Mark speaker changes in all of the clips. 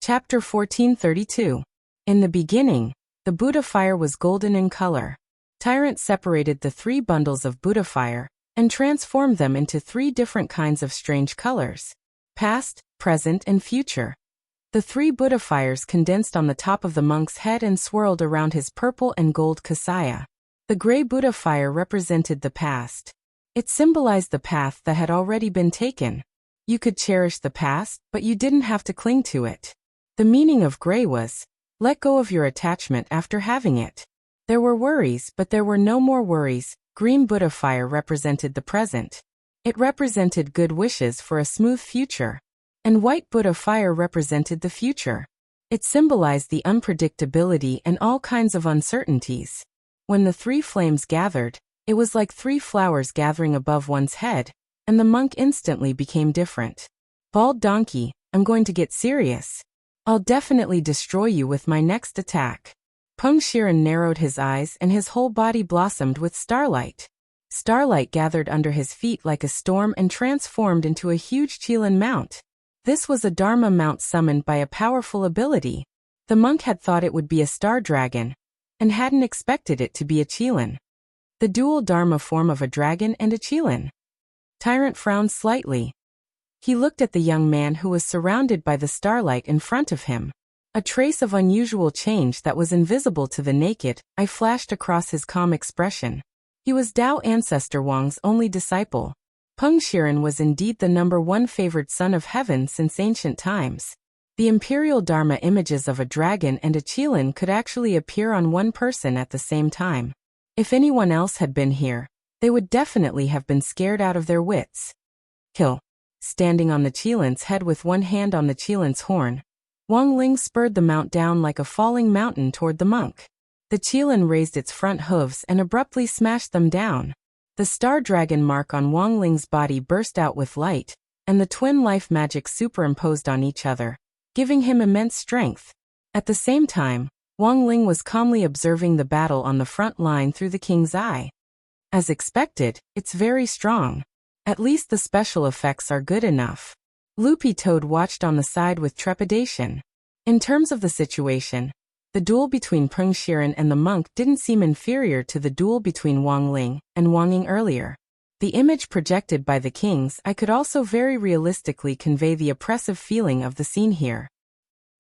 Speaker 1: Chapter 1432. In the beginning, the Buddha fire was golden in color. Tyrant separated the 3 bundles of Buddha fire and transformed them into 3 different kinds of strange colors: past, present, and future. The 3 Buddha fires condensed on the top of the monk's head and swirled around his purple and gold kasaya. The gray Buddha fire represented the past. It symbolized the path that had already been taken. You could cherish the past, but you didn't have to cling to it. The meaning of gray was, let go of your attachment after having it. There were worries, but there were no more worries. Green Buddha fire represented the present. It represented good wishes for a smooth future. And white Buddha fire represented the future. It symbolized the unpredictability and all kinds of uncertainties. When the 3 flames gathered, it was like 3 flowers gathering above one's head, and the monk instantly became different. Bald donkey, I'm going to get serious. I'll definitely destroy you with my next attack. Peng Shiren narrowed his eyes and his whole body blossomed with starlight. Starlight gathered under his feet like a storm and transformed into a huge Qilin mount. This was a Dharma mount summoned by a powerful ability. The monk had thought it would be a star dragon, and hadn't expected it to be a Qilin. The dual Dharma form of a dragon and a Qilin. Tyrant frowned slightly. He looked at the young man who was surrounded by the starlight in front of him. A trace of unusual change that was invisible to the naked eye flashed across his calm expression. He was Tao ancestor Wang's only disciple. Peng Shiren was indeed the #1 favored son of heaven since ancient times. The imperial Dharma images of a dragon and a Qilin could actually appear on one person at the same time. If anyone else had been here, they would definitely have been scared out of their wits. Kill. Standing on the Qilin's head with one hand on the Qilin's horn, Wang Ling spurred the mount down like a falling mountain toward the monk. The Qilin raised its front hooves and abruptly smashed them down. The star dragon mark on Wang Ling's body burst out with light, and the twin life magic superimposed on each other, giving him immense strength. At the same time, Wang Ling was calmly observing the battle on the front line through the king's eye. As expected, it's very strong. At least the special effects are good enough. Loopy Toad watched on the side with trepidation. In terms of the situation, the duel between Peng Shiren and the monk didn't seem inferior to the duel between Wang Ling and Wang Ying earlier. The image projected by the king's eye could also very realistically convey the oppressive feeling of the scene here.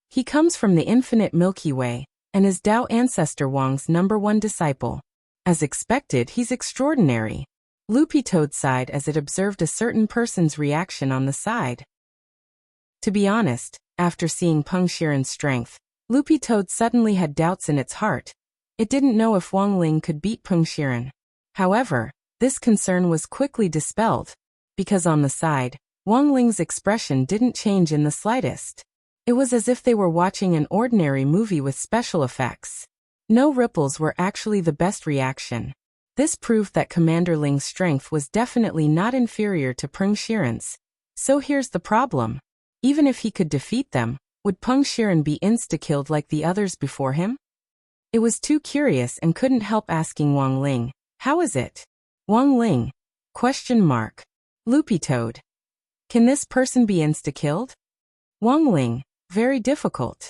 Speaker 1: He comes from the infinite Milky Way, and is Tao ancestor Wang's #1 disciple. As expected, he's extraordinary. Loopy Toad sighed as it observed a certain person's reaction on the side. To be honest, after seeing Peng Shiren's strength, Loopy Toad suddenly had doubts in its heart. It didn't know if Wang Ling could beat Peng Shiren. However, this concern was quickly dispelled, because on the side, Wang Ling's expression didn't change in the slightest. It was as if they were watching an ordinary movie with special effects. No ripples were actually the best reaction. This proved that Commander Ling's strength was definitely not inferior to Peng Shiren's. So here's the problem. Even if he could defeat them, would Peng Shiren be insta-killed like the others before him? It was too curious and couldn't help asking Wang Ling, how is it? Wang Ling? ? Loopy Toad. Can this person be insta-killed? Wang Ling, very difficult.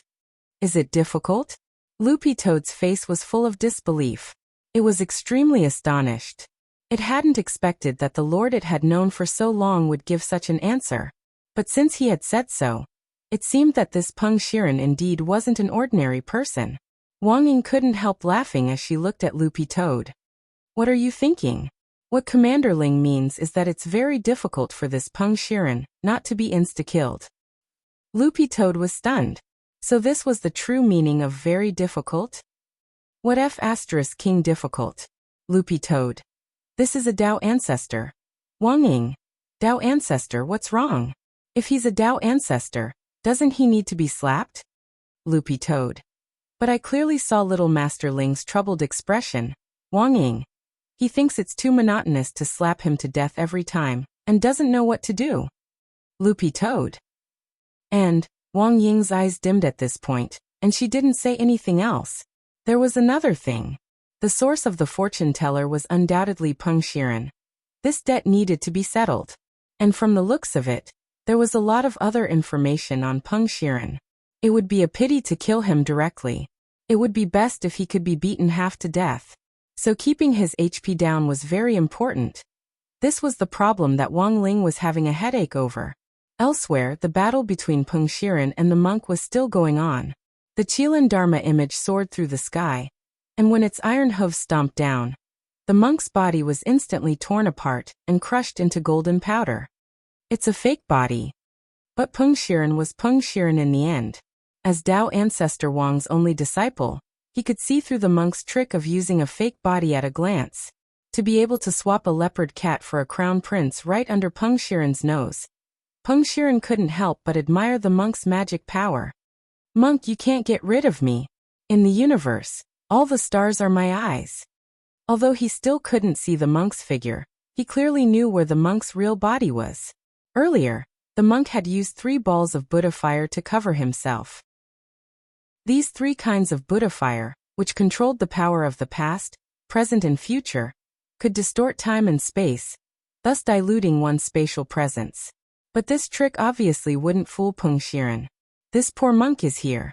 Speaker 1: Is it difficult? Loopy Toad's face was full of disbelief. It was extremely astonished. It hadn't expected that the lord it had known for so long would give such an answer. But since he had said so, it seemed that this Peng Shiren indeed wasn't an ordinary person. Wang Ying couldn't help laughing as she looked at Loopy Toad. What are you thinking? What Commander Ling means is that it's very difficult for this Peng Shiren not to be insta-killed. Loopy Toad was stunned. So this was the true meaning of very difficult? What F** King difficult? Loopy Toad. This is a Tao ancestor. Wang Ying. Tao ancestor, what's wrong? If he's a Tao ancestor, doesn't he need to be slapped? Loopy Toad. But I clearly saw little Master Ling's troubled expression. Wang Ying. He thinks it's too monotonous to slap him to death every time, and doesn't know what to do. Loopy Toad. And Wang Ying's eyes dimmed at this point, and she didn't say anything else. There was another thing. The source of the fortune teller was undoubtedly Peng Shiren. This debt needed to be settled. And from the looks of it, there was a lot of other information on Peng Shiren. It would be a pity to kill him directly. It would be best if he could be beaten half to death. So keeping his HP down was very important. This was the problem that Wang Ling was having a headache over. Elsewhere, the battle between Peng Shiren and the monk was still going on. The Qilin Dharma image soared through the sky, and when its iron hooves stomped down, the monk's body was instantly torn apart and crushed into golden powder. It's a fake body. But Peng Shiren was Peng Shiren in the end. As Tao ancestor Wang's only disciple, he could see through the monk's trick of using a fake body at a glance. To be able to swap a leopard cat for a crown prince right under Peng Shiren's nose. Peng Shiren couldn't help but admire the monk's magic power. Monk, you can't get rid of me. In the universe, all the stars are my eyes. Although he still couldn't see the monk's figure, he clearly knew where the monk's real body was. Earlier, the monk had used 3 balls of Buddha fire to cover himself. These 3 kinds of Buddha fire, which controlled the power of the past, present and future, could distort time and space, thus diluting one's spatial presence. But this trick obviously wouldn't fool Peng Shiren. This poor monk is here.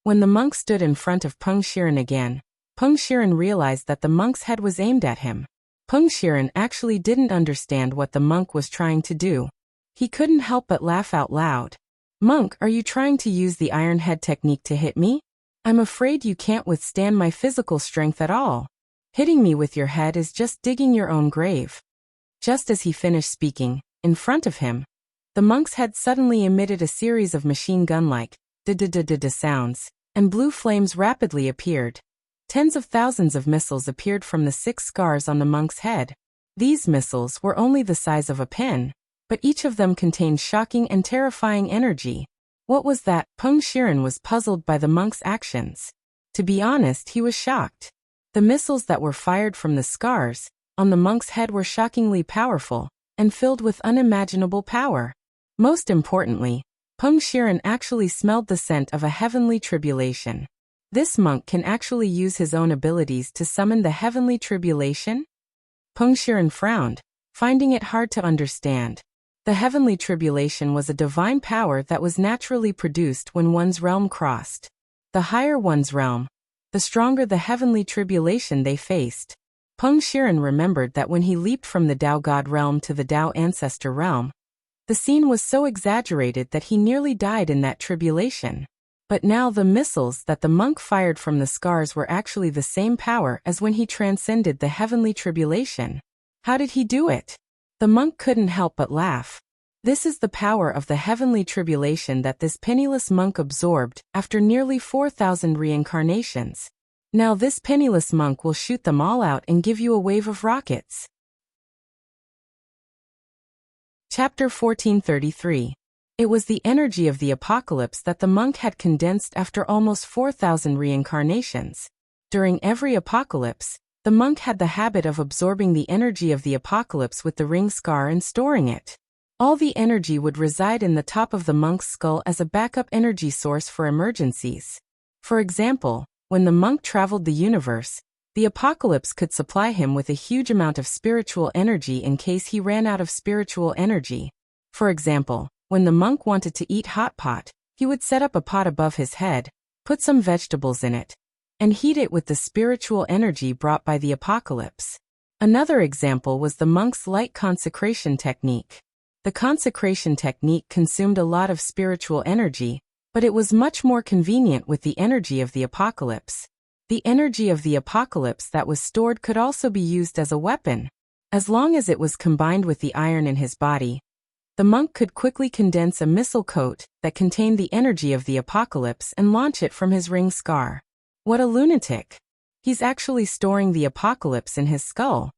Speaker 1: When the monk stood in front of Peng Shiren again, Peng Shiren realized that the monk's head was aimed at him. Peng Shiren actually didn't understand what the monk was trying to do. He couldn't help but laugh out loud. Monk, are you trying to use the iron head technique to hit me? I'm afraid you can't withstand my physical strength at all. Hitting me with your head is just digging your own grave. Just as he finished speaking, in front of him, the monk's head suddenly emitted a series of machine gun-like da-da-da-da-da sounds, and blue flames rapidly appeared. Tens of thousands of missiles appeared from the 6 scars on the monk's head. These missiles were only the size of a pin, but each of them contained shocking and terrifying energy. What was that? Peng Shiren was puzzled by the monk's actions. To be honest, he was shocked. The missiles that were fired from the scars on the monk's head were shockingly powerful and filled with unimaginable power. Most importantly, Peng Shiren actually smelled the scent of a heavenly tribulation. This monk can actually use his own abilities to summon the heavenly tribulation? Peng Shiren frowned, finding it hard to understand. The heavenly tribulation was a divine power that was naturally produced when one's realm crossed. The higher one's realm, the stronger the heavenly tribulation they faced. Peng Shiren remembered that when he leaped from the Tao God realm to the Tao ancestor realm, the scene was so exaggerated that he nearly died in that tribulation. But now the missiles that the monk fired from the scars were actually the same power as when he transcended the heavenly tribulation. How did he do it? The monk couldn't help but laugh. This is the power of the heavenly tribulation that this penniless monk absorbed after nearly 4,000 reincarnations. Now this penniless monk will shoot them all out and give you a wave of rockets. Chapter 1433. It was the energy of the apocalypse that the monk had condensed after almost 4,000 reincarnations. During every apocalypse, the monk had the habit of absorbing the energy of the apocalypse with the ring scar and storing it. All the energy would reside in the top of the monk's skull as a backup energy source for emergencies. For example, when the monk traveled the universe, the apocalypse could supply him with a huge amount of spiritual energy in case he ran out of spiritual energy. For example, when the monk wanted to eat hot pot, he would set up a pot above his head, put some vegetables in it, and heat it with the spiritual energy brought by the apocalypse. Another example was the monk's light consecration technique. The consecration technique consumed a lot of spiritual energy, but it was much more convenient with the energy of the apocalypse. The energy of the apocalypse that was stored could also be used as a weapon. As long as it was combined with the iron in his body, the monk could quickly condense a missile coat that contained the energy of the apocalypse and launch it from his ring scar. What a lunatic! He's actually storing the apocalypse in his skull.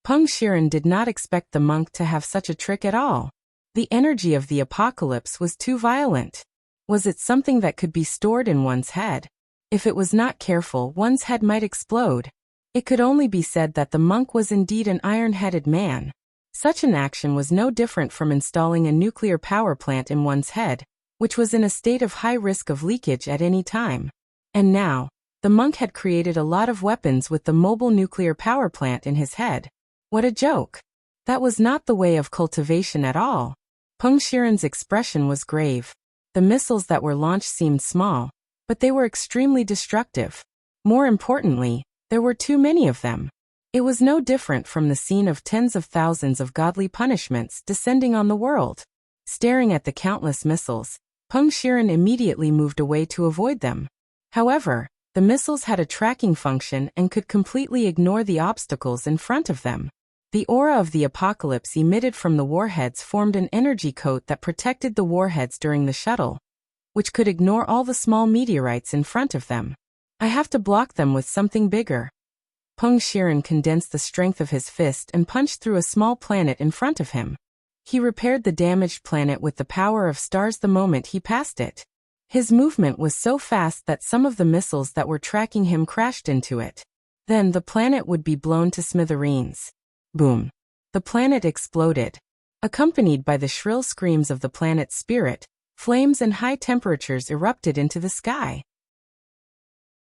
Speaker 1: Peng Shiren did not expect the monk to have such a trick at all. The energy of the apocalypse was too violent. Was it something that could be stored in one's head? If it was not careful, one's head might explode. It could only be said that the monk was indeed an iron-headed man. Such an action was no different from installing a nuclear power plant in one's head, which was in a state of high risk of leakage at any time. And now, the monk had created a lot of weapons with the mobile nuclear power plant in his head. What a joke! That was not the way of cultivation at all. Peng Shiren's expression was grave. The missiles that were launched seemed small, but they were extremely destructive. More importantly, there were too many of them. It was no different from the scene of tens of thousands of godly punishments descending on the world. Staring at the countless missiles, Peng Shiren immediately moved away to avoid them. However, the missiles had a tracking function and could completely ignore the obstacles in front of them. The aura of the apocalypse emitted from the warheads formed an energy coat that protected the warheads during the shuttle, which could ignore all the small meteorites in front of them. I have to block them with something bigger. Peng Shiren condensed the strength of his fist and punched through a small planet in front of him. He repaired the damaged planet with the power of stars the moment he passed it. His movement was so fast that some of the missiles that were tracking him crashed into it. Then the planet would be blown to smithereens. Boom! The planet exploded. Accompanied by the shrill screams of the planet's spirit, flames and high temperatures erupted into the sky.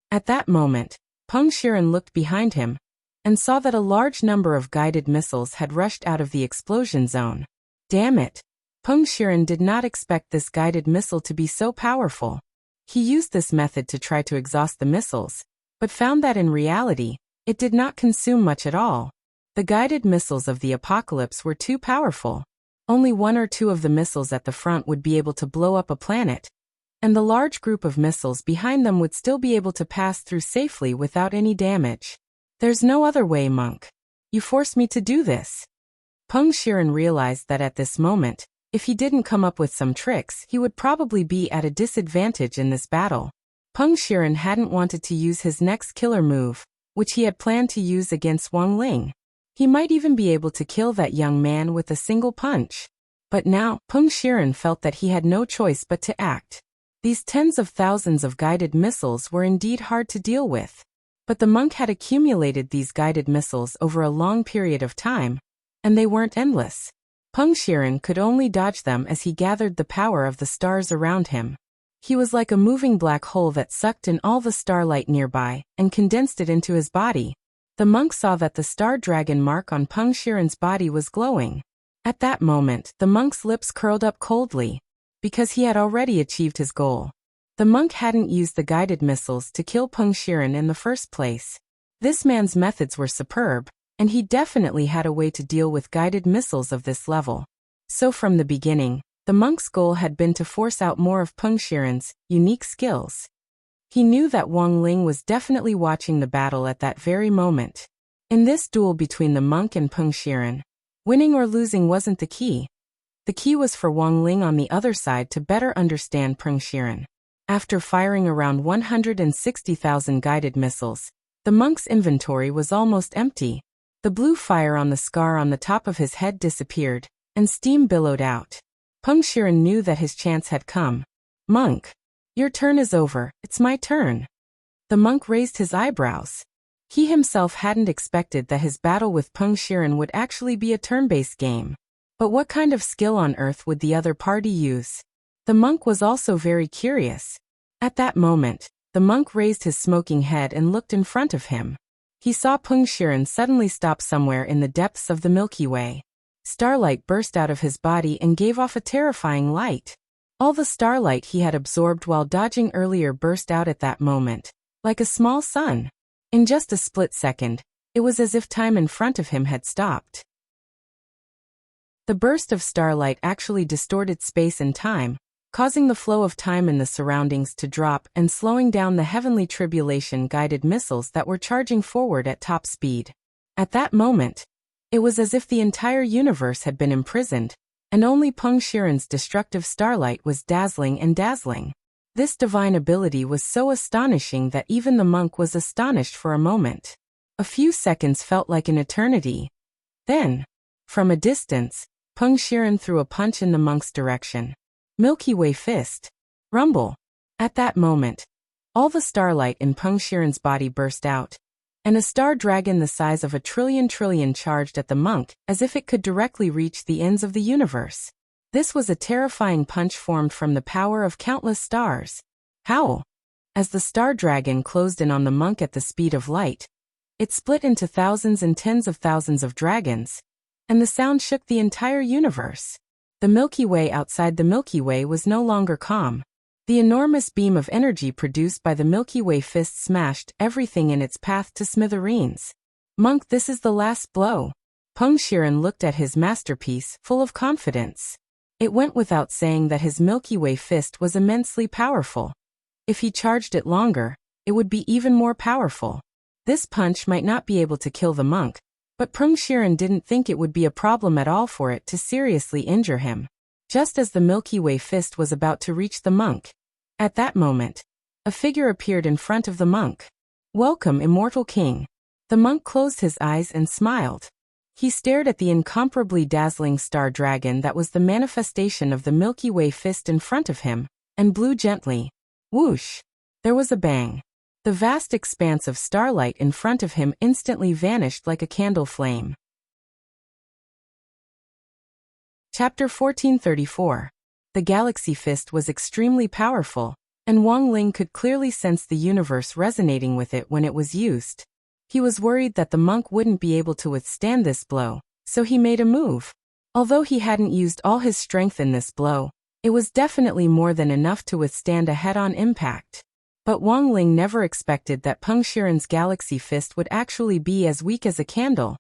Speaker 1: At that moment, Peng Shiren looked behind him and saw that a large number of guided missiles had rushed out of the explosion zone. Damn it! Peng Shiren did not expect this guided missile to be so powerful. He used this method to try to exhaust the missiles, but found that in reality, it did not consume much at all. The guided missiles of the apocalypse were too powerful. Only one or two of the missiles at the front would be able to blow up a planet, and the large group of missiles behind them would still be able to pass through safely without any damage. There's no other way, monk. You forced me to do this. Peng Shiren realized that at this moment, if he didn't come up with some tricks, he would probably be at a disadvantage in this battle. Peng Shiren hadn't wanted to use his next killer move, which he had planned to use against Wang Ling. He might even be able to kill that young man with a single punch. But now, Peng Shiren felt that he had no choice but to act. These tens of thousands of guided missiles were indeed hard to deal with. But the monk had accumulated these guided missiles over a long period of time, and they weren't endless. Peng Shiren could only dodge them as he gathered the power of the stars around him. He was like a moving black hole that sucked in all the starlight nearby and condensed it into his body. The monk saw that the star dragon mark on Peng Shiren's body was glowing. At that moment, the monk's lips curled up coldly, because he had already achieved his goal. The monk hadn't used the guided missiles to kill Peng Shiren in the first place. This man's methods were superb, and he definitely had a way to deal with guided missiles of this level. So from the beginning, the monk's goal had been to force out more of Peng Shiren's unique skills. He knew that Wang Ling was definitely watching the battle at that very moment. In this duel between the monk and Peng Shiren, winning or losing wasn't the key. The key was for Wang Ling on the other side to better understand Peng Shiren. After firing around 160,000 guided missiles, the monk's inventory was almost empty. The blue fire on the scar on the top of his head disappeared, and steam billowed out. Peng Shiren knew that his chance had come. Monk, your turn is over, it's my turn. The monk raised his eyebrows. He himself hadn't expected that his battle with Peng Shiren would actually be a turn-based game. But what kind of skill on earth would the other party use? The monk was also very curious. At that moment, the monk raised his smoking head and looked in front of him. He saw Peng Shiren suddenly stop somewhere in the depths of the Milky Way. Starlight burst out of his body and gave off a terrifying light. All the starlight he had absorbed while dodging earlier burst out at that moment, like a small sun. In just a split second, it was as if time in front of him had stopped. The burst of starlight actually distorted space and time, causing the flow of time in the surroundings to drop and slowing down the heavenly tribulation guided missiles that were charging forward at top speed. At that moment, it was as if the entire universe had been imprisoned, and only Peng Shiren's destructive starlight was dazzling and dazzling. This divine ability was so astonishing that even the monk was astonished for a moment. A few seconds felt like an eternity. Then, from a distance, Peng Shiren threw a punch in the monk's direction. Milky Way fist. Rumble. At that moment, all the starlight in Peng Shiren's body burst out, and a star dragon the size of a trillion charged at the monk as if it could directly reach the ends of the universe. This was a terrifying punch formed from the power of countless stars. Howl! As the star dragon closed in on the monk at the speed of light, it split into thousands and tens of thousands of dragons, and the sound shook the entire universe. The Milky Way outside the Milky Way was no longer calm. The enormous beam of energy produced by the Milky Way fist smashed everything in its path to smithereens. "Monk, this is the last blow." Peng Shiren looked at his masterpiece, full of confidence. It went without saying that his Milky Way fist was immensely powerful. If he charged it longer, it would be even more powerful. This punch might not be able to kill the monk, but Peng Shiren didn't think it would be a problem at all for it to seriously injure him. Just as the Milky Way fist was about to reach the monk, at that moment, a figure appeared in front of the monk. "Welcome, immortal king." The monk closed his eyes and smiled. He stared at the incomparably dazzling star dragon that was the manifestation of the Milky Way fist in front of him, and blew gently. Whoosh! There was a bang. The vast expanse of starlight in front of him instantly vanished like a candle flame. Chapter 1434. The Galaxy Fist was extremely powerful, and Wang Ling could clearly sense the universe resonating with it when it was used. He was worried that the monk wouldn't be able to withstand this blow, so he made a move. Although he hadn't used all his strength in this blow, it was definitely more than enough to withstand a head-on impact. But Wang Ling never expected that Peng Shiren's Galaxy Fist would actually be as weak as a candle.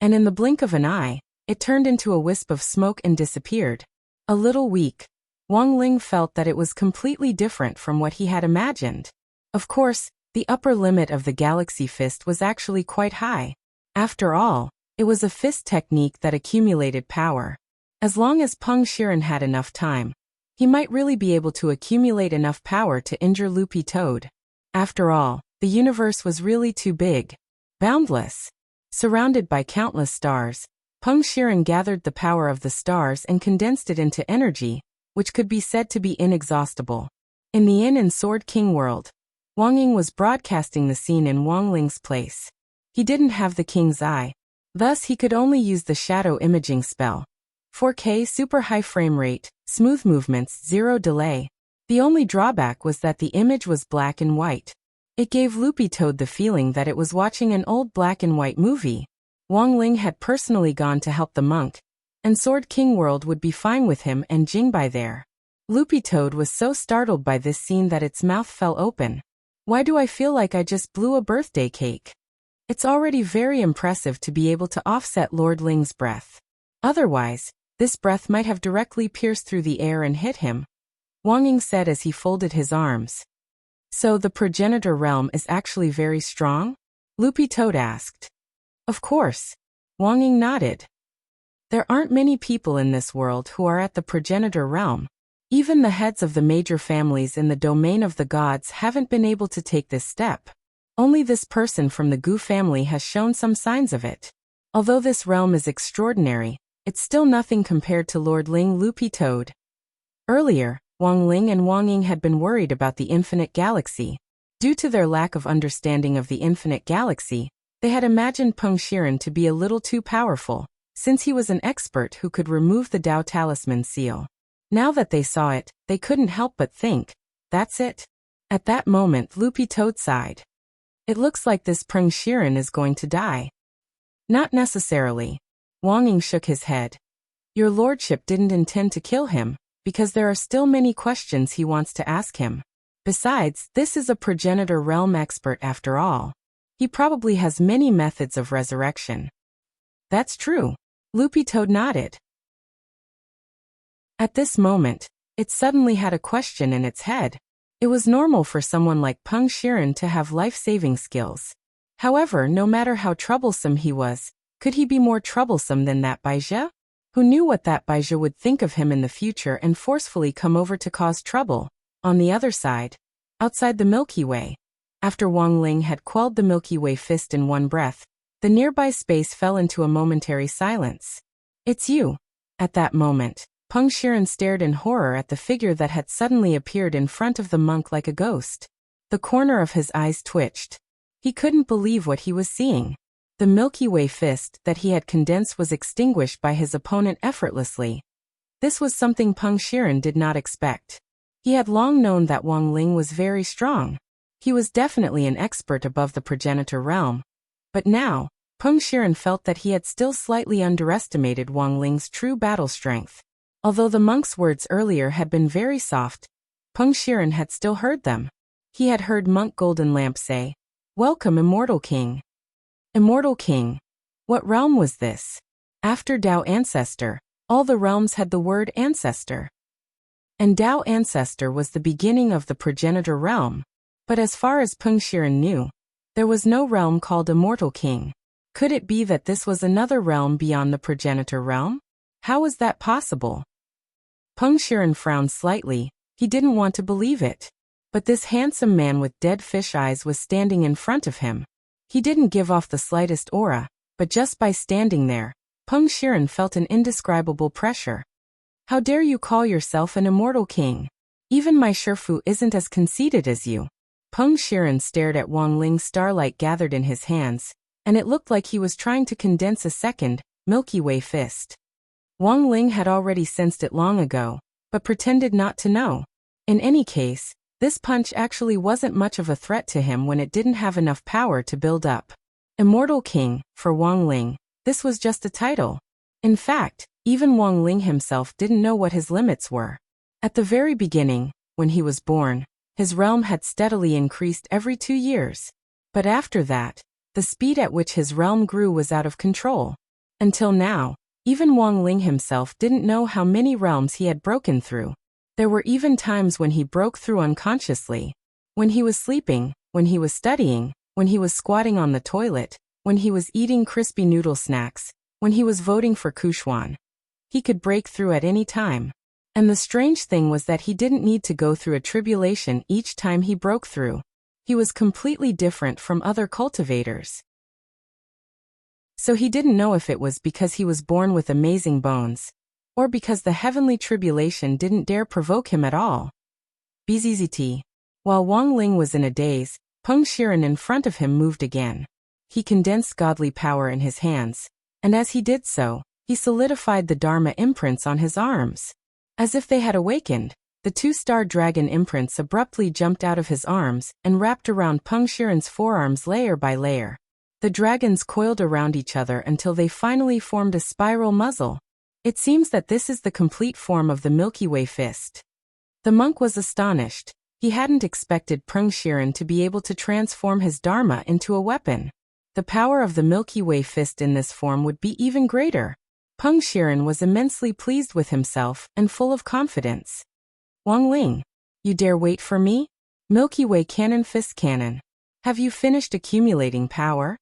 Speaker 1: And in the blink of an eye, it turned into a wisp of smoke and disappeared. A little weak, Wang Ling felt that it was completely different from what he had imagined. Of course, the upper limit of the Galaxy Fist was actually quite high. After all, it was a fist technique that accumulated power. As long as Peng Shiren had enough time, he might really be able to accumulate enough power to injure Loopy Toad. After all, the universe was really too big. Boundless. Surrounded by countless stars, Peng Shiren gathered the power of the stars and condensed it into energy, which could be said to be inexhaustible. In the Yin and Sword King world, Wang Ying was broadcasting the scene in Wang Ling's place. He didn't have the king's eye, thus he could only use the shadow imaging spell. 4K super high frame rate, smooth movements, zero delay. The only drawback was that the image was black and white. It gave Loopy Toad the feeling that it was watching an old black and white movie. Wang Ling had personally gone to help the monk, and Sword King World would be fine with him and Jingbai there. Loopy Toad was so startled by this scene that its mouth fell open. Why do I feel like I just blew a birthday cake? It's already very impressive to be able to offset Lord Ling's breath. Otherwise, this breath might have directly pierced through the air and hit him, Wang Ying said as he folded his arms. So the progenitor realm is actually very strong? Loopy Toad asked. Of course. Wang Ying nodded. There aren't many people in this world who are at the progenitor realm. Even the heads of the major families in the domain of the gods haven't been able to take this step. Only this person from the Gu family has shown some signs of it. Although this realm is extraordinary, it's still nothing compared to Lord Ling. Loopy Toad. Earlier, Wang Ling and Wang Ying had been worried about the infinite galaxy. Due to their lack of understanding of the infinite galaxy, they had imagined Peng Shiren to be a little too powerful, since he was an expert who could remove the Dao Talisman seal. Now that they saw it, they couldn't help but think, that's it. At that moment, Loopy Toad sighed. It looks like this Peng Shiren is going to die. Not necessarily. Wang Ying shook his head. Your lordship didn't intend to kill him, because there are still many questions he wants to ask him. Besides, this is a progenitor realm expert after all. He probably has many methods of resurrection. That's true. Loopy Toad nodded. At this moment, it suddenly had a question in its head. It was normal for someone like Peng Shiren to have life-saving skills. However, no matter how troublesome he was, could he be more troublesome than that Baizhe? Who knew what that Baizhe would think of him in the future and forcefully come over to cause trouble? On the other side, outside the Milky Way, after Wang Ling had quelled the Milky Way fist in one breath, the nearby space fell into a momentary silence. It's you. At that moment, Peng Shiren stared in horror at the figure that had suddenly appeared in front of the monk like a ghost. The corner of his eyes twitched. He couldn't believe what he was seeing. The Milky Way fist that he had condensed was extinguished by his opponent effortlessly. This was something Peng Shiren did not expect. He had long known that Wang Ling was very strong. He was definitely an expert above the progenitor realm. But now, Peng Shiren felt that he had still slightly underestimated Wang Ling's true battle strength. Although the monk's words earlier had been very soft, Peng Shiren had still heard them. He had heard Monk Golden Lamp say, "Welcome, Immortal King." Immortal King. What realm was this? After Dao Ancestor, all the realms had the word Ancestor. And Dao Ancestor was the beginning of the progenitor realm. But as far as Peng Shiren knew, there was no realm called Immortal King. Could it be that this was another realm beyond the progenitor realm? How was that possible? Peng Shiren frowned slightly. He didn't want to believe it. But this handsome man with dead fish eyes was standing in front of him. He didn't give off the slightest aura, but just by standing there, Peng Shiren felt an indescribable pressure. How dare you call yourself an immortal king? Even my Shifu isn't as conceited as you. Peng Shiren stared at Wang Ling's starlight gathered in his hands, and it looked like he was trying to condense a second, Milky Way fist. Wang Ling had already sensed it long ago, but pretended not to know. In any case, this punch actually wasn't much of a threat to him when it didn't have enough power to build up. Immortal King, for Wang Ling, this was just a title. In fact, even Wang Ling himself didn't know what his limits were. At the very beginning, when he was born, his realm had steadily increased every 2 years. But after that, the speed at which his realm grew was out of control. Until now, even Wang Ling himself didn't know how many realms he had broken through. There were even times when he broke through unconsciously. When he was sleeping, when he was studying, when he was squatting on the toilet, when he was eating crispy noodle snacks, when he was voting for Kuchuan. He could break through at any time. And the strange thing was that he didn't need to go through a tribulation each time he broke through. He was completely different from other cultivators. So he didn't know if it was because he was born with amazing bones, or because the heavenly tribulation didn't dare provoke him at all. BZZT. While Wang Ling was in a daze, Peng Shiren in front of him moved again. He condensed godly power in his hands, and as he did so, he solidified the Dharma imprints on his arms. As if they had awakened, the 2-star dragon imprints abruptly jumped out of his arms and wrapped around Peng Shiren's forearms layer by layer. The dragons coiled around each other until they finally formed a spiral muzzle. It seems that this is the complete form of the Milky Way fist. The monk was astonished. He hadn't expected Peng Shiren to be able to transform his Dharma into a weapon. The power of the Milky Way fist in this form would be even greater. Peng Shiren was immensely pleased with himself and full of confidence. Wang Ling, you dare wait for me? Milky Way Cannon Fist Cannon. Have you finished accumulating power?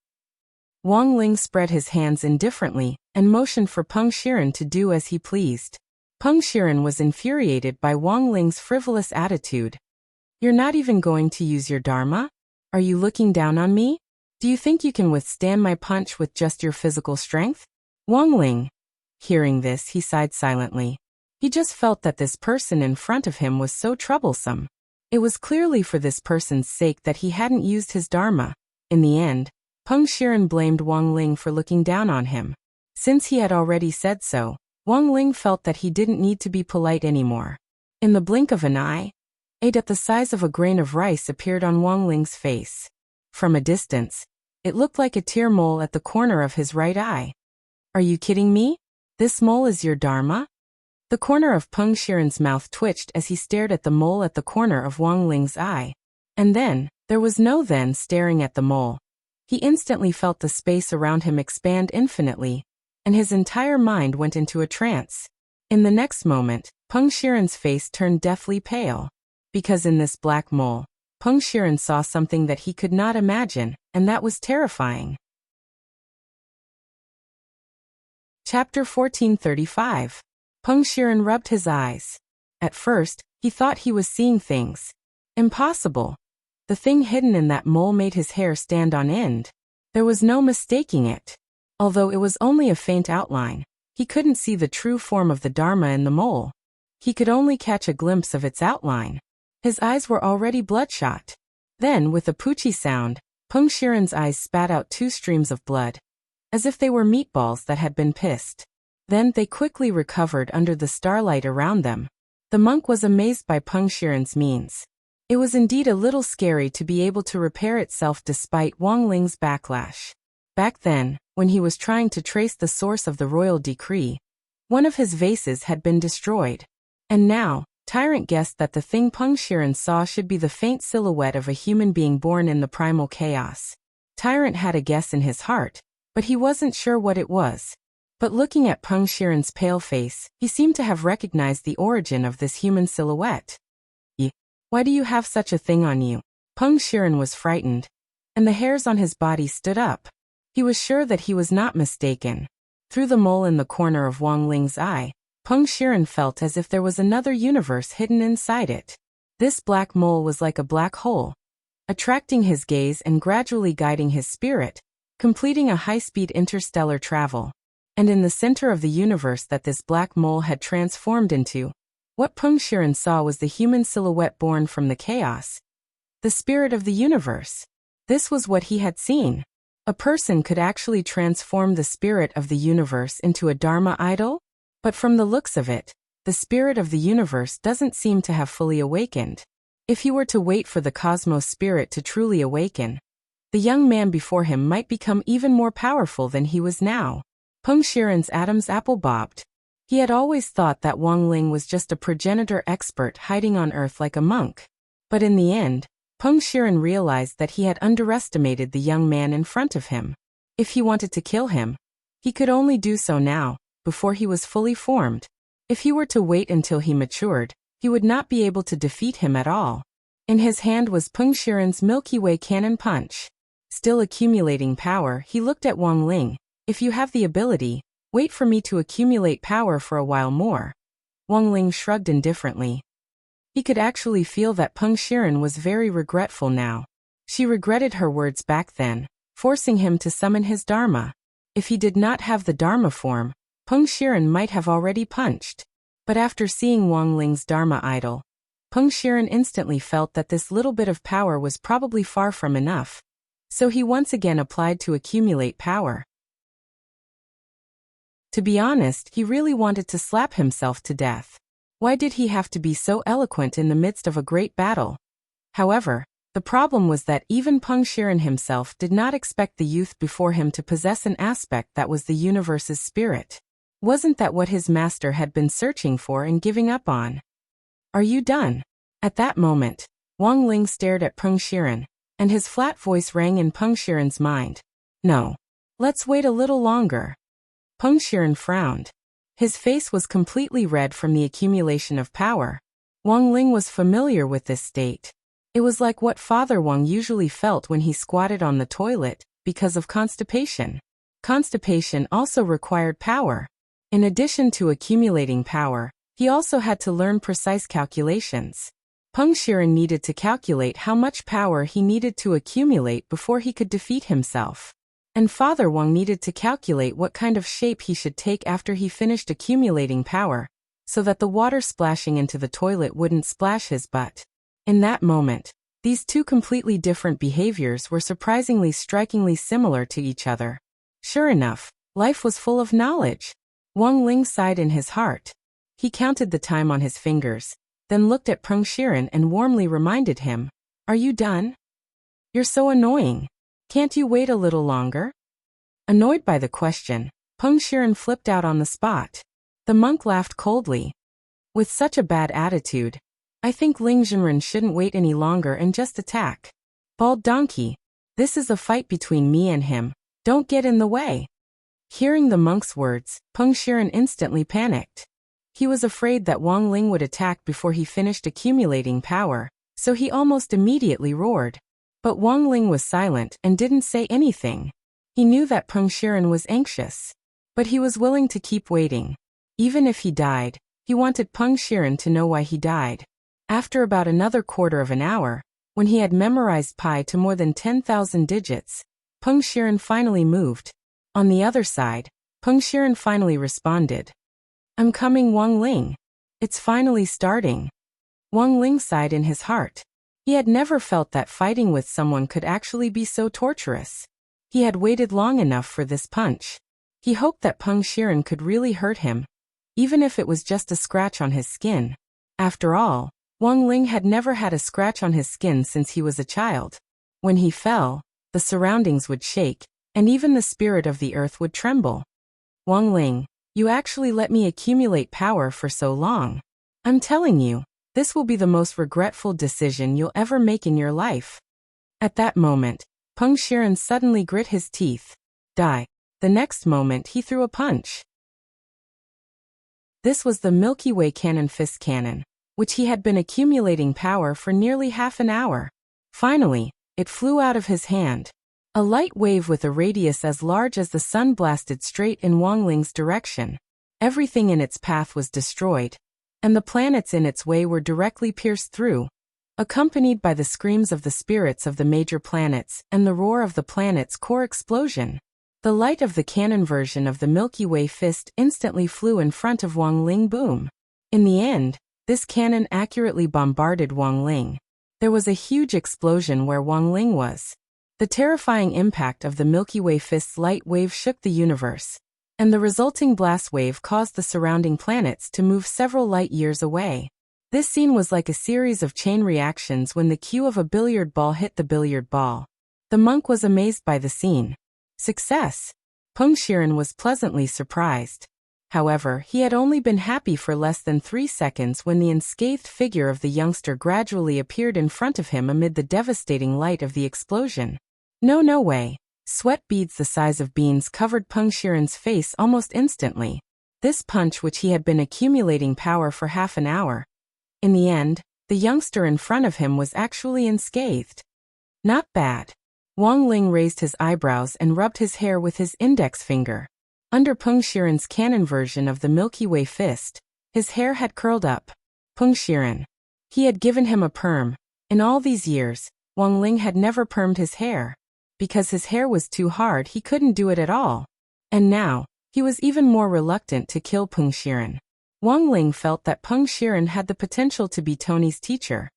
Speaker 1: Wang Ling spread his hands indifferently and motioned for Peng Shiren to do as he pleased. Peng Shiren was infuriated by Wang Ling's frivolous attitude. You're not even going to use your Dharma? Are you looking down on me? Do you think you can withstand my punch with just your physical strength? Wang Ling. Hearing this, he sighed silently. He just felt that this person in front of him was so troublesome. It was clearly for this person's sake that he hadn't used his Dharma. In the end, Peng Shiren blamed Wang Ling for looking down on him. Since he had already said so, Wang Ling felt that he didn't need to be polite anymore. In the blink of an eye, a dot the size of a grain of rice appeared on Wang Ling's face. From a distance, it looked like a tear mole at the corner of his right eye. Are you kidding me? This mole is your Dharma? The corner of Peng Shiren's mouth twitched as he stared at the mole at the corner of Wang Ling's eye. And then, there was no then staring at the mole. He instantly felt the space around him expand infinitely, and his entire mind went into a trance. In the next moment, Peng Shiren's face turned deathly pale. Because in this black mole, Peng Shiren saw something that he could not imagine, and that was terrifying. Chapter 1435. Peng Shiren rubbed his eyes. At first, he thought he was seeing things. Impossible. The thing hidden in that mole made his hair stand on end. There was no mistaking it. Although it was only a faint outline, he couldn't see the true form of the Dharma in the mole. He could only catch a glimpse of its outline. His eyes were already bloodshot. Then, with a poochie sound, Peng Shiren's eyes spat out 2 streams of blood, as if they were meatballs that had been pissed. Then they quickly recovered under the starlight around them. The monk was amazed by Peng Shiren's means. It was indeed a little scary to be able to repair itself despite Wang Ling's backlash. Back then, when he was trying to trace the source of the royal decree, One of his vases had been destroyed. And now, Tyrant guessed that the thing Peng Shiren saw should be the faint silhouette of a human being born in the primal chaos. Tyrant had a guess in his heart, but he wasn't sure what it was. But looking at Peng Shiren's pale face, he seemed to have recognized the origin of this human silhouette. Why do you have such a thing on you? Peng Shiren was frightened, and the hairs on his body stood up. He was sure that he was not mistaken. Through the mole in the corner of Wang Ling's eye, Peng Shiren felt as if there was another universe hidden inside it. This black mole was like a black hole, attracting his gaze and gradually guiding his spirit, completing a high-speed interstellar travel. And in the center of the universe that this black mole had transformed into, what Peng Shiren saw was the human silhouette born from the chaos. The spirit of the universe. This was what he had seen. A person could actually transform the spirit of the universe into a Dharma idol? But from the looks of it, the spirit of the universe doesn't seem to have fully awakened. If he were to wait for the cosmos spirit to truly awaken, the young man before him might become even more powerful than he was now. Peng Shiren's Adam's apple bobbed. He had always thought that Wang Ling was just a progenitor expert hiding on Earth like a monk. But in the end, Peng Shiren realized that he had underestimated the young man in front of him. If he wanted to kill him, he could only do so now, before he was fully formed. If he were to wait until he matured, he would not be able to defeat him at all. In his hand was Peng Shiren's Milky Way cannon punch. Still accumulating power, he looked at Wang Ling. If you have the ability, wait for me to accumulate power for a while more. Wang Ling shrugged indifferently. He could actually feel that Peng Shiren was very regretful now. She regretted her words back then, forcing him to summon his Dharma. If he did not have the Dharma form, Peng Shiren might have already punched. But after seeing Wang Ling's Dharma idol, Peng Shiren instantly felt that this little bit of power was probably far from enough. So he once again applied to accumulate power. To be honest, he really wanted to slap himself to death. Why did he have to be so eloquent in the midst of a great battle? However, the problem was that even Peng Shiren himself did not expect the youth before him to possess an aspect that was the universe's spirit. Wasn't that what his master had been searching for and giving up on? Are you done? At that moment, Wang Ling stared at Peng Shiren, and his flat voice rang in Peng Shiren's mind. No. Let's wait a little longer. Peng Shiren frowned. His face was completely red from the accumulation of power. Wang Ling was familiar with this state. It was like what Father Wang usually felt when he squatted on the toilet, because of constipation. Constipation also required power. In addition to accumulating power, he also had to learn precise calculations. Peng Shiren needed to calculate how much power he needed to accumulate before he could defeat himself. And Father Wang needed to calculate what kind of shape he should take after he finished accumulating power, so that the water splashing into the toilet wouldn't splash his butt. In that moment, these two completely different behaviors were surprisingly strikingly similar to each other. Sure enough, life was full of knowledge. Wang Ling sighed in his heart. He counted the time on his fingers, then looked at Peng Shiren and warmly reminded him, "Are you done? You're so annoying. Can't you wait a little longer?" Annoyed by the question, Peng Shiren flipped out on the spot. The monk laughed coldly. With such a bad attitude, I think Ling Zhenren shouldn't wait any longer and just attack. Bald donkey. This is a fight between me and him. Don't get in the way. Hearing the monk's words, Peng Shiren instantly panicked. He was afraid that Wang Ling would attack before he finished accumulating power, so he almost immediately roared. But Wang Ling was silent and didn't say anything. He knew that Peng Shiren was anxious. But he was willing to keep waiting. Even if he died, he wanted Peng Shiren to know why he died. After about another quarter of an hour, when he had memorized pi to more than 10,000 digits, Peng Shiren finally moved. On the other side, Peng Shiren finally responded. I'm coming, Wang Ling. It's finally starting. Wang Ling sighed in his heart. He had never felt that fighting with someone could actually be so torturous. He had waited long enough for this punch. He hoped that Peng Shiren could really hurt him, even if it was just a scratch on his skin. After all, Wang Ling had never had a scratch on his skin since he was a child. When he fell, the surroundings would shake, and even the spirit of the earth would tremble. Wang Ling, You actually let me accumulate power for so long. I'm telling you, this will be the most regretful decision you'll ever make in your life. At that moment, Peng Shiren suddenly grit his teeth. Die. The next moment he threw a punch. This was the Milky Way Cannon Fist Cannon, which he had been accumulating power for nearly half an hour. Finally, it flew out of his hand. A light wave with a radius as large as the sun blasted straight in Wang Ling's direction. Everything in its path was destroyed, and the planets in its way were directly pierced through, accompanied by the screams of the spirits of the major planets and the roar of the planet's core explosion. The light of the cannon version of the Milky Way fist instantly flew in front of Wang Ling. Boom. In the end, this cannon accurately bombarded Wang Ling. There was a huge explosion where Wang Ling was. The terrifying impact of the Milky Way fist's light wave shook the universe, and the resulting blast wave caused the surrounding planets to move several light years away. This scene was like a series of chain reactions when the cue of a billiard ball hit the billiard ball. The monk was amazed by the scene. Success! Peng Shiren was pleasantly surprised. However, he had only been happy for less than 3 seconds when the unscathed figure of the youngster gradually appeared in front of him amid the devastating light of the explosion. No way. Sweat beads the size of beans covered Peng Shiren's face almost instantly. This punch, which he had been accumulating power for half an hour. In the end, the youngster in front of him was actually unscathed. Not bad. Wang Ling raised his eyebrows and rubbed his hair with his index finger. Under Peng Shiren's cannon version of the Milky Way fist, his hair had curled up. Peng Shiren. He had given him a perm. In all these years, Wang Ling had never permed his hair. Because his hair was too hard, he couldn't do it at all. And now, he was even more reluctant to kill Peng Shiren. Wang Ling felt that Peng Shiren had the potential to be Tony's teacher.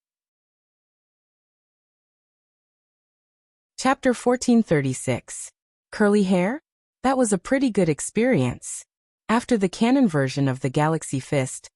Speaker 1: Chapter 1436. Curly hair? That was a pretty good experience. After the cannon version of the Galaxy Fist,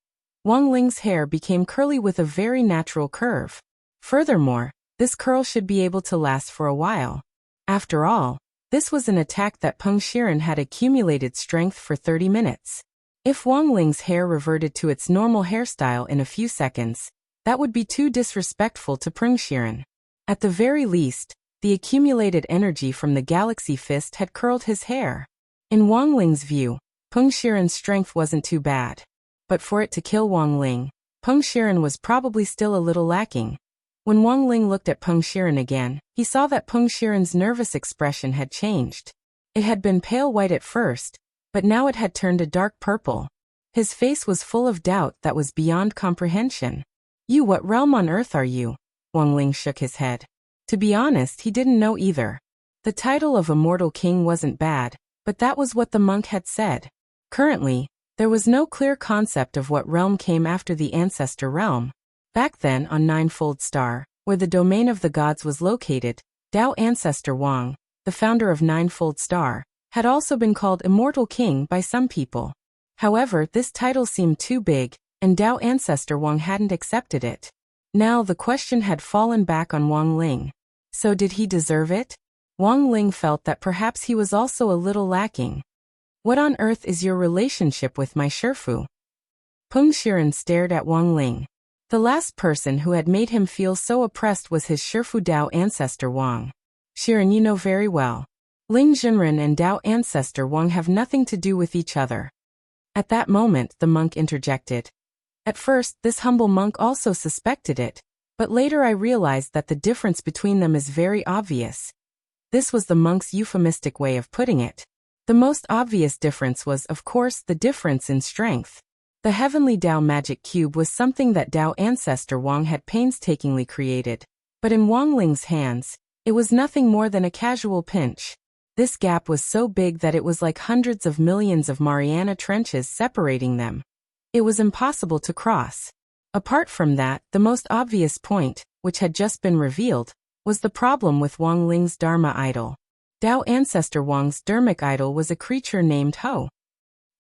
Speaker 1: Wang Ling's hair became curly with a very natural curve. Furthermore, this curl should be able to last for a while. After all, this was an attack that Peng Shiren had accumulated strength for 30 minutes. If Wang Ling's hair reverted to its normal hairstyle in a few seconds, that would be too disrespectful to Peng Shiren. At the very least, the accumulated energy from the Galaxy Fist had curled his hair. In Wang Ling's view, Peng Shiren's strength wasn't too bad. But for it to kill Wang Ling, Peng Shiren was probably still a little lacking. When Wang Ling looked at Peng Shiren again, he saw that Peng Shiren's nervous expression had changed. It had been pale white at first, but now it had turned a dark purple. His face was full of doubt that was beyond comprehension. "You, what realm on earth are you?" Wang Ling shook his head. To be honest, he didn't know either. The title of Immortal King wasn't bad, but that was what the monk had said. Currently, there was no clear concept of what realm came after the Ancestor Realm. Back then on Ninefold Star, where the domain of the gods was located, Dao Ancestor Wang, the founder of Ninefold Star, had also been called Immortal King by some people. However, this title seemed too big, and Dao Ancestor Wang hadn't accepted it. Now the question had fallen back on Wang Ling. So did he deserve it? Wang Ling felt that perhaps he was also a little lacking. "What on earth is your relationship with my Shifu?" Peng Shiren stared at Wang Ling. The last person who had made him feel so oppressed was his Shifu Dao Ancestor Wang. "Shiren, you know very well. Ling Jinren and Dao Ancestor Wang have nothing to do with each other." At that moment, the monk interjected. At first, this humble monk also suspected it, but later I realized that the difference between them is very obvious. This was the monk's euphemistic way of putting it. The most obvious difference was, of course, the difference in strength. The Heavenly Dao Magic Cube was something that Dao Ancestor Wang had painstakingly created, but in Wang Ling's hands, it was nothing more than a casual pinch. This gap was so big that it was like hundreds of millions of Mariana Trenches separating them. It was impossible to cross. Apart from that, the most obvious point, which had just been revealed, was the problem with Wang Ling's Dharma idol. Dao Ancestor Wang's Dharmic idol was a creature named Ho.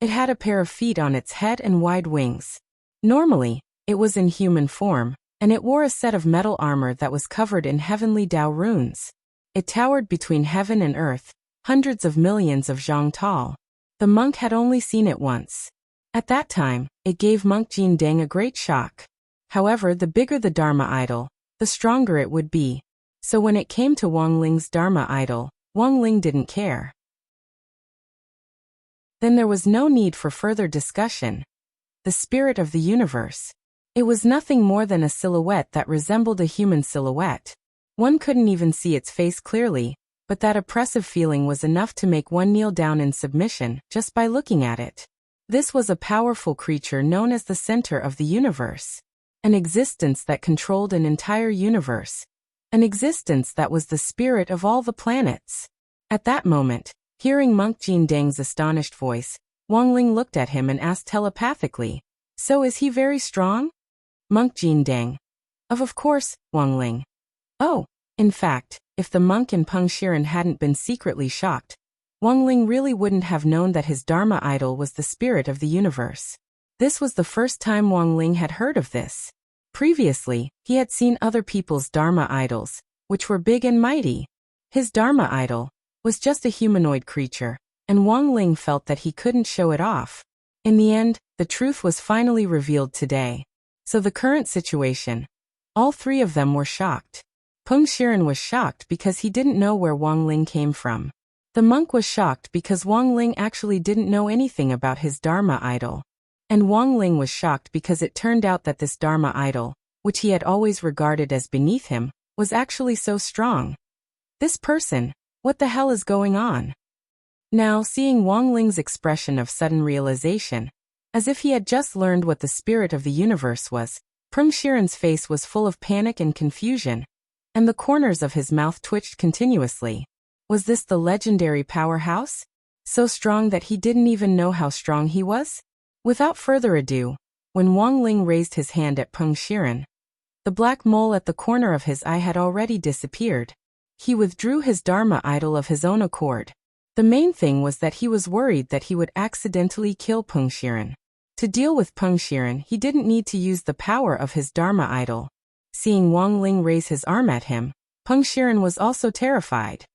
Speaker 1: It had a pair of feet on its head and wide wings. Normally, it was in human form, and it wore a set of metal armor that was covered in heavenly Dao runes. It towered between heaven and earth, hundreds of millions of zhang tall. The monk had only seen it once. At that time, it gave Monk Jin Dang a great shock. However, the bigger the Dharma idol, the stronger it would be. So when it came to Wang Ling's Dharma idol, Wang Ling didn't care. Then there was no need for further discussion. The spirit of the universe. It was nothing more than a silhouette that resembled a human silhouette. One couldn't even see its face clearly, but that oppressive feeling was enough to make one kneel down in submission just by looking at it. This was a powerful creature known as the center of the universe. An existence that controlled an entire universe. An existence that was the spirit of all the planets. At that moment, hearing Monk Jin Dang's astonished voice, Wang Ling looked at him and asked telepathically, "So is he very strong?" Monk Jin Dang. Of course, Wang Ling. Oh, in fact, if the monk and Peng Shiren hadn't been secretly shocked, Wang Ling really wouldn't have known that his Dharma idol was the spirit of the universe. This was the first time Wang Ling had heard of this. Previously, he had seen other people's Dharma idols, which were big and mighty. His Dharma idol was just a humanoid creature, and Wang Ling felt that he couldn't show it off. In the end, the truth was finally revealed today. So the current situation. All three of them were shocked. Peng Shiren was shocked because he didn't know where Wang Ling came from. The monk was shocked because Wang Ling actually didn't know anything about his Dharma idol. And Wang Ling was shocked because it turned out that this Dharma idol, which he had always regarded as beneath him, was actually so strong. This person, what the hell is going on? Now, seeing Wang Ling's expression of sudden realization, as if he had just learned what the spirit of the universe was, Peng Shiren's face was full of panic and confusion, and the corners of his mouth twitched continuously. Was this the legendary powerhouse? So strong that he didn't even know how strong he was? Without further ado, when Wang Ling raised his hand at Peng Shiren, the black mole at the corner of his eye had already disappeared. He withdrew his Dharma idol of his own accord. The main thing was that he was worried that he would accidentally kill Peng Shiren. To deal with Peng Shiren, he didn't need to use the power of his Dharma idol. Seeing Wang Ling raise his arm at him, Peng Shiren was also terrified.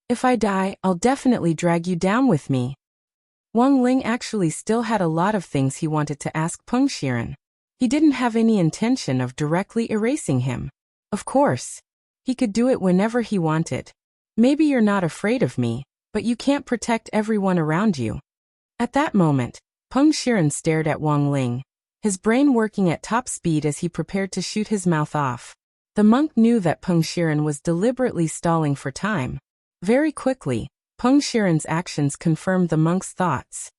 Speaker 1: "If I die, I'll definitely drag you down with me." Wang Ling actually still had a lot of things he wanted to ask Peng Shiren. He didn't have any intention of directly erasing him. Of course, he could do it whenever he wanted. "Maybe you're not afraid of me, but you can't protect everyone around you." At that moment, Peng Shiren stared at Wang Ling, his brain working at top speed as he prepared to shoot his mouth off. The monk knew that Peng Shiren was deliberately stalling for time. Very quickly, Peng Shiren's actions confirmed the monk's thoughts.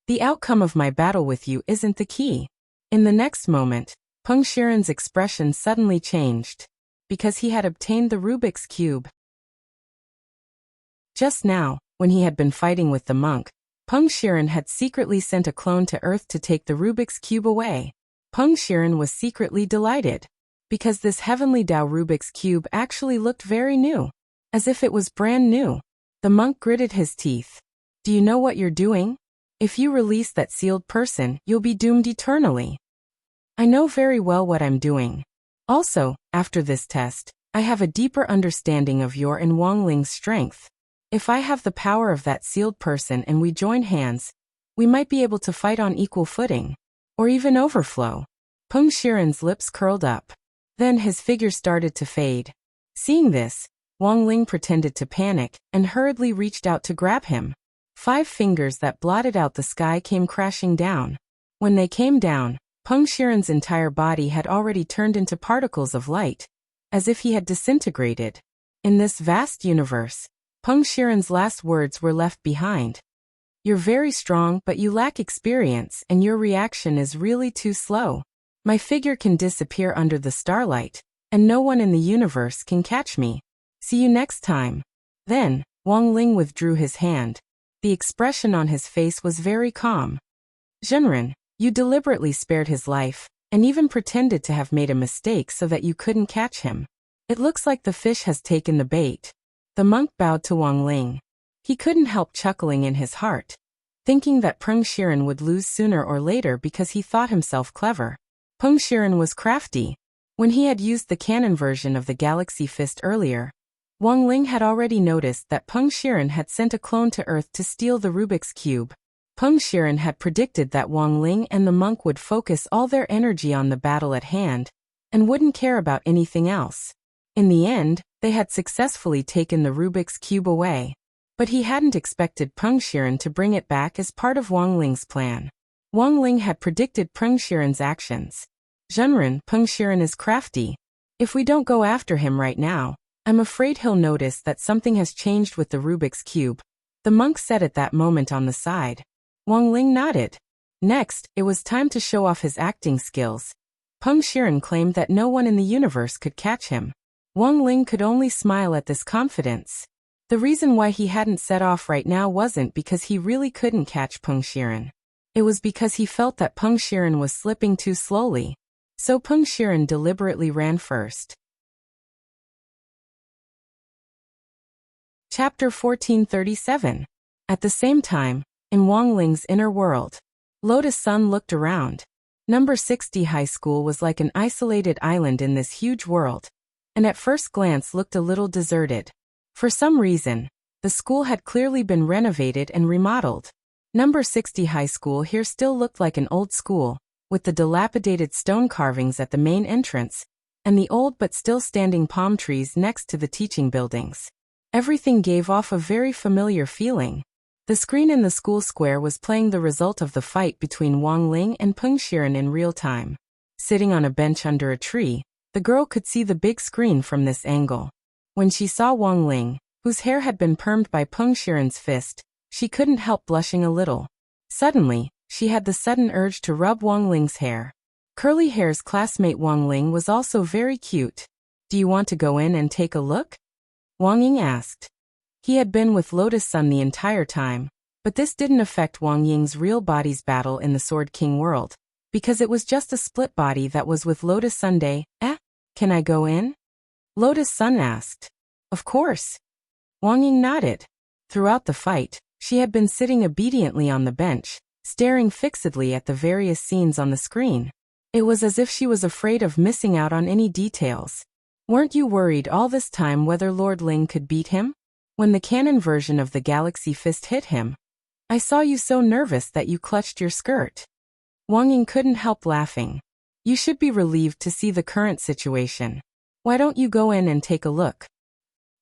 Speaker 1: "The outcome of my battle with you isn't the key." In the next moment, Peng Shiren's expression suddenly changed, because he had obtained the Rubik's Cube. Just now, when he had been fighting with the monk, Peng Shiren had secretly sent a clone to Earth to take the Rubik's Cube away. Peng Shiren was secretly delighted, because this heavenly Tao Rubik's Cube actually looked very new, as if it was brand new. The monk gritted his teeth. "Do you know what you're doing? If you release that sealed person, you'll be doomed eternally." "I know very well what I'm doing. Also, after this test, I have a deeper understanding of your and Wang Ling's strength. If I have the power of that sealed person and we join hands, we might be able to fight on equal footing, or even overflow." Peng Shiren's lips curled up. Then his figure started to fade. Seeing this, Wang Ling pretended to panic and hurriedly reached out to grab him. 5 fingers that blotted out the sky came crashing down. When they came down, Peng Shiren's entire body had already turned into particles of light, as if he had disintegrated. In this vast universe, Peng Shiren's last words were left behind. "You're very strong, but you lack experience and your reaction is really too slow. My figure can disappear under the starlight, and no one in the universe can catch me. See you next time." Then, Wang Ling withdrew his hand. The expression on his face was very calm. "Zhenren, you deliberately spared his life, and even pretended to have made a mistake so that you couldn't catch him. It looks like the fish has taken the bait." The monk bowed to Wang Ling. He couldn't help chuckling in his heart, thinking that Peng Shiren would lose sooner or later because he thought himself clever. Peng Shiren was crafty. When he had used the canon version of the Galaxy Fist earlier, Wang Ling had already noticed that Peng Shiren had sent a clone to Earth to steal the Rubik's Cube. Peng Shiren had predicted that Wang Ling and the monk would focus all their energy on the battle at hand, and wouldn't care about anything else. In the end, they had successfully taken the Rubik's Cube away. But he hadn't expected Peng Shiren to bring it back as part of Wang Ling's plan. Wang Ling had predicted Peng Shiren's actions. Zhenren, Peng Shiren is crafty. If we don't go after him right now, I'm afraid he'll notice that something has changed with the Rubik's Cube, the monk said at that moment on the side. Wang Ling nodded. Next, it was time to show off his acting skills. Peng Shiren claimed that no one in the universe could catch him. Wang Ling could only smile at this confidence. The reason why he hadn't set off right now wasn't because he really couldn't catch Peng Shiren. It was because he felt that Peng Shiren was slipping too slowly. So Peng Shiren deliberately ran first. Chapter 1437. At the same time, in Wang Ling's inner world, Lotus Sun looked around. Number 60 High School was like an isolated island in this huge world, and at first glance looked a little deserted. For some reason, the school had clearly been renovated and remodeled. Number 60 High School here still looked like an old school, with the dilapidated stone carvings at the main entrance, and the old but still standing palm trees next to the teaching buildings. Everything gave off a very familiar feeling. The screen in the school square was playing the result of the fight between Wang Ling and Peng Shiren in real time. Sitting on a bench under a tree, the girl could see the big screen from this angle. When she saw Wang Ling, whose hair had been permed by Peng Shiren's fist, she couldn't help blushing a little. Suddenly, she had the sudden urge to rub Wang Ling's hair. Curly Hair's classmate Wang Ling was also very cute. Do you want to go in and take a look? Wang Ying asked. He had been with Lotus Sun the entire time, but this didn't affect Wang Ying's real body's battle in the Sword King world, because it was just a split body that was with Lotus Sunday. Can I go in? Lotus Sun asked. Of course. Wang Ying nodded. Throughout the fight, she had been sitting obediently on the bench, staring fixedly at the various scenes on the screen. It was as if she was afraid of missing out on any details. Weren't you worried all this time whether Lord Ling could beat him? When the canon version of the Galaxy Fist hit him, I saw you so nervous that you clutched your skirt. Wang Ying couldn't help laughing. You should be relieved to see the current situation. Why don't you go in and take a look?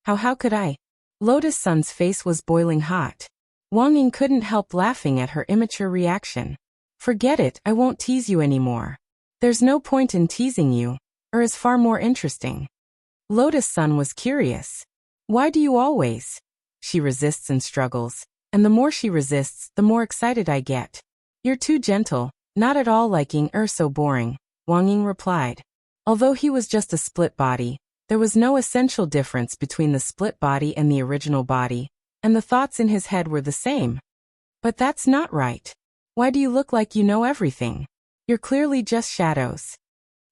Speaker 1: How could I? Lotus Sun's face was boiling hot. Wang Ying couldn't help laughing at her immature reaction. Forget it, I won't tease you anymore. There's no point in teasing you, is far more interesting. Lotus Sun was curious. Why do you always? She resists and struggles, and the more she resists, the more excited I get. You're too gentle, not at all liking so boring, Wang Ying replied. Although he was just a split body, there was no essential difference between the split body and the original body, and the thoughts in his head were the same. But that's not right. Why do you look like you know everything? You're clearly just shadows.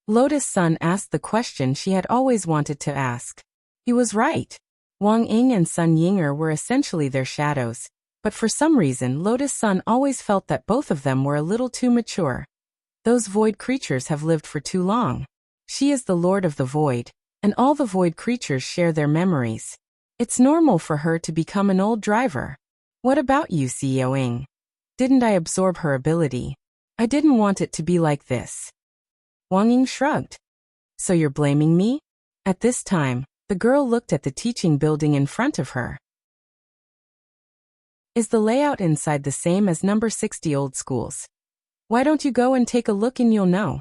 Speaker 1: Lotus Sun asked the question she had always wanted to ask. He was right. Wang Ying and Sun Yinger were essentially their shadows, but for some reason Lotus Sun always felt that both of them were a little too mature. Those void creatures have lived for too long. She is the Lord of the Void, and all the void creatures share their memories. It's normal for her to become an old driver. What about you, CEO Ying? Didn't I absorb her ability? I didn't want it to be like this. Wang Ying shrugged. So you're blaming me? At this time, the girl looked at the teaching building in front of her. Is the layout inside the same as number 60 old schools? Why don't you go and take a look and you'll know?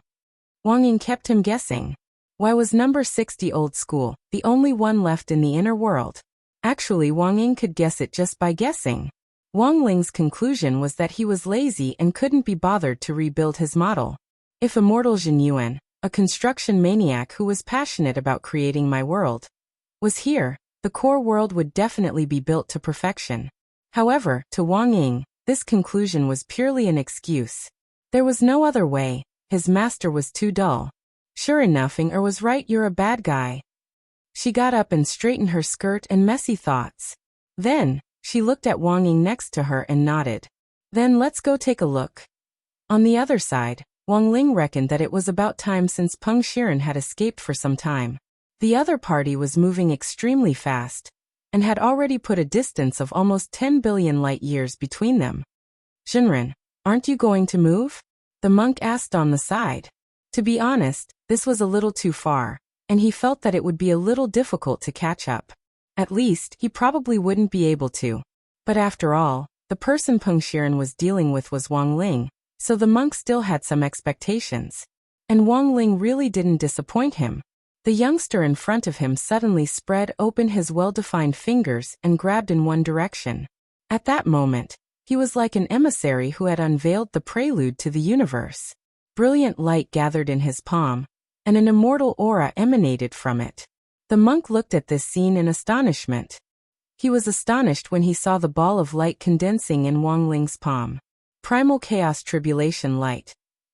Speaker 1: Wang Ying kept him guessing. Why was number 60 old school the only one left in the inner world? Actually, Wang Ying could guess it just by guessing. Wang Ling's conclusion was that he was lazy and couldn't be bothered to rebuild his model. If Immortal Jin Yuan, a construction maniac who was passionate about creating my world, was here, the core world would definitely be built to perfection. However, to Wang Ying, this conclusion was purely an excuse. There was no other way, his master was too dull. Sure enough, Ying was right, you're a bad guy. She got up and straightened her skirt and messy thoughts. Then, she looked at Wang Ying next to her and nodded. Then let's go take a look. On the other side, Wang Ling reckoned that it was about time since Peng Shiren had escaped for some time. The other party was moving extremely fast, and had already put a distance of almost 10 billion light years between them. Jinren, aren't you going to move? The monk asked on the side. To be honest, this was a little too far, and he felt that it would be a little difficult to catch up. At least, he probably wouldn't be able to. But after all, the person Peng Shiren was dealing with was Wang Ling, so the monk still had some expectations. And Wang Ling really didn't disappoint him. The youngster in front of him suddenly spread open his well-defined fingers and grabbed in one direction. At that moment, he was like an emissary who had unveiled the prelude to the universe. Brilliant light gathered in his palm, and an immortal aura emanated from it. The monk looked at this scene in astonishment. He was astonished when he saw the ball of light condensing in Wang Ling's palm. Primal chaos tribulation light.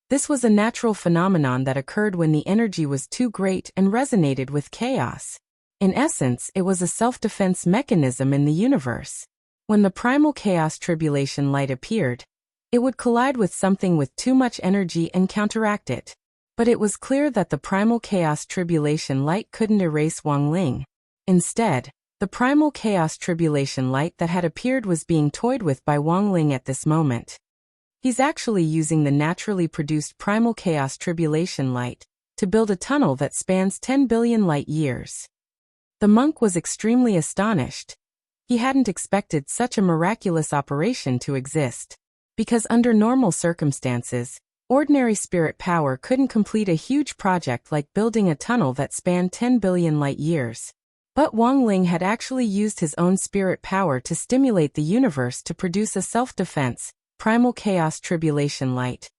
Speaker 1: This was a natural phenomenon that occurred when the energy was too great and resonated with chaos. In essence, it was a self-defense mechanism in the universe. When the primal chaos tribulation light appeared, it would collide with something with too much energy and counteract it. But it was clear that the primal chaos tribulation light couldn't erase Wang Ling. Instead, the primal chaos tribulation light that had appeared was being toyed with by Wang Ling at this moment. He's actually using the naturally produced primal chaos tribulation light to build a tunnel that spans 10 billion light years. The monk was extremely astonished. He hadn't expected such a miraculous operation to exist. Because under normal circumstances, ordinary spirit power couldn't complete a huge project like building a tunnel that spanned 10 billion light years. But Wang Ling had actually used his own spirit power to stimulate the universe to produce a self-defense, primal chaos tribulation light,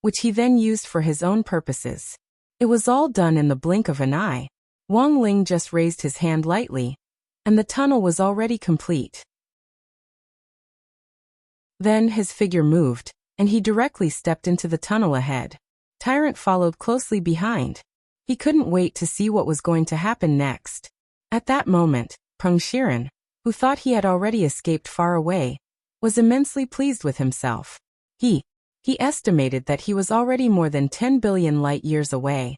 Speaker 1: which he then used for his own purposes. It was all done in the blink of an eye. Wang Ling just raised his hand lightly, and the tunnel was already complete. Then his figure moved, and he directly stepped into the tunnel ahead. Tyrant followed closely behind. He couldn't wait to see what was going to happen next. At that moment, Peng Shiren, who thought he had already escaped far away, was immensely pleased with himself. He estimated that he was already more than 10 billion light years away,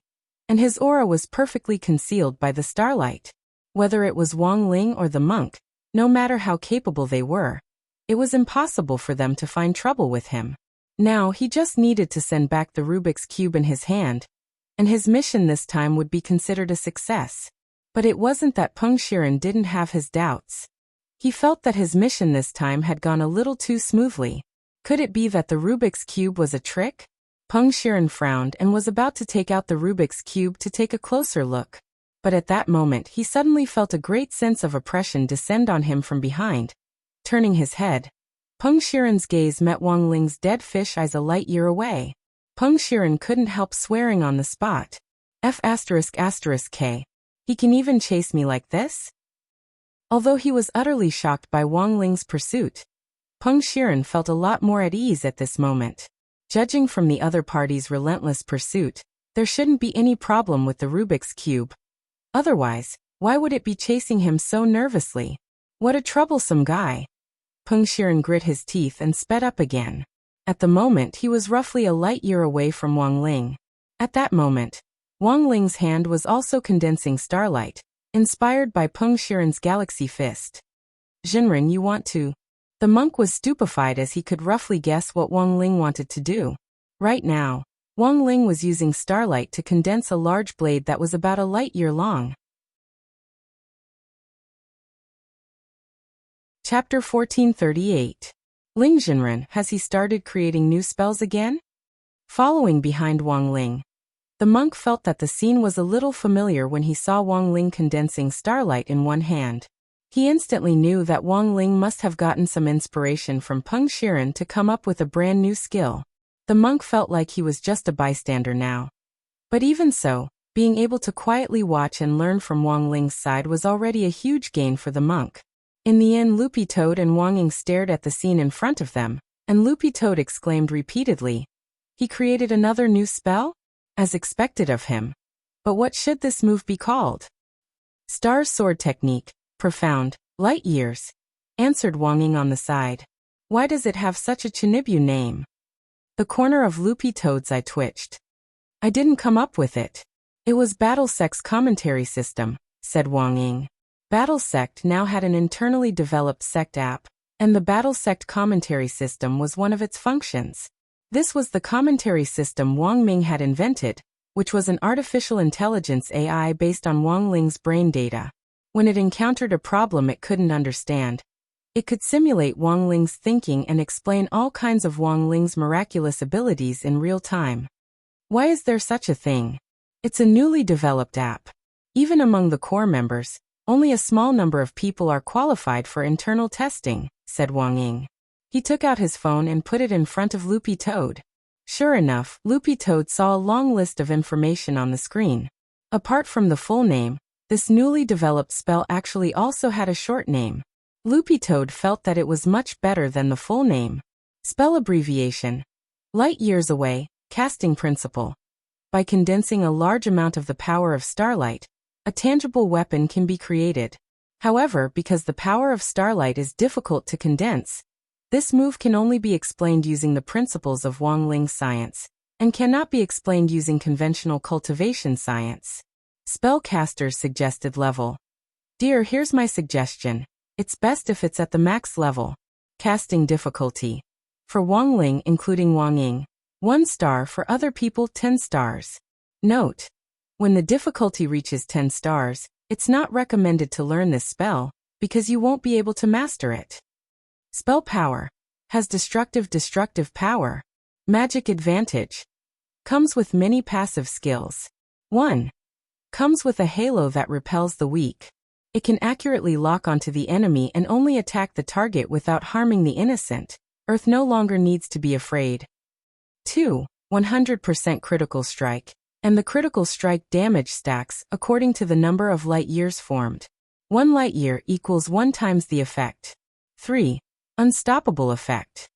Speaker 1: and his aura was perfectly concealed by the starlight. Whether it was Wang Ling or the monk, no matter how capable they were, it was impossible for them to find trouble with him. Now he just needed to send back the Rubik's Cube in his hand, and his mission this time would be considered a success. But it wasn't that Peng Shiren didn't have his doubts. He felt that his mission this time had gone a little too smoothly. Could it be that the Rubik's Cube was a trick? Peng Shiren frowned and was about to take out the Rubik's Cube to take a closer look. But at that moment he suddenly felt a great sense of oppression descend on him from behind. Turning his head, Peng Shiren's gaze met Wang Ling's dead fish eyes a light year away. Peng Shiren couldn't help swearing on the spot. F***K. He can even chase me like this? Although he was utterly shocked by Wang Ling's pursuit, Peng Shiren felt a lot more at ease at this moment. Judging from the other party's relentless pursuit, there shouldn't be any problem with the Rubik's Cube. Otherwise, why would it be chasing him so nervously? What a troublesome guy. Peng Shiren grit his teeth and sped up again. At the moment he was roughly a light year away from Wang Ling. At that moment, Wang Ling's hand was also condensing starlight, inspired by Peng Shiren's galaxy fist. Jinren, you want to? The monk was stupefied as he could roughly guess what Wang Ling wanted to do. Right now, Wang Ling was using starlight to condense a large blade that was about a light year long. Chapter 1438. Ling Jinren, has he started creating new spells again? Following behind Wang Ling, the monk felt that the scene was a little familiar when he saw Wang Ling condensing starlight in one hand. He instantly knew that Wang Ling must have gotten some inspiration from Peng Shiren to come up with a brand new skill. The monk felt like he was just a bystander now. But even so, being able to quietly watch and learn from Wang Ling's side was already a huge gain for the monk. In the end, Loopy Toad and Wang Ying stared at the scene in front of them, and Loopy Toad exclaimed repeatedly, "He created another new spell?" As expected of him. But what should this move be called? Star's Sword Technique, Profound, Light Years, answered Wang Ying on the side. Why does it have such a Chinibu name? The corner of Loopy Toad's eye twitched. I didn't come up with it. It was BattleSect's commentary system, said Wang Ying. BattleSect now had an internally developed sect app, and the battle sect commentary system was one of its functions. This was the commentary system Wang Ming had invented, which was an artificial intelligence AI based on Wang Ling's brain data. When it encountered a problem it couldn't understand, it could simulate Wang Ling's thinking and explain all kinds of Wang Ling's miraculous abilities in real time. Why is there such a thing? It's a newly developed app. Even among the core members, only a small number of people are qualified for internal testing, said Wang Ying. He took out his phone and put it in front of Loopy Toad. Sure enough, Loopy Toad saw a long list of information on the screen. Apart from the full name, this newly developed spell actually also had a short name. Loopy Toad felt that it was much better than the full name. Spell abbreviation. Light years away, casting principle. By condensing a large amount of the power of starlight, a tangible weapon can be created. However, because the power of starlight is difficult to condense, this move can only be explained using the principles of Wang Ling's science, and cannot be explained using conventional cultivation science. Spellcasters suggested level. Dear, here's my suggestion. It's best if it's at the max level. Casting difficulty. For Wang Ling including Wang Ying, 1 star, for other people 10 stars. Note: when the difficulty reaches 10 stars, it's not recommended to learn this spell, because you won't be able to master it. Spell power. Has destructive power. Magic advantage. Comes with many passive skills. 1. Comes with a halo that repels the weak. It can accurately lock onto the enemy and only attack the target without harming the innocent. Earth no longer needs to be afraid. 2. 100% critical strike. And the critical strike damage stacks according to the number of light years formed. 1 light year equals 1 times the effect. 3. Unstoppable effect.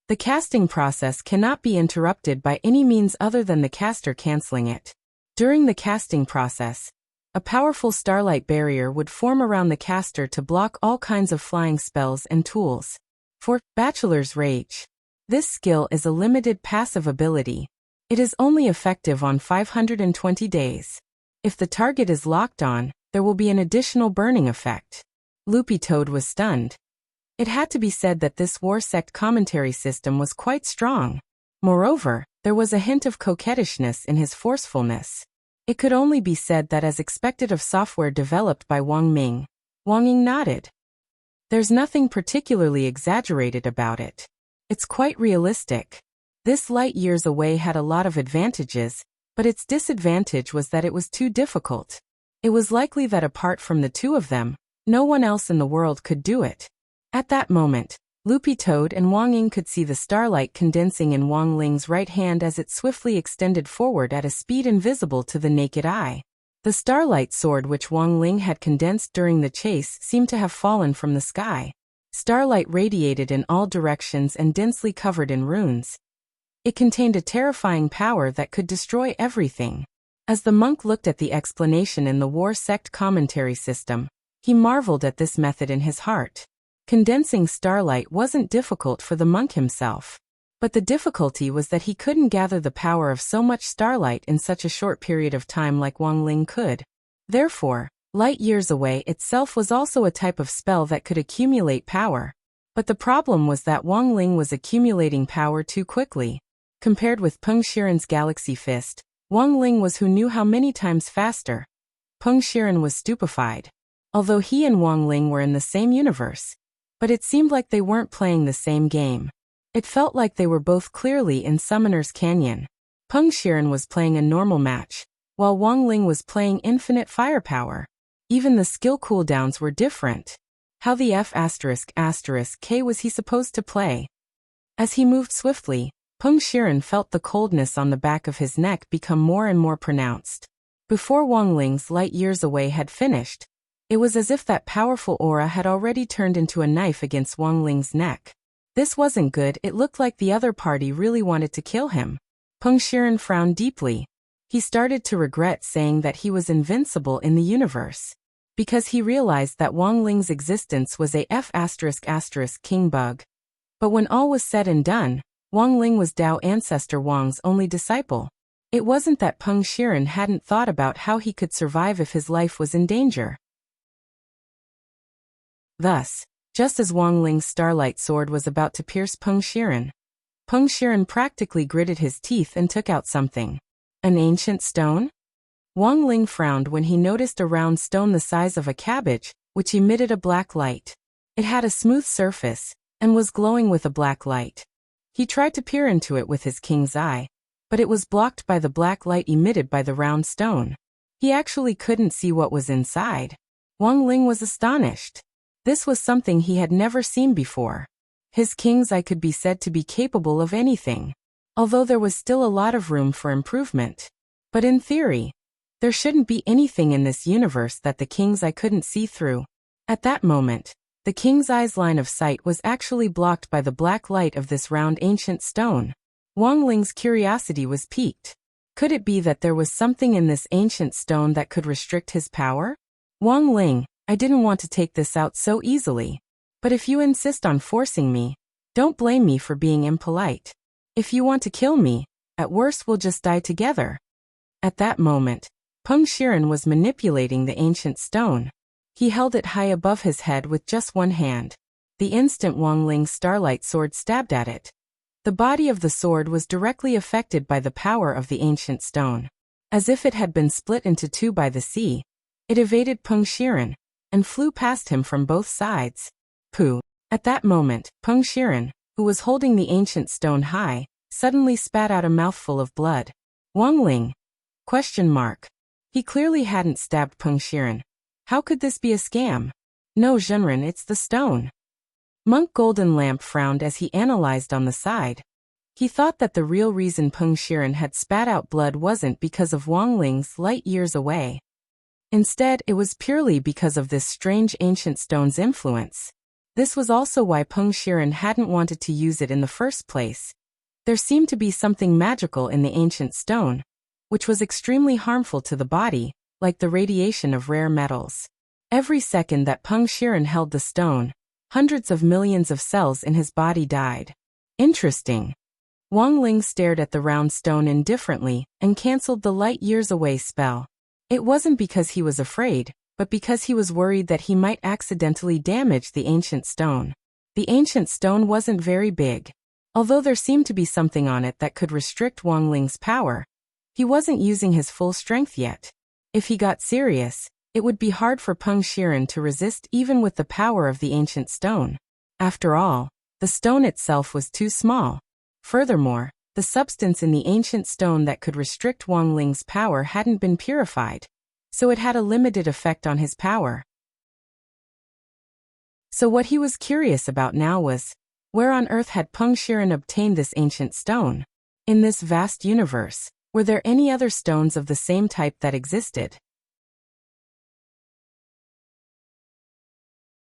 Speaker 1: The casting process cannot be interrupted by any means other than the caster canceling it. During the casting process, a powerful starlight barrier would form around the caster to block all kinds of flying spells and tools. 4. Bachelor's Rage. This skill is a limited passive ability. It is only effective on 520 days. If the target is locked on, there will be an additional burning effect. Loopy Toad was stunned. It had to be said that this war sect commentary system was quite strong. Moreover, there was a hint of coquettishness in his forcefulness. It could only be said that as expected of software developed by Wang Ming. Wang Ying nodded. There's nothing particularly exaggerated about it. It's quite realistic. This light years away had a lot of advantages, but its disadvantage was that it was too difficult. It was likely that apart from the two of them, no one else in the world could do it. At that moment, Loopy Toad and Wang Ying could see the starlight condensing in Wang Ling's right hand as it swiftly extended forward at a speed invisible to the naked eye. The starlight sword which Wang Ling had condensed during the chase seemed to have fallen from the sky. Starlight radiated in all directions and densely covered in runes. It contained a terrifying power that could destroy everything. As the monk looked at the explanation in the war sect commentary system, he marveled at this method in his heart. Condensing starlight wasn't difficult for the monk himself. But the difficulty was that he couldn't gather the power of so much starlight in such a short period of time like Wang Ling could. Therefore, light years away itself was also a type of spell that could accumulate power. But the problem was that Wang Ling was accumulating power too quickly. Compared with Peng Shiren's Galaxy Fist, Wang Ling was who knew how many times faster. Peng Shiren was stupefied. Although he and Wang Ling were in the same universe, but it seemed like they weren't playing the same game. It felt like they were both clearly in Summoner's Canyon. Peng Shiren was playing a normal match, while Wang Ling was playing infinite firepower. Even the skill cooldowns were different. How the F***K was he supposed to play? As he moved swiftly, Peng Shiren felt the coldness on the back of his neck become more and more pronounced. Before Wang Ling's light years away had finished, it was as if that powerful aura had already turned into a knife against Wang Ling's neck. This wasn't good. It looked like the other party really wanted to kill him. Peng Shiren frowned deeply. He started to regret saying that he was invincible in the universe, because he realized that Wang Ling's existence was a F***king bug. But when all was said and done, Wang Ling was Dao ancestor Wang's only disciple. It wasn't that Peng Shiren hadn't thought about how he could survive if his life was in danger. Thus, Just as Wang Ling's starlight sword was about to pierce Peng Shiren practically gritted his teeth and took out something. An ancient stone? Wang Ling frowned when he noticed a round stone the size of a cabbage, which emitted a black light. It had a smooth surface, and was glowing with a black light. He tried to peer into it with his king's eye, but it was blocked by the black light emitted by the round stone. He actually couldn't see what was inside. Wang Ling was astonished. This was something he had never seen before. His king's eye could be said to be capable of anything, although there was still a lot of room for improvement. But in theory, there shouldn't be anything in this universe that the king's eye couldn't see through. At that moment, the king's eye's line of sight was actually blocked by the black light of this round ancient stone. Wang Ling's curiosity was piqued. Could it be that there was something in this ancient stone that could restrict his power? Wang Ling, I didn't want to take this out so easily. But if you insist on forcing me, don't blame me for being impolite. If you want to kill me, at worst we'll just die together. At that moment, Peng Shiren was manipulating the ancient stone. He held it high above his head with just one hand. The instant Wang Ling's starlight sword stabbed at it, the body of the sword was directly affected by the power of the ancient stone. As if it had been split into two by the sea, it evaded Peng Shiren and flew past him from both sides. Pooh! At that moment, Peng Shiren, who was holding the ancient stone high, suddenly spat out a mouthful of blood. Wang Ling? ? He clearly hadn't stabbed Peng Shiren. How could this be a scam? No, Zhenren, it's the stone. Monk Golden Lamp frowned as he analyzed on the side. He thought that the real reason Peng Shiren had spat out blood wasn't because of Wang Ling's light years away. Instead, it was purely because of this strange ancient stone's influence. This was also why Peng Shiren hadn't wanted to use it in the first place. There seemed to be something magical in the ancient stone, which was extremely harmful to the body, like the radiation of rare metals. Every second that Peng Shiren held the stone, hundreds of millions of cells in his body died. Interesting. Wang Ling stared at the round stone indifferently and cancelled the light years away spell. It wasn't because he was afraid, but because he was worried that he might accidentally damage the ancient stone. The ancient stone wasn't very big. Although there seemed to be something on it that could restrict Wang Ling's power, he wasn't using his full strength yet. If he got serious, it would be hard for Peng Shiren to resist even with the power of the ancient stone. After all, the stone itself was too small. Furthermore, the substance in the ancient stone that could restrict Wang Ling's power hadn't been purified, so it had a limited effect on his power. So what he was curious about now was, where on earth had Peng Shiren obtained this ancient stone? In this vast universe, were there any other stones of the same type that existed?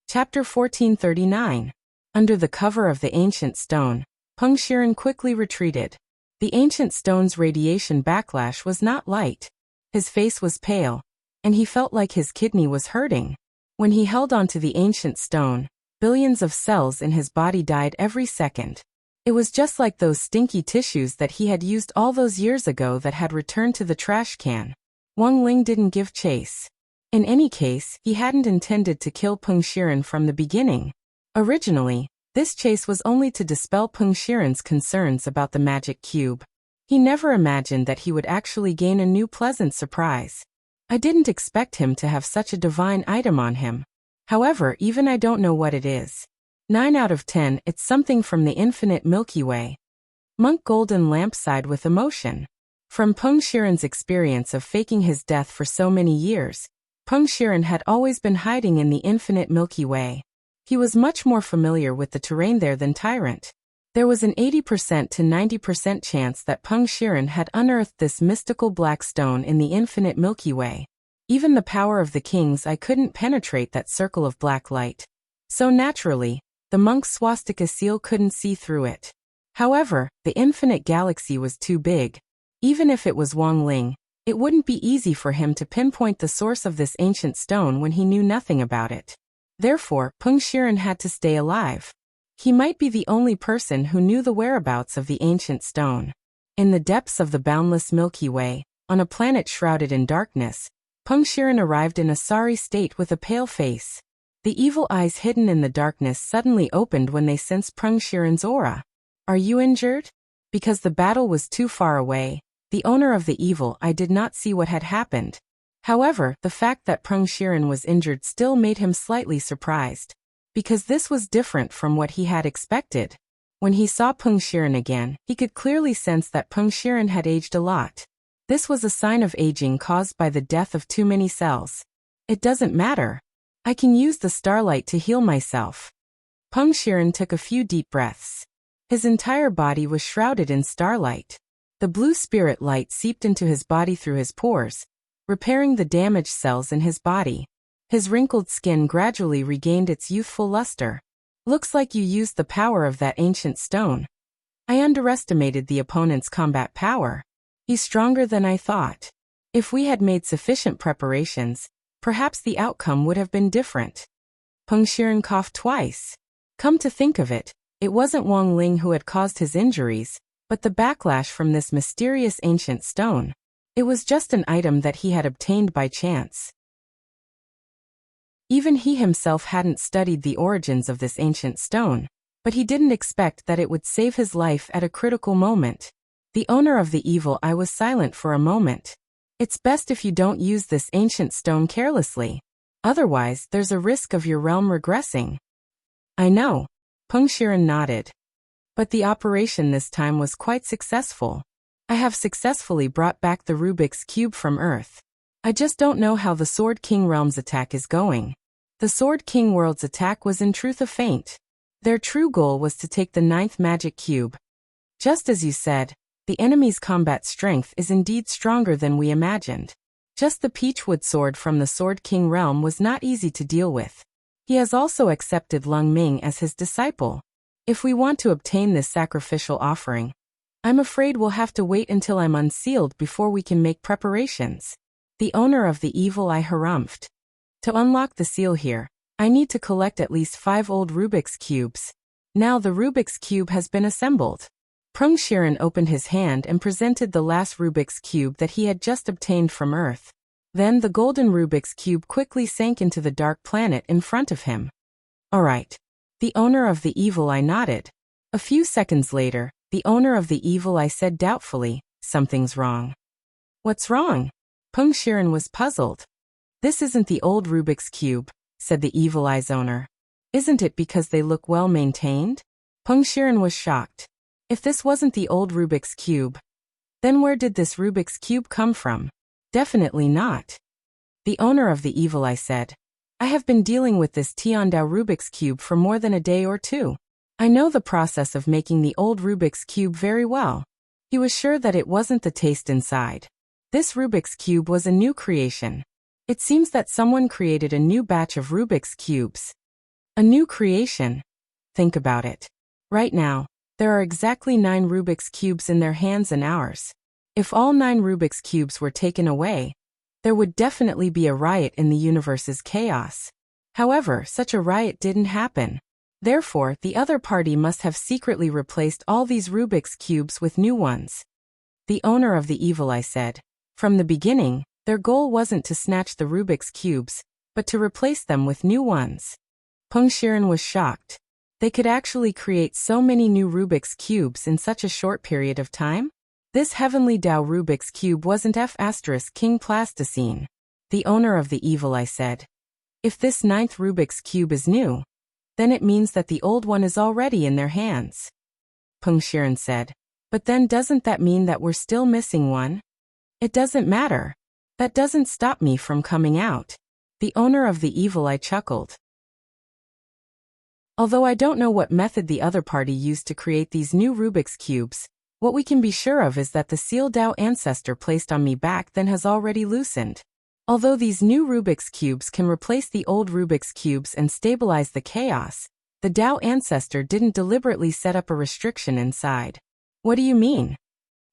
Speaker 1: Chapter 1439. Under the cover of the ancient stone, Peng Shiren quickly retreated. The ancient stone's radiation backlash was not light. His face was pale, and he felt like his kidney was hurting. When he held onto the ancient stone, billions of cells in his body died every second. It was just like those stinky tissues that he had used all those years ago that had returned to the trash can. Wang Ling didn't give chase. In any case, he hadn't intended to kill Peng Shiren from the beginning. Originally, this chase was only to dispel Peng Shiren's concerns about the magic cube. He never imagined that he would actually gain a new pleasant surprise. I didn't expect him to have such a divine item on him. However, even I don't know what it is. 9 out of 10, it's something from the infinite Milky Way. Monk Golden Lamp sighed with emotion. From Peng Shiren's experience of faking his death for so many years, Peng Shiren had always been hiding in the infinite Milky Way. He was much more familiar with the terrain there than Tyrant. There was an 80% to 90% chance that Peng Shiren had unearthed this mystical black stone in the infinite Milky Way. Even the power of the king's eye couldn't penetrate that circle of black light. So naturally, the monk's swastika seal couldn't see through it. However, the infinite galaxy was too big. Even if it was Wang Ling, it wouldn't be easy for him to pinpoint the source of this ancient stone when he knew nothing about it. Therefore, Peng Shiren had to stay alive. He might be the only person who knew the whereabouts of the ancient stone. In the depths of the boundless Milky Way, on a planet shrouded in darkness, Peng Shiren arrived in a sorry state with a pale face. The evil eyes hidden in the darkness suddenly opened when they sensed Peng Shiren's aura. Are you injured? Because the battle was too far away, the owner of the evil eye did not see what had happened. However, the fact that Peng Shiren was injured still made him slightly surprised. Because this was different from what he had expected. When he saw Peng Shiren again, he could clearly sense that Peng Shiren had aged a lot. This was a sign of aging caused by the death of too many cells. It doesn't matter. I can use the starlight to heal myself. Peng Shiren took a few deep breaths. His entire body was shrouded in starlight. The blue spirit light seeped into his body through his pores, repairing the damaged cells in his body. His wrinkled skin gradually regained its youthful luster. Looks like you used the power of that ancient stone. I underestimated the opponent's combat power. He's stronger than I thought. If we had made sufficient preparations, perhaps the outcome would have been different. Peng Shiren coughed twice. Come to think of it, it wasn't Wang Ling who had caused his injuries, but the backlash from this mysterious ancient stone. It was just an item that he had obtained by chance. Even he himself hadn't studied the origins of this ancient stone, but he didn't expect that it would save his life at a critical moment. The owner of the evil eye was silent for a moment. It's best if you don't use this ancient stone carelessly. Otherwise, there's a risk of your realm regressing. I know. Peng Shiren nodded. But the operation this time was quite successful. I have successfully brought back the Rubik's Cube from Earth. I just don't know how the Sword King Realm's attack is going. The Sword King World's attack was in truth a feint. Their true goal was to take the 9th magic cube. Just as you said, the enemy's combat strength is indeed stronger than we imagined. Just the Peachwood sword from the Sword King Realm was not easy to deal with. He has also accepted Lung Ming as his disciple. If we want to obtain this sacrificial offering, I'm afraid we'll have to wait until I'm unsealed before we can make preparations. The owner of the evil eye harumphed. To unlock the seal here, I need to collect at least 5 old Rubik's Cubes. Now the Rubik's Cube has been assembled. Peng Shiren opened his hand and presented the last Rubik's Cube that he had just obtained from Earth. Then the golden Rubik's Cube quickly sank into the dark planet in front of him. All right. The owner of the evil eye nodded. A few seconds later, the owner of the evil eye said doubtfully, something's wrong. What's wrong? Peng Shiren was puzzled. This isn't the old Rubik's Cube, said the evil eye's owner. Isn't it because they look well maintained? Peng Shiren was shocked. If this wasn't the old Rubik's Cube, then where did this Rubik's Cube come from? Definitely not. The owner of the evil eye said, I have been dealing with this Tiandao Rubik's Cube for more than a day or two. I know the process of making the old Rubik's Cube very well. He was sure that it wasn't the taste inside. This Rubik's Cube was a new creation. It seems that someone created a new batch of Rubik's Cubes. A new creation? Think about it. Right now, there are exactly 9 Rubik's Cubes in their hands and ours. If all 9 Rubik's Cubes were taken away, there would definitely be a riot in the universe's chaos. However, such a riot didn't happen. Therefore, the other party must have secretly replaced all these Rubik's Cubes with new ones. The owner of the evil eye said, from the beginning, their goal wasn't to snatch the Rubik's Cubes, but to replace them with new ones. Peng Shiren was shocked. They could actually create so many new Rubik's Cubes in such a short period of time? This Heavenly Dao Rubik's Cube wasn't King Plasticine. The owner of the evil eye said, if this 9th Rubik's Cube is new, then it means that the old one is already in their hands. Peng Shiren said, but then doesn't that mean that we're still missing one? It doesn't matter. That doesn't stop me from coming out. The owner of the evil eye chuckled. Although I don't know what method the other party used to create these new Rubik's Cubes, what we can be sure of is that the seal Dao ancestor placed on me back then has already loosened. Although these new Rubik's Cubes can replace the old Rubik's Cubes and stabilize the chaos, the Dao ancestor didn't deliberately set up a restriction inside. What do you mean?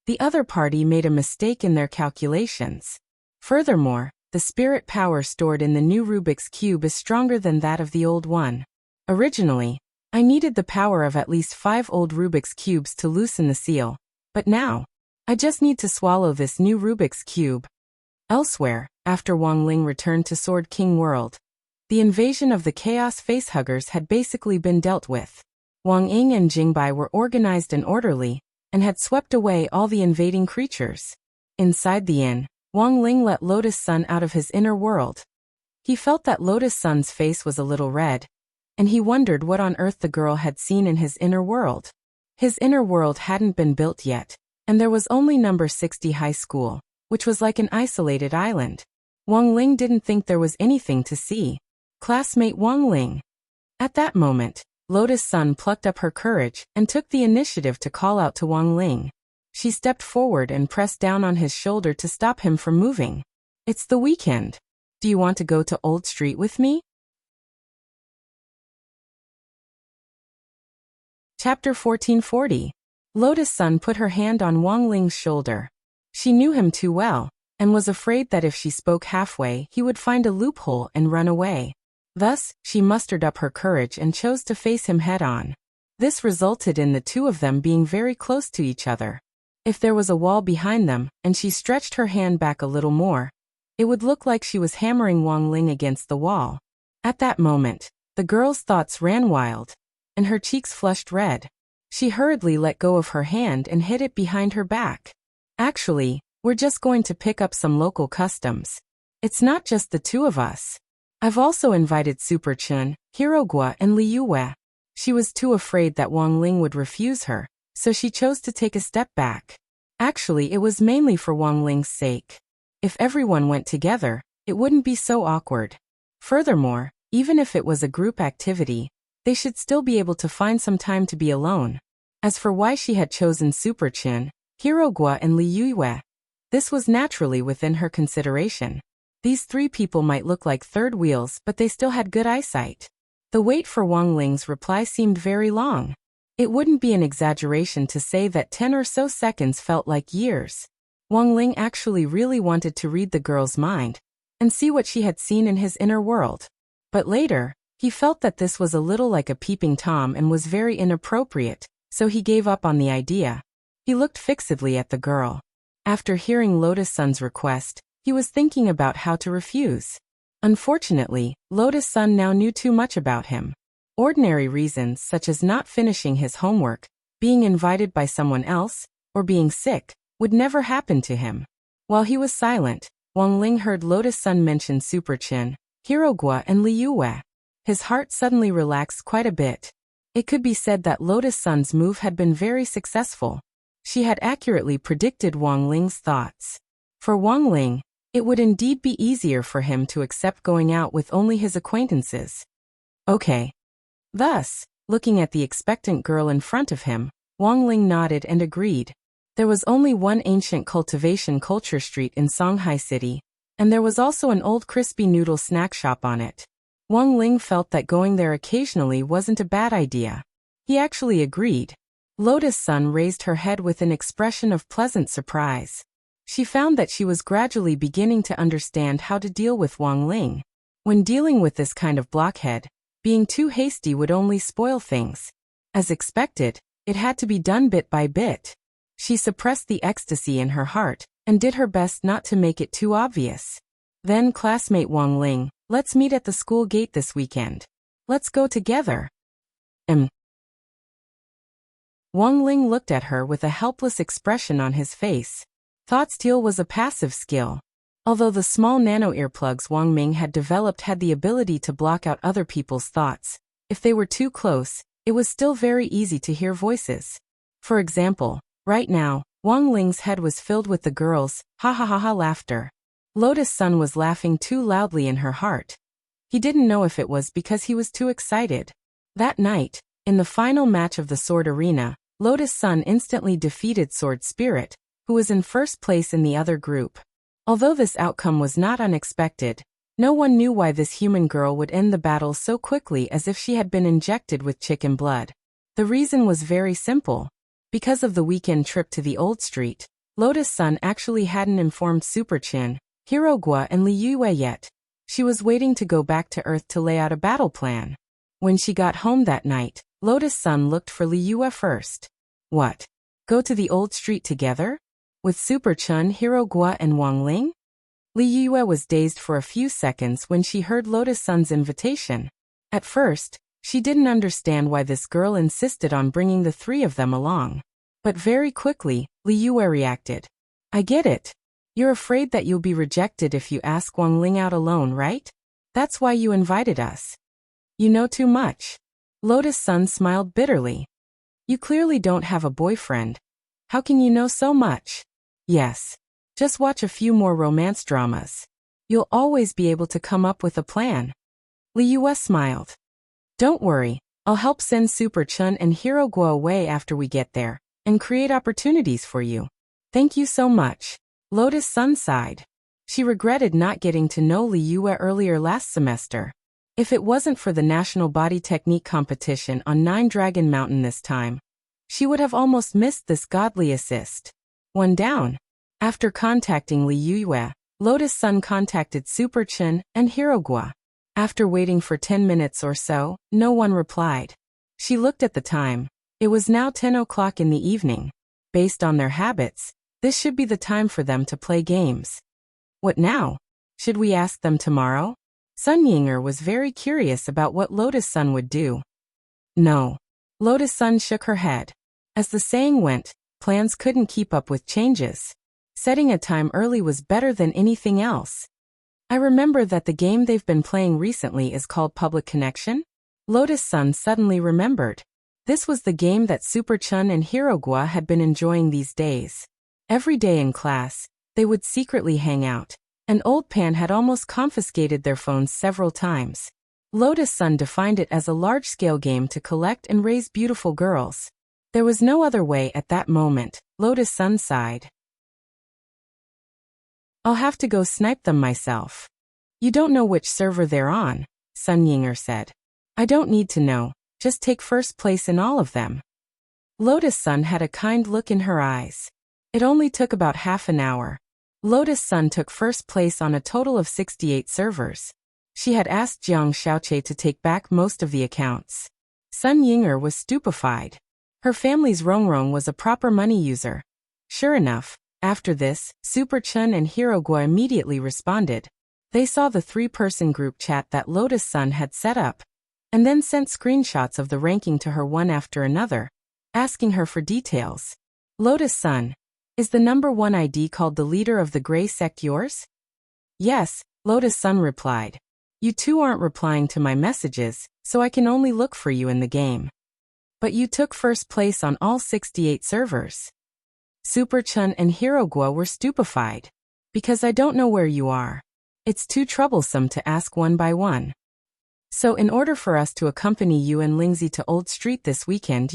Speaker 1: The other party made a mistake in their calculations. Furthermore, the spirit power stored in the new Rubik's Cube is stronger than that of the old one. Originally, I needed the power of at least 5 old Rubik's Cubes to loosen the seal, but now, I just need to swallow this new Rubik's Cube. Elsewhere, after Wang Ling returned to Sword King World, The invasion of the Chaos Facehuggers had basically been dealt with. Wang Ying and Jingbai were organized and orderly, and had swept away all the invading creatures. Inside the inn, Wang Ling let Lotus Sun out of his inner world. He felt that Lotus Sun's face was a little red, and he wondered what on earth the girl had seen in his inner world. His inner world hadn't been built yet, and there was only number 60 high school, which was like an isolated island. Wang Ling didn't think there was anything to see. Classmate Wang Ling. At that moment, Lotus Sun plucked up her courage and took the initiative to call out to Wang Ling. She stepped forward and pressed down on his shoulder to stop him from moving. It's the weekend. Do you want to go to Old Street with me? Chapter 1440. Lotus Sun put her hand on Wang Ling's shoulder. She knew him too well, and was afraid that if she spoke halfway he would find a loophole and run away. Thus, she mustered up her courage and chose to face him head-on. This resulted in the two of them being very close to each other. If there was a wall behind them, and she stretched her hand back a little more, it would look like she was hammering Wang Ling against the wall. At that moment, the girl's thoughts ran wild, and her cheeks flushed red. She hurriedly let go of her hand and hid it behind her back. Actually, we're just going to pick up some local customs. It's not just the two of us. I've also invited Super Chun, Hirogua, and Liyue. She was too afraid that Wang Ling would refuse her, so she chose to take a step back. Actually, it was mainly for Wang Ling's sake. If everyone went together, it wouldn't be so awkward. Furthermore, even if it was a group activity, they should still be able to find some time to be alone. As for why she had chosen Super Chun, Hirogua, and Liyue, this was naturally within her consideration. These three people might look like third wheels, but they still had good eyesight. The wait for Wang Ling's reply seemed very long. It wouldn't be an exaggeration to say that 10 or so seconds felt like years. Wang Ling actually really wanted to read the girl's mind and see what she had seen in his inner world. But later, he felt that this was a little like a peeping Tom and was very inappropriate, so he gave up on the idea. He looked fixedly at the girl. After hearing Lotus Sun's request, he was thinking about how to refuse. Unfortunately, Lotus Sun now knew too much about him. Ordinary reasons such as not finishing his homework, being invited by someone else, or being sick, would never happen to him. While he was silent, Wang Ling heard Lotus Sun mention Super Chin, Hirogua, and Liyue. His heart suddenly relaxed quite a bit. It could be said that Lotus Sun's move had been very successful. She had accurately predicted Wang Ling's thoughts. For Wang Ling, it would indeed be easier for him to accept going out with only his acquaintances. Okay. Thus, looking at the expectant girl in front of him, Wang Ling nodded and agreed. There was only one ancient Cultivation culture street in Songhai City, and there was also an old crispy noodle snack shop on it. Wang Ling felt that going there occasionally wasn't a bad idea. He actually agreed. Lotus Sun raised her head with an expression of pleasant surprise. She found that she was gradually beginning to understand how to deal with Wang Ling. When dealing with this kind of blockhead, being too hasty would only spoil things. As expected, it had to be done bit by bit. She suppressed the ecstasy in her heart and did her best not to make it too obvious. Then, classmate Wang Ling, let's meet at the school gate this weekend. Let's go together. Wang Ling looked at her with a helpless expression on his face. Thought steal was a passive skill. Although the small nano earplugs Wang Ming had developed had the ability to block out other people's thoughts, if they were too close, it was still very easy to hear voices. For example, right now, Wang Ling's head was filled with the girls' ha ha ha ha laughter. Lotus Sun was laughing too loudly in her heart. He didn't know if it was because he was too excited. That night, in the final match of the Sword Arena, Lotus Sun instantly defeated Sword Spirit, who was in first place in the other group. Although this outcome was not unexpected, no one knew why this human girl would end the battle so quickly as if she had been injected with chicken blood. The reason was very simple. Because of the weekend trip to the Old Street, Lotus Sun actually hadn't informed Super Chin, Hirogua, and Liyue yet. She was waiting to go back to Earth to lay out a battle plan. When she got home that night, Lotus Sun looked for Liyue first. What? Go to the Old Street together? With Super Chun, Hirogua, and Wang Ling? Li Yue was dazed for a few seconds when she heard Lotus Sun's invitation. At first, she didn't understand why this girl insisted on bringing the three of them along. But very quickly, Li Yue reacted. I get it. You're afraid that you'll be rejected if you ask Wang Ling out alone, right? That's why you invited us. You know too much. Lotus Sun smiled bitterly. You clearly don't have a boyfriend. How can you know so much? Yes. Just watch a few more romance dramas. You'll always be able to come up with a plan. Li Yue smiled. Don't worry, I'll help send Super Chun and Hero Guo away after we get there, and create opportunities for you. Thank you so much. Lotus Sun sighed. She regretted not getting to know Li Yue earlier last semester. If it wasn't for the National Body Technique competition on 9 Dragon Mountain this time, she would have almost missed this godly assist. One down. After contacting Li Yue, Lotus Sun contacted Super Chun and Hero Guo. After waiting for 10 minutes or so, no one replied. She looked at the time. It was now 10 o'clock in the evening. Based on their habits, this should be the time for them to play games. What now? Should we ask them tomorrow? Sun Yinger was very curious about what Lotus Sun would do. No. Lotus Sun shook her head. As the saying went, plans couldn't keep up with changes. Setting a time early was better than anything else. I remember that the game they've been playing recently is called Public Connection? Lotus Sun suddenly remembered. This was the game that Super Chun and Hero Guo had been enjoying these days. Every day in class, they would secretly hang out, and Old Pan had almost confiscated their phones several times. Lotus Sun defined it as a large-scale game to collect and raise beautiful girls. There was no other way at that moment. Lotus Sun sighed. I'll have to go snipe them myself. You don't know which server they're on, Sun Yinger said. I don't need to know, just take first place in all of them. Lotus Sun had a kind look in her eyes. It only took about half an hour. Lotus Sun took first place on a total of 68 servers. She had asked Jiang Xiaoche to take back most of the accounts. Sun Yinger was stupefied. Her family's Rongrong was a proper money user. Sure enough, after this, Super Chun and Hero Guo immediately responded. They saw the 3-person group chat that Lotus Sun had set up, and then sent screenshots of the ranking to her one after another, asking her for details. Lotus Sun, is the number 1 ID called the leader of the Grey Sect yours? Yes, Lotus Sun replied. You two aren't replying to my messages, so I can only look for you in the game. But you took first place on all 68 servers. Super Chun and Hero Guo were stupefied. Because I don't know where you are. It's too troublesome to ask one by one. So in order for us to accompany you and Lingzi to Old Street this weekend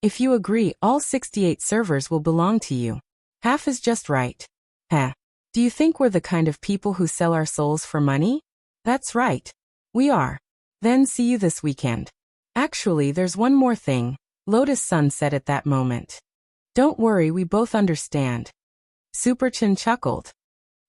Speaker 1: if you agree, all 68 servers will belong to you. Half is just right. Do you think we're the kind of people who sell our souls for money? That's right. We are. Then see you this weekend. Actually, there's one more thing, Lotus Sun said at that moment. Don't worry, we both understand. Super Chun chuckled.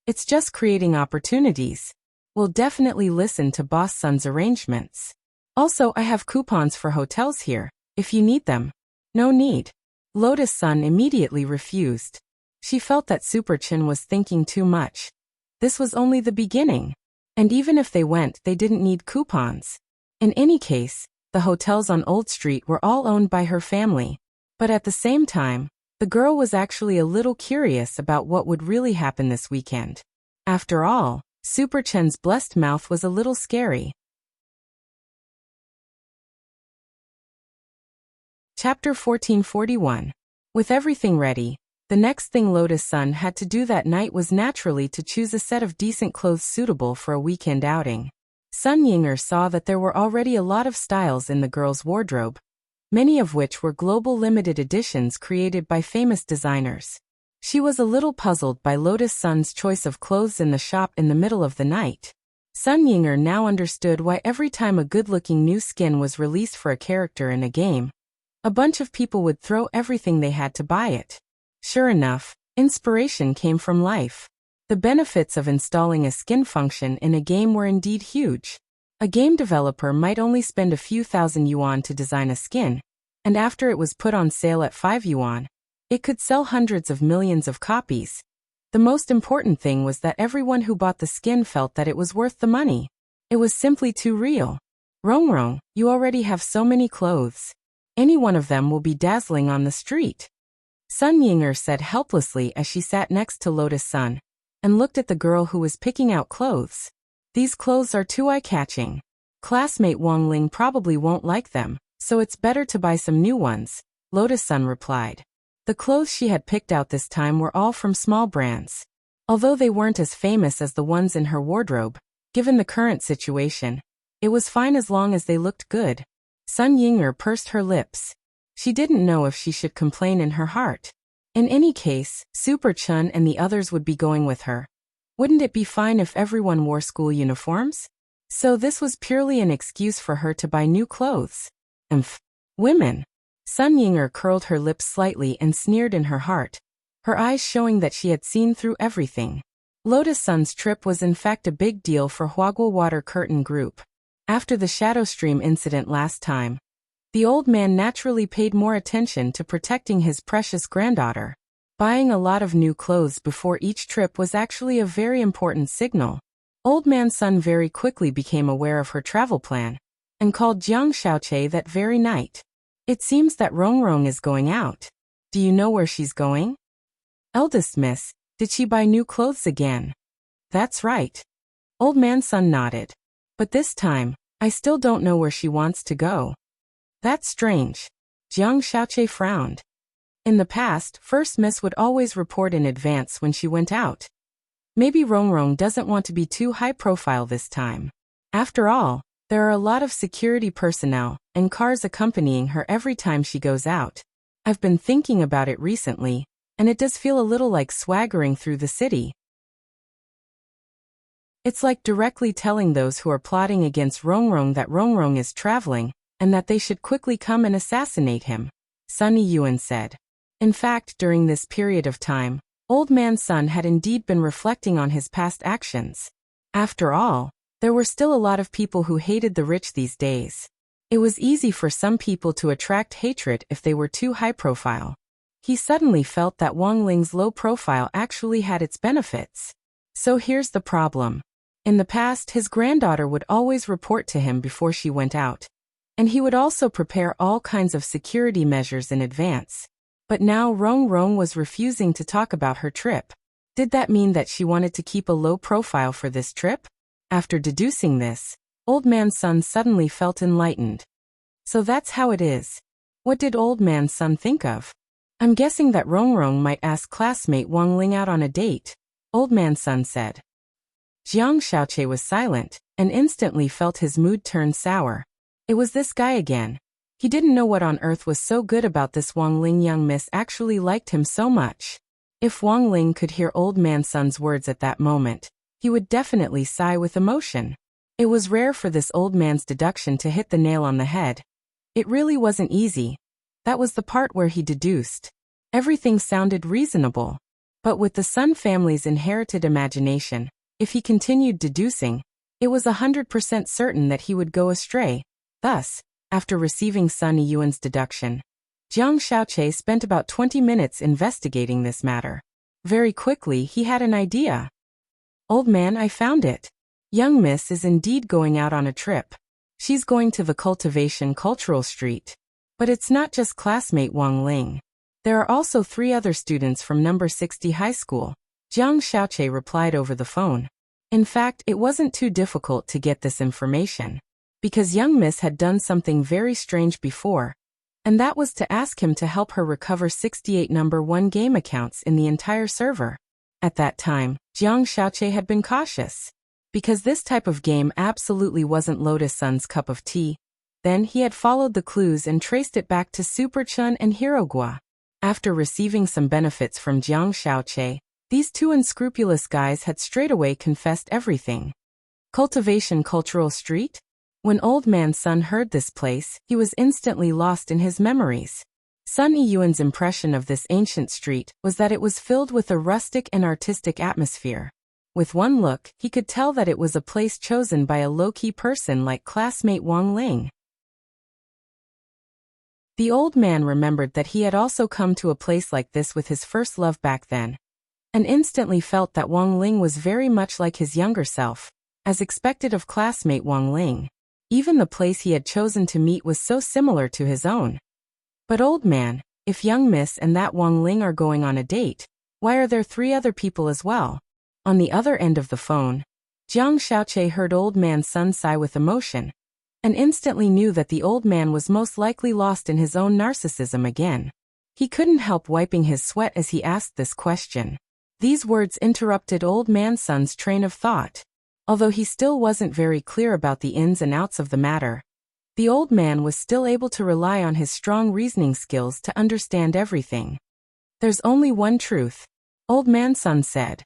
Speaker 1: It's just creating opportunities. We'll definitely listen to Boss Sun's arrangements. Also, I have coupons for hotels here, if you need them. No need. Lotus Sun immediately refused. She felt that Super Chun was thinking too much. This was only the beginning. And even if they went, they didn't need coupons. In any case, the hotels on Old Street were all owned by her family. But at the same time, the girl was actually a little curious about what would really happen this weekend. After all, Super Chun's blessed mouth was a little scary. Chapter 1441. With everything ready, the next thing Lotus Sun had to do that night was naturally to choose a set of decent clothes suitable for a weekend outing. Sun Yinger saw that there were already a lot of styles in the girl's wardrobe, many of which were global limited editions created by famous designers. She was a little puzzled by Lotus Sun's choice of clothes in the shop in the middle of the night. Sun Yinger now understood why every time a good-looking new skin was released for a character in a game, a bunch of people would throw everything they had to buy it. Sure enough, inspiration came from life. The benefits of installing a skin function in a game were indeed huge. A game developer might only spend a few thousand yuan to design a skin, and after it was put on sale at 5 yuan, it could sell hundreds of millions of copies. The most important thing was that everyone who bought the skin felt that it was worth the money. It was simply too real. Rongrong, you already have so many clothes. Any one of them will be dazzling on the street. Sun Yinger said helplessly as she sat next to Lotus Sun and looked at the girl who was picking out clothes. These clothes are too eye-catching. Classmate Wang Ling probably won't like them, so it's better to buy some new ones, Lotus Sun replied. The clothes she had picked out this time were all from small brands. Although they weren't as famous as the ones in her wardrobe, given the current situation, it was fine as long as they looked good. Sun Yinger pursed her lips. She didn't know if she should complain in her heart. In any case, Super Chun and the others would be going with her. Wouldn't it be fine if everyone wore school uniforms? So this was purely an excuse for her to buy new clothes. Women. Sun Yinger curled her lips slightly and sneered in her heart, her eyes showing that she had seen through everything. Lotus Sun's trip was in fact a big deal for Huaguo Water Curtain Group. After the Shadow Stream incident last time, the old man naturally paid more attention to protecting his precious granddaughter. Buying a lot of new clothes before each trip was actually a very important signal. Old Man Sun very quickly became aware of her travel plan and called Jiang Xiaoche that very night. It seems that Rongrong is going out. Do you know where she's going? Eldest miss, did she buy new clothes again? That's right. Old Man Sun nodded. But this time, I still don't know where she wants to go. That's strange. Jiang Xiaoche frowned. In the past, First Miss would always report in advance when she went out. Maybe Rongrong doesn't want to be too high profile this time. After all, there are a lot of security personnel and cars accompanying her every time she goes out. I've been thinking about it recently, and it does feel a little like swaggering through the city. It's like directly telling those who are plotting against Rongrong that Rongrong is traveling, and that they should quickly come and assassinate him, Sun Yiyuan said. In fact, during this period of time, Old Man Sun had indeed been reflecting on his past actions. After all, there were still a lot of people who hated the rich these days. It was easy for some people to attract hatred if they were too high profile. He suddenly felt that Wang Ling's low profile actually had its benefits. So here's the problem. In the past, his granddaughter would always report to him before she went out. And he would also prepare all kinds of security measures in advance. But now Rongrong was refusing to talk about her trip. Did that mean that she wanted to keep a low profile for this trip? After deducing this, Old Man Sun suddenly felt enlightened. So that's how it is. What did Old Man Sun think of? I'm guessing that Rongrong might ask classmate Wang Ling out on a date, Old Man Sun said. Jiang Xiaoche was silent, and instantly felt his mood turn sour. It was this guy again. He didn't know what on earth was so good about this Wang Ling young miss actually liked him so much. If Wang Ling could hear Old Man Sun's words at that moment, he would definitely sigh with emotion. It was rare for this old man's deduction to hit the nail on the head. It really wasn't easy. That was the part where he deduced. Everything sounded reasonable. But with the Sun family's inherited imagination, if he continued deducing, it was 100% certain that he would go astray. Thus, after receiving Sun Yiyuan's deduction, Jiang Xiaoche spent about 20 minutes investigating this matter. Very quickly he had an idea. Old man, I found it. Young miss is indeed going out on a trip. She's going to the Cultivation Cultural Street. But it's not just classmate Wang Ling. There are also 3 other students from number 60 high school, Jiang Xiaoche replied over the phone. In fact, it wasn't too difficult to get this information, because young miss had done something very strange before, and that was to ask him to help her recover 68 number 1 game accounts in the entire server. At that time, Jiang Xiaoche had been cautious, because this type of game absolutely wasn't Lotus Sun's cup of tea. Then he had followed the clues and traced it back to Super Chun and Hirogua. After receiving some benefits from Jiang Xiaoche, these 2 unscrupulous guys had straightaway confessed everything. Cultivation Cultural Street? When Old Man Sun heard this place, he was instantly lost in his memories. Sun Yiyuan's impression of this ancient street was that it was filled with a rustic and artistic atmosphere. With one look, he could tell that it was a place chosen by a low-key person like classmate Wang Ling. The old man remembered that he had also come to a place like this with his first love back then. and instantly felt that Wang Ling was very much like his younger self, as expected of classmate Wang Ling. Even the place he had chosen to meet was so similar to his own. But old man, if young miss and that Wang Ling are going on a date, why are there 3 other people as well? On the other end of the phone, Jiang Xiaoqi heard old man's son sigh with emotion, and instantly knew that the old man was most likely lost in his own narcissism again. He couldn't help wiping his sweat as he asked this question. These words interrupted old man's son's train of thought. Although he still wasn't very clear about the ins and outs of the matter, the old man was still able to rely on his strong reasoning skills to understand everything. There's only one truth, old man's son said.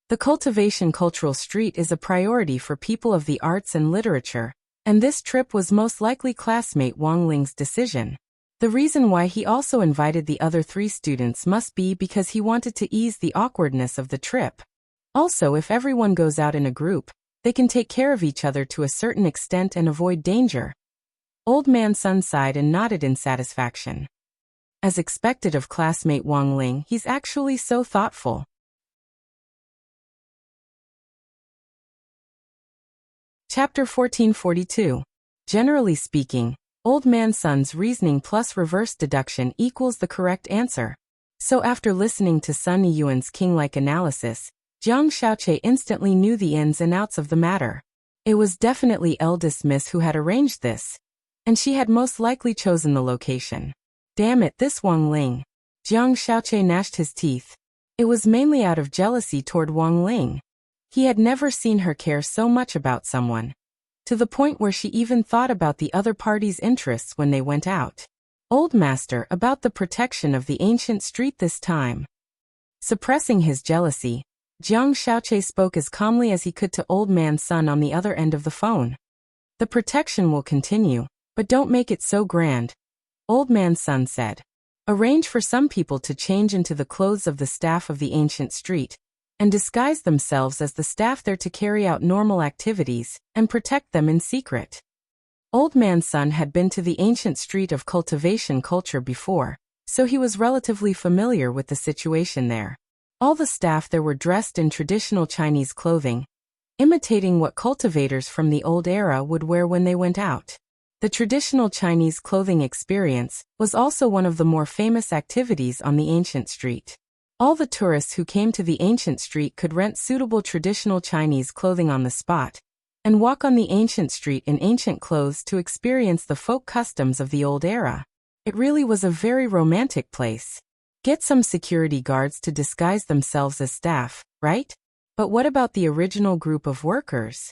Speaker 1: The Cultivation Cultural Street is a priority for people of the arts and literature, and this trip was most likely classmate Wang Ling's decision. The reason why he also invited the other 3 students must be because he wanted to ease the awkwardness of the trip. Also, if everyone goes out in a group, they can take care of each other to a certain extent and avoid danger. Old man's son sighed and nodded in satisfaction. As expected of classmate Wang Ling, he's actually so thoughtful. Chapter 1442. Generally speaking, old man's son's reasoning plus reverse deduction equals the correct answer. So after listening to Sun Yiyuan's king-like analysis, Jiang Xiaoqi instantly knew the ins and outs of the matter. It was definitely eldest miss who had arranged this, and she had most likely chosen the location. Damn it, this Wang Ling. Jiang Xiaoqi gnashed his teeth. It was mainly out of jealousy toward Wang Ling. He had never seen her care so much about someone, to the point where she even thought about the other party's interests when they went out. Old master, about the protection of the ancient street this time. Suppressing his jealousy, Jiang Xiaoqi spoke as calmly as he could to old man's son on the other end of the phone. The protection will continue, but don't make it so grand, old man's son said. Arrange for some people to change into the clothes of the staff of the ancient street, and disguise themselves as the staff there to carry out normal activities, and protect them in secret. Old man's son had been to the ancient street of cultivation culture before, so he was relatively familiar with the situation there. All the staff there were dressed in traditional Chinese clothing, imitating what cultivators from the old era would wear when they went out. The traditional Chinese clothing experience was also one of the more famous activities on the ancient street. All the tourists who came to the ancient street could rent suitable traditional Chinese clothing on the spot, and walk on the ancient street in ancient clothes to experience the folk customs of the old era. It really was a very romantic place. Get some security guards to disguise themselves as staff, right? But what about the original group of workers?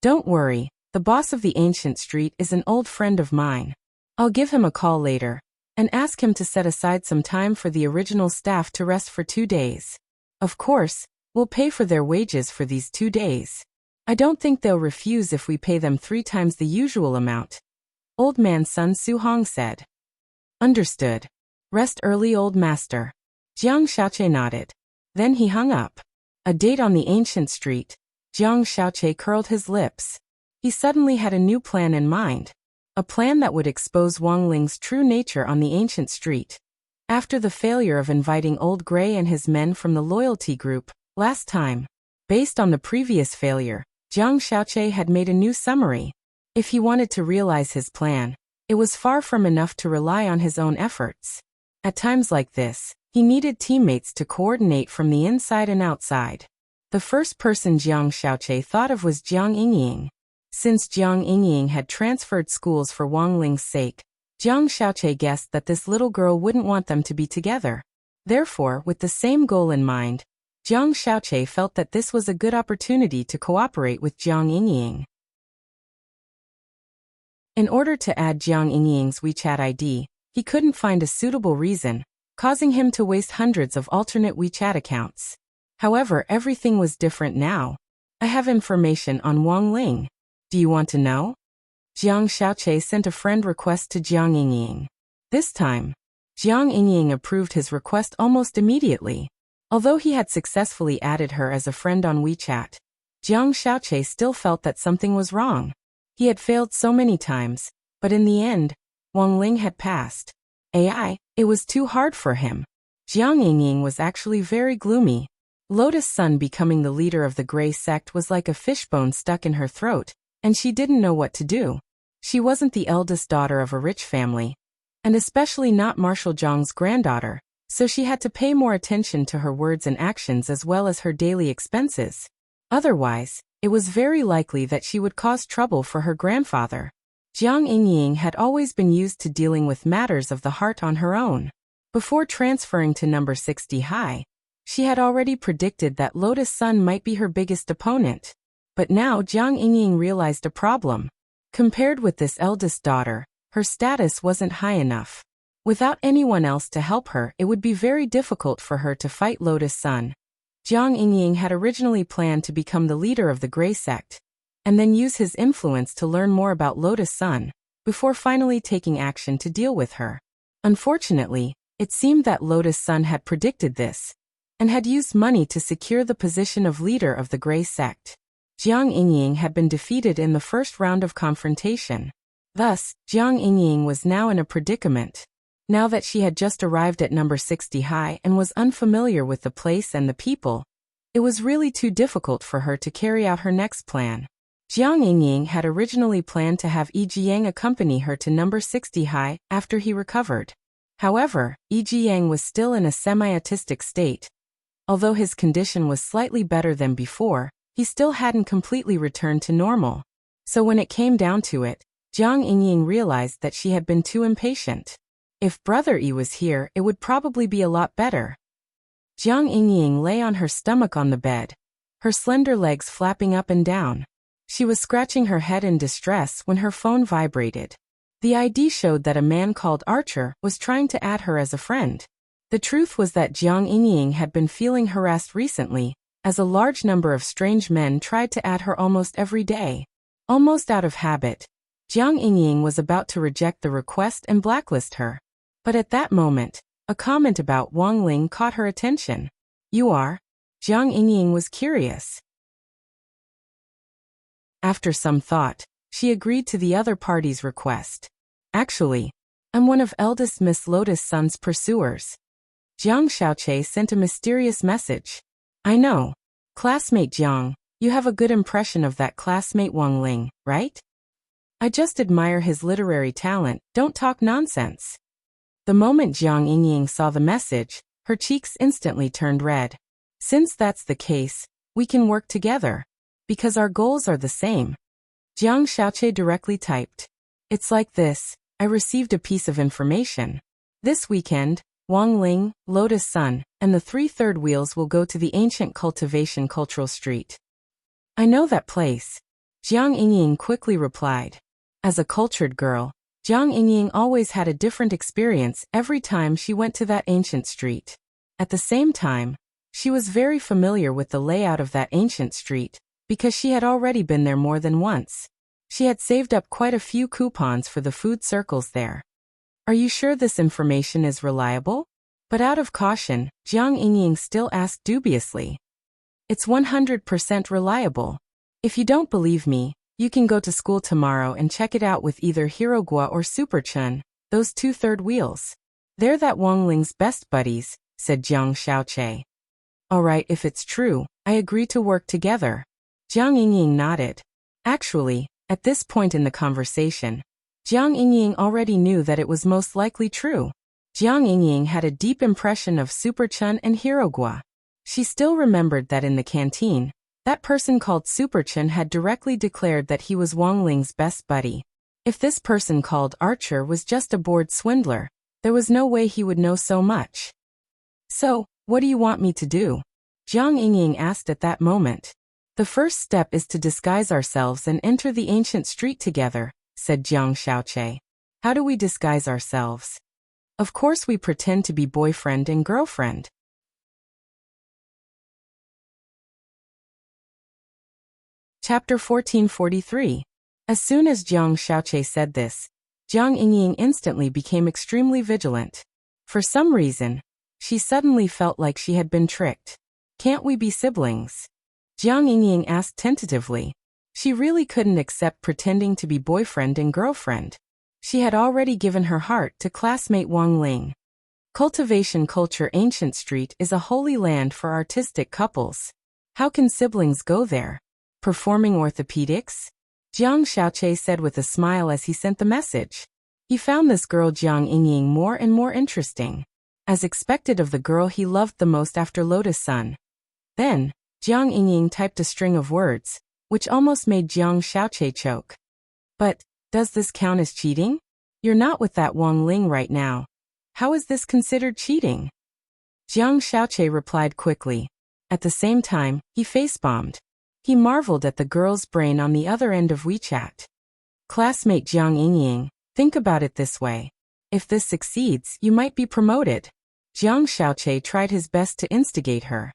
Speaker 1: Don't worry, the boss of the ancient street is an old friend of mine. I'll give him a call later, and ask him to set aside some time for the original staff to rest for 2 days. Of course, we'll pay for their wages for these 2 days. I don't think they'll refuse if we pay them 3 times the usual amount, old man's son Su Hong said. Understood. Rest early, old master. Jiang Xiaoqi nodded. Then he hung up. A date on the ancient street. Jiang Xiaoqi curled his lips. He suddenly had a new plan in mind. A plan that would expose Wang Ling's true nature on the ancient street. After the failure of inviting Old Gray and his men from the loyalty group last time, based on the previous failure, Jiang Xiaoqi had made a new summary. If he wanted to realize his plan, it was far from enough to rely on his own efforts. At times like this, he needed teammates to coordinate from the inside and outside. The first person Jiang Xiaoqi thought of was Jiang Yingying. Since Jiang Yingying had transferred schools for Wang Ling's sake, Jiang Xiaoqi guessed that this little girl wouldn't want them to be together. Therefore, with the same goal in mind, Jiang Xiaoqi felt that this was a good opportunity to cooperate with Jiang Yingying. In order to add Jiang Yingying's WeChat ID, he couldn't find a suitable reason, causing him to waste hundreds of alternate WeChat accounts. However, everything was different now. I have information on Wang Ling. Do you want to know? Jiang Xiaoqi sent a friend request to Jiang Yingying. This time, Jiang Yingying approved his request almost immediately. Although he had successfully added her as a friend on WeChat, Jiang Xiaoqi still felt that something was wrong. He had failed so many times, but in the end, Wang Ling had passed. It was too hard for him. Jiang Yingying was actually very gloomy. Lotus Sun becoming the leader of the Gray sect was like a fishbone stuck in her throat, and she didn't know what to do. She wasn't the eldest daughter of a rich family, and especially not Marshal Zhang's granddaughter, so she had to pay more attention to her words and actions as well as her daily expenses. Otherwise, it was very likely that she would cause trouble for her grandfather. Jiang Yingying had always been used to dealing with matters of the heart on her own. Before transferring to number 60 high, she had already predicted that Lotus Sun might be her biggest opponent. But now Jiang Yingying realized a problem. Compared with this eldest daughter, her status wasn't high enough. Without anyone else to help her, it would be very difficult for her to fight Lotus Sun. Jiang Yingying had originally planned to become the leader of the Gray sect, and then use his influence to learn more about Lotus Sun, before finally taking action to deal with her. Unfortunately, it seemed that Lotus Sun had predicted this, and had used money to secure the position of leader of the Gray sect. Jiang Yingying had been defeated in the first round of confrontation. Thus, Jiang Yingying was now in a predicament. Now that she had just arrived at number 60 high and was unfamiliar with the place and the people, it was really too difficult for her to carry out her next plan. Jiang Yingying had originally planned to have Yi Jiang accompany her to number 60 high after he recovered. However, Yi Jiang was still in a semi-autistic state. Although his condition was slightly better than before, he still hadn't completely returned to normal. So when it came down to it, Jiang Yingying realized that she had been too impatient. If Brother Yi was here, it would probably be a lot better. Jiang Yingying lay on her stomach on the bed, her slender legs flapping up and down. She was scratching her head in distress when her phone vibrated. The ID showed that a man called Archer was trying to add her as a friend. The truth was that Jiang Yingying had been feeling harassed recently, as a large number of strange men tried to add her almost every day. Almost out of habit, Jiang Yingying was about to reject the request and blacklist her. But at that moment, a comment about Wang Ling caught her attention. "You are?" Jiang Yingying was curious. After some thought, she agreed to the other party's request. "Actually, I'm one of eldest Miss Lotus Sun's pursuers." Jiang Xiaoqie sent a mysterious message. "I know. Classmate Jiang, you have a good impression of that classmate Wang Ling, right? I just admire his literary talent, don't talk nonsense." The moment Jiang Yingying saw the message, her cheeks instantly turned red. "Since that's the case, we can work together. Because our goals are the same." Jiang Xiaoqie directly typed. "It's like this, I received a piece of information. This weekend, Wang Ling, Lotus Sun, and the 3 third wheels will go to the ancient Cultivation Cultural Street." "I know that place," Jiang Yingying quickly replied. As a cultured girl, Jiang Yingying always had a different experience every time she went to that ancient street. At the same time, she was very familiar with the layout of that ancient street, because she had already been there more than once. She had saved up quite a few coupons for the food circles there. "Are you sure this information is reliable?" But out of caution, Jiang Yingying still asked dubiously. "It's 100% reliable. If you don't believe me, you can go to school tomorrow and check it out with either Hirogua or Super Chun, those 2 third wheels. They're that Wang Ling's best buddies," said Jiang Xiaoqie. "Alright, if it's true, I agree to work together." Jiang Yingying nodded. Actually, at this point in the conversation, Jiang Yingying already knew that it was most likely true. Jiang Yingying had a deep impression of Super Chun and Hirogua. She still remembered that in the canteen, that person called Super Chun had directly declared that he was Wang Ling's best buddy. If this person called Archer was just a bored swindler, there was no way he would know so much. "So, what do you want me to do?" Jiang Yingying asked at that moment. "The first step is to disguise ourselves and enter the ancient street together," said Jiang Xiaoqie. "How do we disguise ourselves?" "Of course we pretend to be boyfriend and girlfriend." Chapter 1443. As soon as Jiang Xiaoqie said this, Jiang Yingying instantly became extremely vigilant. For some reason, she suddenly felt like she had been tricked. "Can't we be siblings?" Jiang Yingying asked tentatively. She really couldn't accept pretending to be boyfriend and girlfriend. She had already given her heart to classmate Wang Ling. Cultivation culture ancient street is a holy land for artistic couples. How can siblings go there? Performing orthopedics? Jiang Xiaoche said with a smile as he sent the message. He found this girl Jiang Yingying more and more interesting. As expected of the girl he loved the most after Lotus Sun. Then, Jiang Yingying typed a string of words, which almost made Jiang Xiaoche choke. But, does this count as cheating? You're not with that Wang Ling right now. How is this considered cheating? Jiang Xiaoche replied quickly. At the same time, he face-bombed. He marveled at the girl's brain on the other end of WeChat. Classmate Jiang Yingying, think about it this way. If this succeeds, you might be promoted. Jiang Xiaoche tried his best to instigate her.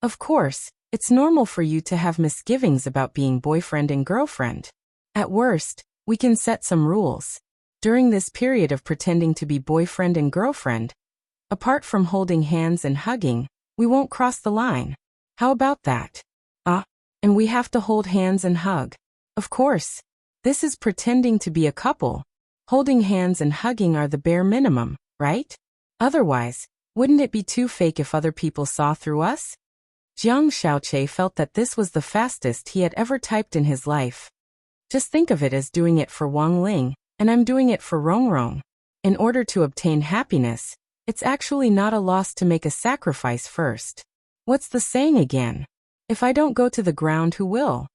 Speaker 1: Of course, it's normal for you to have misgivings about being boyfriend and girlfriend. At worst, we can set some rules. During this period of pretending to be boyfriend and girlfriend, apart from holding hands and hugging, we won't cross the line. How about that? And we have to hold hands and hug. Of course. This is pretending to be a couple. Holding hands and hugging are the bare minimum, right? Otherwise, wouldn't it be too fake if other people saw through us? Jiang Xiaoche felt that this was the fastest he had ever typed in his life. Just think of it as doing it for Wang Ling, and I'm doing it for Rongrong. In order to obtain happiness, it's actually not a loss to make a sacrifice first. What's the saying again? If I don't go to the ground, who will?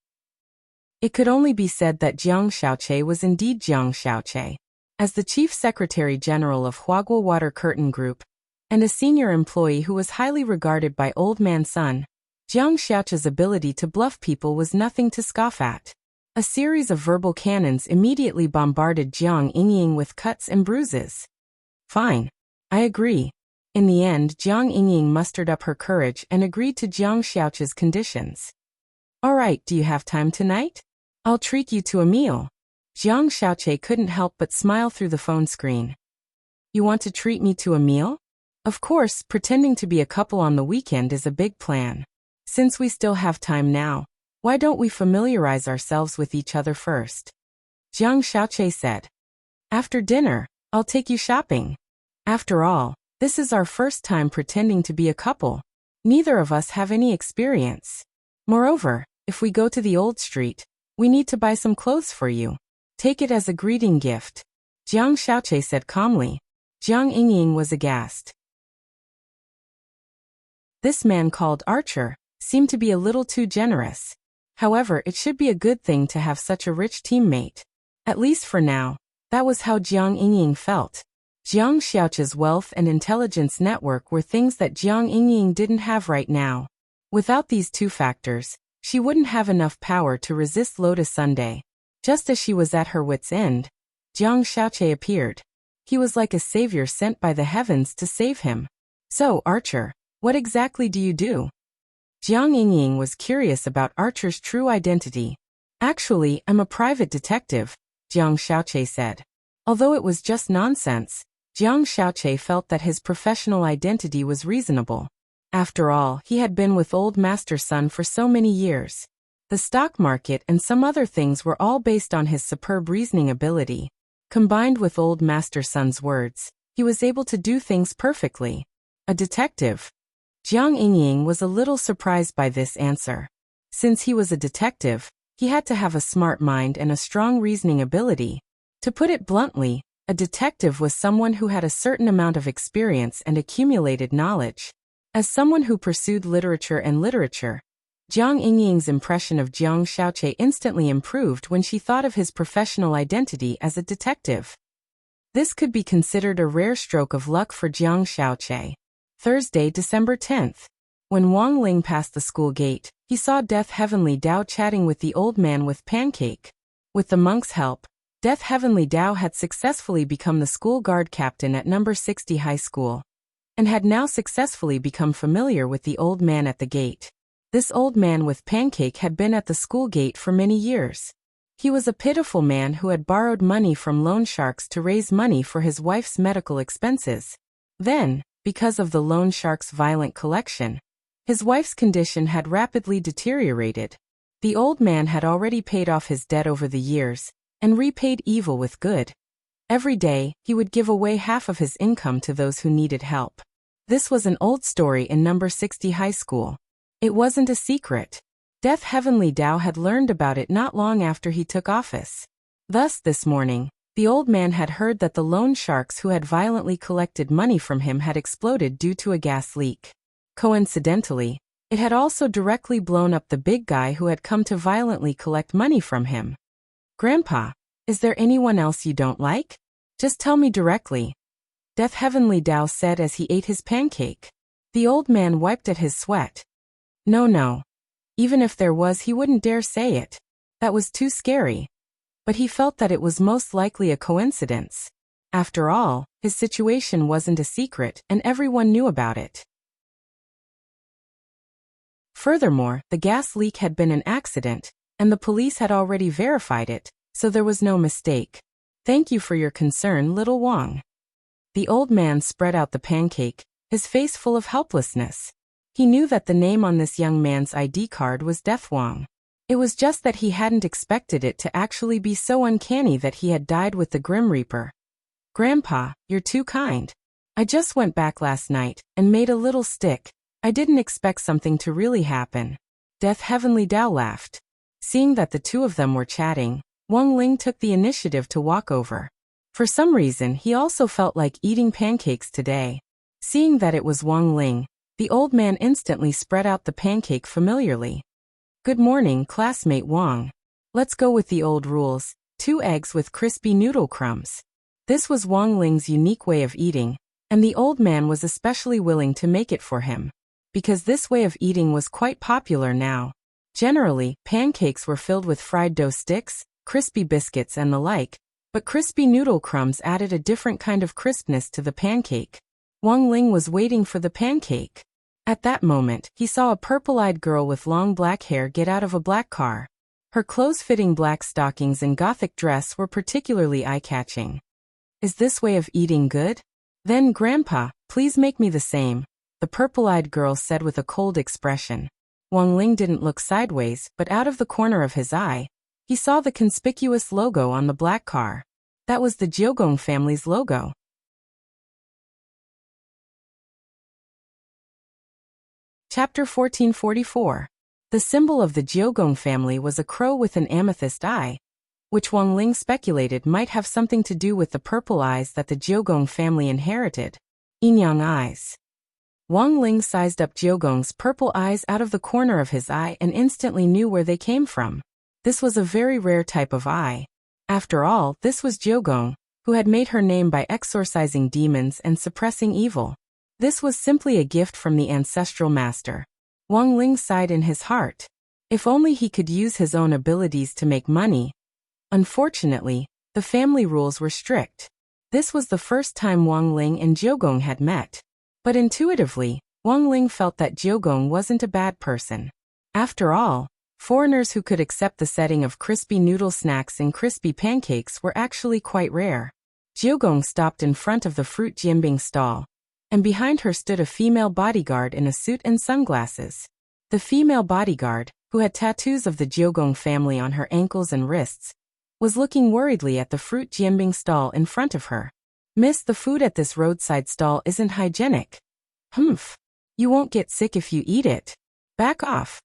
Speaker 1: It could only be said that Jiang Xiaoche was indeed Jiang Xiaoche. As the Chief Secretary General of Huaguo Water Curtain Group, and a senior employee who was highly regarded by Old Man Sun, Jiang Xiaoche's ability to bluff people was nothing to scoff at. A series of verbal cannons immediately bombarded Jiang Yingying with cuts and bruises. Fine. I agree. In the end, Jiang Yingying mustered up her courage and agreed to Jiang Xiaoche's conditions. All right, do you have time tonight? I'll treat you to a meal. Jiang Xiaoche couldn't help but smile through the phone screen. You want to treat me to a meal? Of course, pretending to be a couple on the weekend is a big plan. Since we still have time now, why don't we familiarize ourselves with each other first? Jiang Xiaoche said. After dinner, I'll take you shopping. After all, this is our first time pretending to be a couple. Neither of us have any experience. Moreover, if we go to the old street, we need to buy some clothes for you. Take it as a greeting gift. Jiang Xiaoche said calmly. Jiang Yingying was aghast. This man called Archer seemed to be a little too generous. However, it should be a good thing to have such a rich teammate. At least for now, that was how Jiang Yingying felt. Jiang Xiaoche's wealth and intelligence network were things that Jiang Yingying didn't have right now. Without these two factors, she wouldn't have enough power to resist Lotus Sunday. Just as she was at her wit's end, Jiang Xiaoche appeared. He was like a savior sent by the heavens to save him. So, Archer, what exactly do you do? Jiang Yingying was curious about Archer's true identity. Actually, I'm a private detective, Jiang Xiaoche said. Although it was just nonsense, Jiang Xiaoche felt that his professional identity was reasonable. After all, he had been with Old Master Sun for so many years. The stock market and some other things were all based on his superb reasoning ability. Combined with Old Master Sun's words, he was able to do things perfectly. A detective. Jiang Yingying was a little surprised by this answer. Since he was a detective, he had to have a smart mind and a strong reasoning ability. To put it bluntly, a detective was someone who had a certain amount of experience and accumulated knowledge. As someone who pursued literature, Jiang Yingying's impression of Jiang Xiaoche instantly improved when she thought of his professional identity as a detective. This could be considered a rare stroke of luck for Jiang Xiaoche. Thursday, December 10th. When Wang Ling passed the school gate, he saw Death Heavenly Dao chatting with the old man with Pancake. With the monk's help, Death Heavenly Dao had successfully become the school guard captain at number 60 high school, and had now successfully become familiar with the old man at the gate. This old man with Pancake had been at the school gate for many years. He was a pitiful man who had borrowed money from loan sharks to raise money for his wife's medical expenses. Then, because of the loan sharks' violent collection, his wife's condition had rapidly deteriorated. The old man had already paid off his debt over the years, and repaid evil with good. Every day, he would give away half of his income to those who needed help. This was an old story in number 60 high school. It wasn't a secret. Death Heavenly Tao had learned about it not long after he took office. Thus, this morning, the old man had heard that the loan sharks who had violently collected money from him had exploded due to a gas leak. Coincidentally, it had also directly blown up the big guy who had come to violently collect money from him. "Grandpa, is there anyone else you don't like? Just tell me directly," Death Heavenly Tao said as he ate his pancake. The old man wiped at his sweat. No. Even if there was, he wouldn't dare say it. That was too scary. But he felt that it was most likely a coincidence. After all, his situation wasn't a secret, and everyone knew about it. Furthermore, the gas leak had been an accident, and the police had already verified it, so there was no mistake. "Thank you for your concern, little Wang." The old man spread out the pancake, his face full of helplessness. He knew that the name on this young man's ID card was Death Wang. It was just that he hadn't expected it to actually be so uncanny that he had died with the Grim Reaper. "Grandpa, you're too kind. I just went back last night and made a little stick. I didn't expect something to really happen." Death Heavenly Tao laughed. Seeing that the two of them were chatting, Wang Ling took the initiative to walk over. For some reason, he also felt like eating pancakes today. Seeing that it was Wang Ling, the old man instantly spread out the pancake familiarly. "Good morning, classmate Wang. Let's go with the old rules, 2 eggs with crispy noodle crumbs." This was Wang Ling's unique way of eating, and the old man was especially willing to make it for him. Because this way of eating was quite popular now. Generally, pancakes were filled with fried dough sticks, crispy biscuits and the like, but crispy noodle crumbs added a different kind of crispness to the pancake. Wang Ling was waiting for the pancake. At that moment, he saw a purple-eyed girl with long black hair get out of a black car. Her close-fitting black stockings and gothic dress were particularly eye-catching. "Is this way of eating good? Then, Grandpa, please make me the same," the purple-eyed girl said with a cold expression. Wang Ling didn't look sideways, but out of the corner of his eye, he saw the conspicuous logo on the black car. That was the Jiogong family's logo. Chapter 1444. The symbol of the Jiogong family was a crow with an amethyst eye, which Wang Ling speculated might have something to do with the purple eyes that the Jiogong family inherited. Yin-yang eyes. Wang Ling sized up Jiogong's purple eyes out of the corner of his eye and instantly knew where they came from. This was a very rare type of eye. After all, this was Jiogong, who had made her name by exorcising demons and suppressing evil. This was simply a gift from the ancestral master. Wang Ling sighed in his heart. If only he could use his own abilities to make money. Unfortunately, the family rules were strict. This was the first time Wang Ling and Jiogong had met. But intuitively, Wang Ling felt that Jiogong wasn't a bad person. After all, foreigners who could accept the setting of crispy noodle snacks and crispy pancakes were actually quite rare. Jiogong stopped in front of the fruit jianbing stall, and behind her stood a female bodyguard in a suit and sunglasses. The female bodyguard, who had tattoos of the Jiogong family on her ankles and wrists, was looking worriedly at the fruit jianbing stall in front of her. "Miss, the food at this roadside stall isn't hygienic." "Humph. You won't get sick if you eat it. Back off."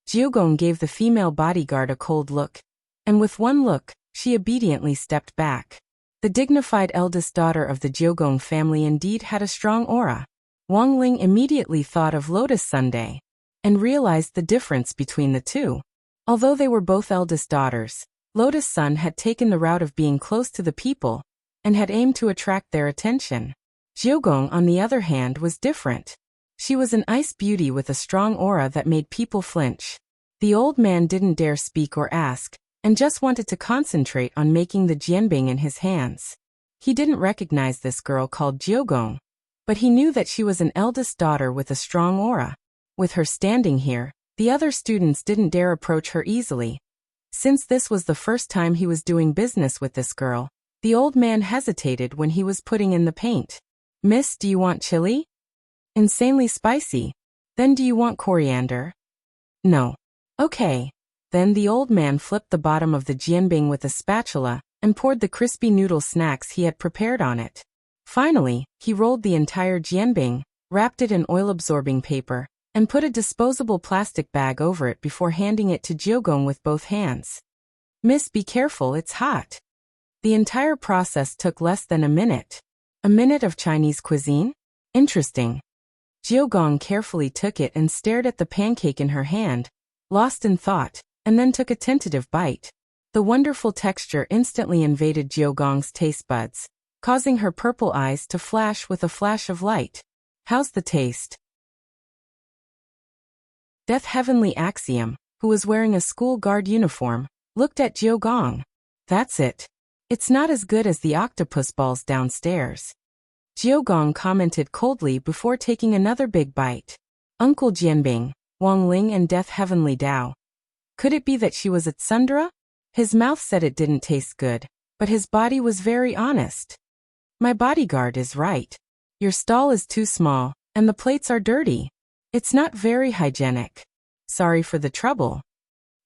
Speaker 1: Jiogong gave the female bodyguard a cold look, and with one look, she obediently stepped back. The dignified eldest daughter of the Jiogong family indeed had a strong aura. Wang Ling immediately thought of Lotus Sunday, and realized the difference between the two. Although they were both eldest daughters, Lotus Sun had taken the route of being close to the people, and had aimed to attract their attention. Jiogong, on the other hand, was different. She was an ice beauty with a strong aura that made people flinch. The old man didn't dare speak or ask, and just wanted to concentrate on making the jianbing in his hands. He didn't recognize this girl called Jiogong, but he knew that she was an eldest daughter with a strong aura. With her standing here, the other students didn't dare approach her easily. Since this was the first time he was doing business with this girl, the old man hesitated when he was putting in the paint. "Miss, do you want chili? Insanely spicy. Then do you want coriander?" "No." "Okay." Then the old man flipped the bottom of the jianbing with a spatula, and poured the crispy noodle snacks he had prepared on it. Finally, he rolled the entire jianbing, wrapped it in oil-absorbing paper, and put a disposable plastic bag over it before handing it to Jiogong with both hands. "Miss, be careful, it's hot." The entire process took less than a minute. A minute of Chinese cuisine? Interesting. Jiogong carefully took it and stared at the pancake in her hand, lost in thought, and then took a tentative bite. The wonderful texture instantly invaded Jiogong's taste buds, causing her purple eyes to flash with a flash of light. "How's the taste?" Death Heavenly Axiom, who was wearing a school guard uniform, looked at Jiogong. "That's it. It's not as good as the octopus balls downstairs." Jiogong commented coldly before taking another big bite. Uncle Jianbing, Wang Ling and Death Heavenly Dao. Could it be that she was at Sundra? His mouth said it didn't taste good, but his body was very honest. "My bodyguard is right. Your stall is too small, and the plates are dirty. It's not very hygienic. Sorry for the trouble."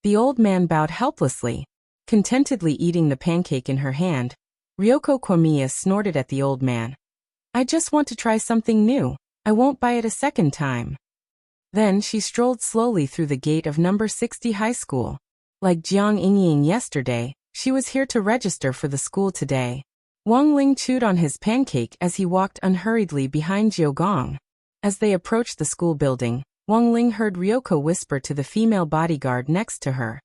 Speaker 1: The old man bowed helplessly, contentedly eating the pancake in her hand. Ryoko Komiya snorted at the old man. "I just want to try something new. I won't buy it a second time." Then she strolled slowly through the gate of number 60 high school. Like Jiang Yingying yesterday, she was here to register for the school today. Wang Ling chewed on his pancake as he walked unhurriedly behind Jiogong. As they approached the school building, Wang Ling heard Ryoko whisper to the female bodyguard next to her.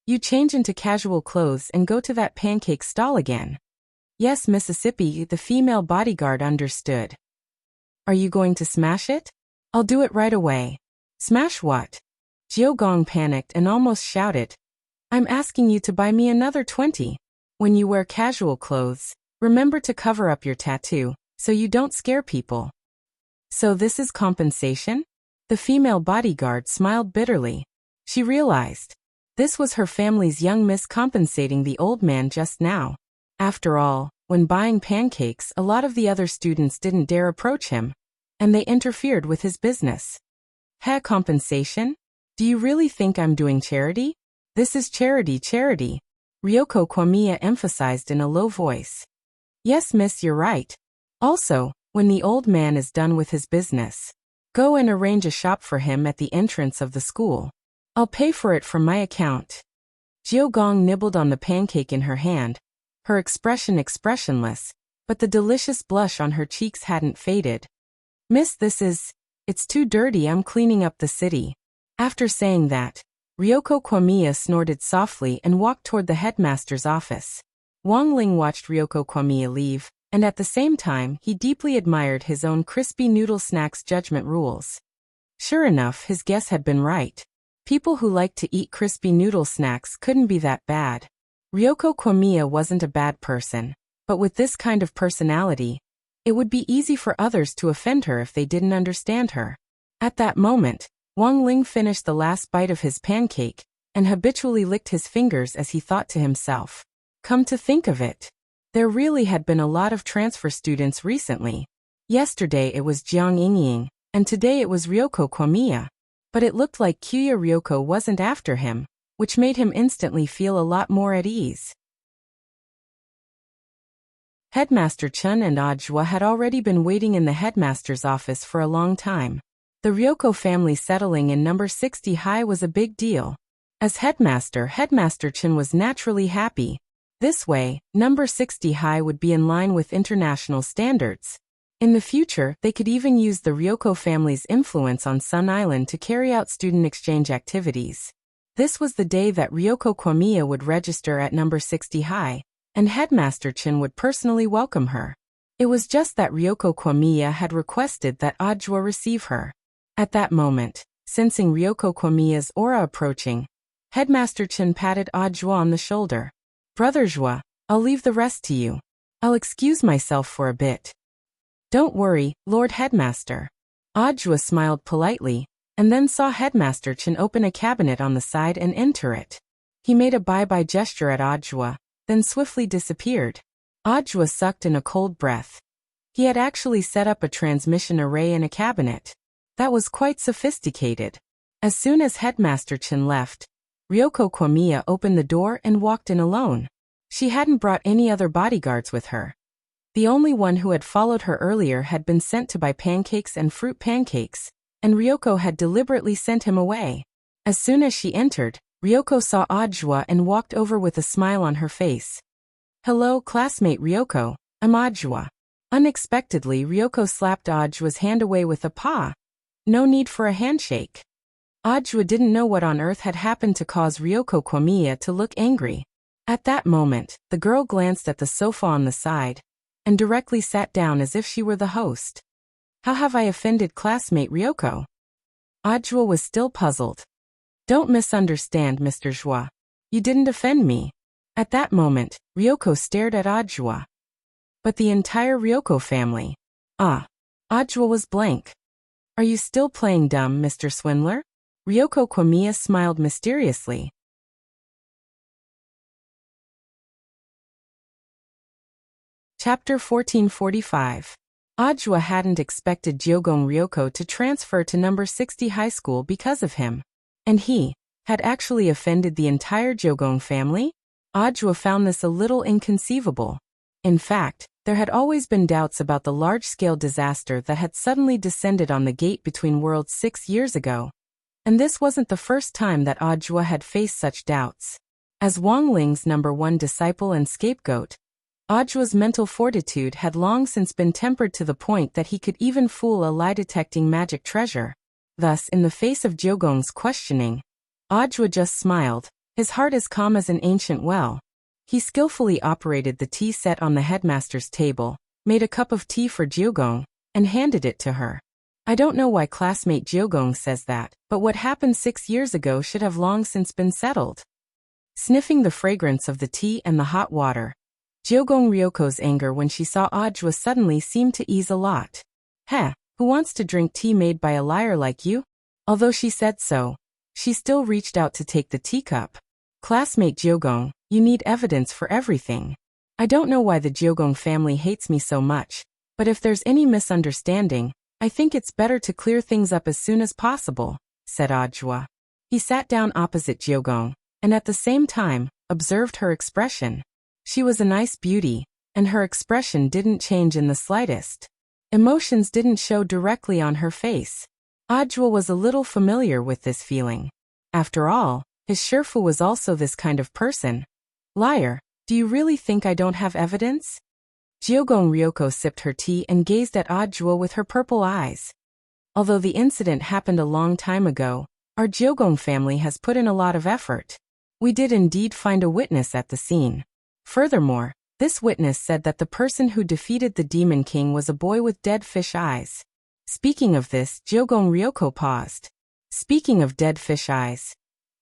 Speaker 1: "You change into casual clothes and go to that pancake stall again." "Yes, Mississippi," the female bodyguard understood. "Are you going to smash it?" "I'll do it right away." "Smash what?" Jiogong panicked and almost shouted. "I'm asking you to buy me another 20. When you wear casual clothes, remember to cover up your tattoo, so you don't scare people." "So this is compensation?" The female bodyguard smiled bitterly. She realized this was her family's young miss compensating the old man just now. After all, when buying pancakes, a lot of the other students didn't dare approach him, and they interfered with his business. "Heh, compensation? Do you really think I'm doing charity?" "This is charity, charity," Ryoko Komiya emphasized in a low voice. "Yes, miss, you're right. Also, when the old man is done with his business, go and arrange a shop for him at the entrance of the school. I'll pay for it from my account." Jiogong nibbled on the pancake in her hand, her expression expressionless, but the delicious blush on her cheeks hadn't faded. "Miss, it's too dirty, I'm cleaning up the city." After saying that, Ryoko Komiya snorted softly and walked toward the headmaster's office. Wang Ling watched Ryoko Komiya leave, and at the same time he deeply admired his own crispy noodle snack's judgment rules. Sure enough, his guess had been right. People who liked to eat crispy noodle snacks couldn't be that bad. Ryoko Komiya wasn't a bad person, but with this kind of personality, it would be easy for others to offend her if they didn't understand her. At that moment, Wang Ling finished the last bite of his pancake, and habitually licked his fingers as he thought to himself, "Come to think of it, there really had been a lot of transfer students recently. Yesterday it was Jiang Yingying, and today it was Ryoko Komiya. But it looked like Kyuya Ryoko wasn't after him, which made him instantly feel a lot more at ease." Headmaster Chun and Ajwa had already been waiting in the headmaster's office for a long time. The Ryoko family settling in number 60 high was a big deal. As Headmaster Chun was naturally happy. This way, number 60 high would be in line with international standards. In the future, they could even use the Ryoko family's influence on Sun Island to carry out student exchange activities. This was the day that Ryoko Komiya would register at number 60 high, and Headmaster Chin would personally welcome her. It was just that Ryoko Komiya had requested that Ajwa receive her. At that moment, sensing Ryoko Komiya's aura approaching, Headmaster Chin patted Ajwa on the shoulder. "Brother Jwa, I'll leave the rest to you. I'll excuse myself for a bit." "Don't worry, Lord Headmaster." Ajwa smiled politely, and then saw Headmaster Chin open a cabinet on the side and enter it. He made a bye-bye gesture at Ajwa, then swiftly disappeared. Ajwa sucked in a cold breath. He had actually set up a transmission array in a cabinet. That was quite sophisticated. As soon as Headmaster Chin left, Ryoko Komiya opened the door and walked in alone. She hadn't brought any other bodyguards with her. The only one who had followed her earlier had been sent to buy pancakes and fruit pancakes, and Ryoko had deliberately sent him away. As soon as she entered, Ryoko saw Ajwa and walked over with a smile on her face. "Hello, classmate Ryoko, I'm Ajwa." Unexpectedly, Ryoko slapped Ajwa's hand away with a paw. No need for a handshake. Ajwa didn't know what on earth had happened to cause Ryoko Komiya to look angry. At that moment, the girl glanced at the sofa on the side, and directly sat down as if she were the host. "How have I offended classmate Ryoko?" Ajwa was still puzzled. "Don't misunderstand, Mr. Joie. You didn't offend me." At that moment, Ryoko stared at Ajwa. "But the entire Ryoko family." Ajwa was blank. "Are you still playing dumb, Mr. Swindler?" Ryoko Komiya smiled mysteriously. Chapter 1445. Ajwa hadn't expected Jyogung Ryoko to transfer to number 60 high school because of him. And he had actually offended the entire Jyogung family? Ajwa found this a little inconceivable. In fact, there had always been doubts about the large-scale disaster that had suddenly descended on the gate between worlds 6 years ago. And this wasn't the first time that Ajwa had faced such doubts. As Wang Ling's number 1 disciple and scapegoat, Ajwa's mental fortitude had long since been tempered to the point that he could even fool a lie-detecting magic treasure. Thus, in the face of Jyogong's questioning, Ajwa just smiled, his heart as calm as an ancient well. He skillfully operated the tea set on the headmaster's table, made a cup of tea for Jyogong, and handed it to her. "I don't know why classmate Jyogong says that, but what happened 6 years ago should have long since been settled." Sniffing the fragrance of the tea and the hot water, Jyogung Ryoko's anger when she saw Ajwa suddenly seemed to ease a lot. "Heh, who wants to drink tea made by a liar like you?" Although she said so, she still reached out to take the teacup. "Classmate Jyogung, you need evidence for everything. I don't know why the Jyogung family hates me so much, but if there's any misunderstanding, I think it's better to clear things up as soon as possible," said Ajwa. He sat down opposite Jyogung, and at the same time, observed her expression. She was a nice beauty, and her expression didn't change in the slightest. Emotions didn't show directly on her face. Ajwa was a little familiar with this feeling. After all, his Shifu was also this kind of person. "Liar, do you really think I don't have evidence?" Jyogung Ryoko sipped her tea and gazed at Ajwa with her purple eyes. "Although the incident happened a long time ago, our Jyogung family has put in a lot of effort. We did indeed find a witness at the scene. Furthermore, this witness said that the person who defeated the Demon King was a boy with dead fish eyes." Speaking of this, Jyogung Ryoko paused. Speaking of dead fish eyes,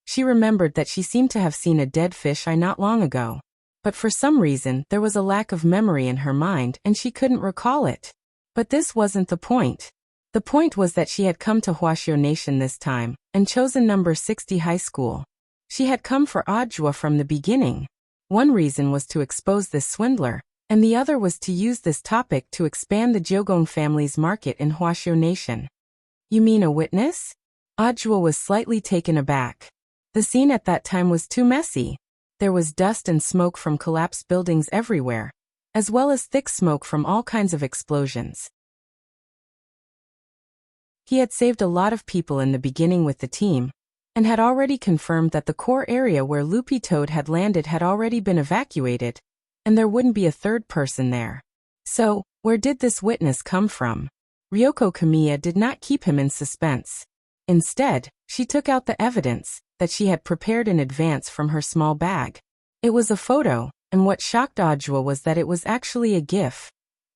Speaker 1: she remembered that she seemed to have seen a dead fish eye not long ago. But for some reason, there was a lack of memory in her mind and she couldn't recall it. But this wasn't the point. The point was that she had come to Huaxiao Nation this time, and chosen number 60 high school. She had come for Ajwa from the beginning. One reason was to expose this swindler, and the other was to use this topic to expand the Jyogung family's market in Huaxiao Nation. "You mean a witness?" Ajwa was slightly taken aback. The scene at that time was too messy. There was dust and smoke from collapsed buildings everywhere, as well as thick smoke from all kinds of explosions. He had saved a lot of people in the beginning with the team, and had already confirmed that the core area where Loopy Toad had landed had already been evacuated, and there wouldn't be a third person there. So, where did this witness come from? Ryoko Kamiya did not keep him in suspense. Instead, she took out the evidence that she had prepared in advance from her small bag. It was a photo, and what shocked Ajwa was that it was actually a GIF.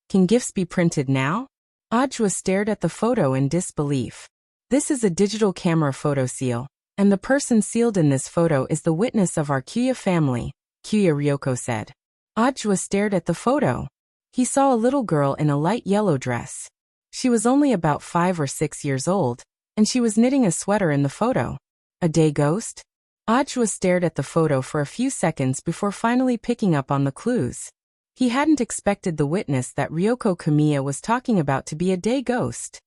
Speaker 1: Can GIFs be printed now? Ajwa stared at the photo in disbelief. This is a digital camera photo seal, and the person sealed in this photo is the witness of our Kuya family, Kuya Ryoko said. Ajwa stared at the photo. He saw a little girl in a light yellow dress. She was only about 5 or 6 years old, and she was knitting a sweater in the photo. A day ghost? Ajwa stared at the photo for a few seconds before finally picking up on the clues. He hadn't expected the witness that Ryoko Kamiya was talking about to be a day ghost.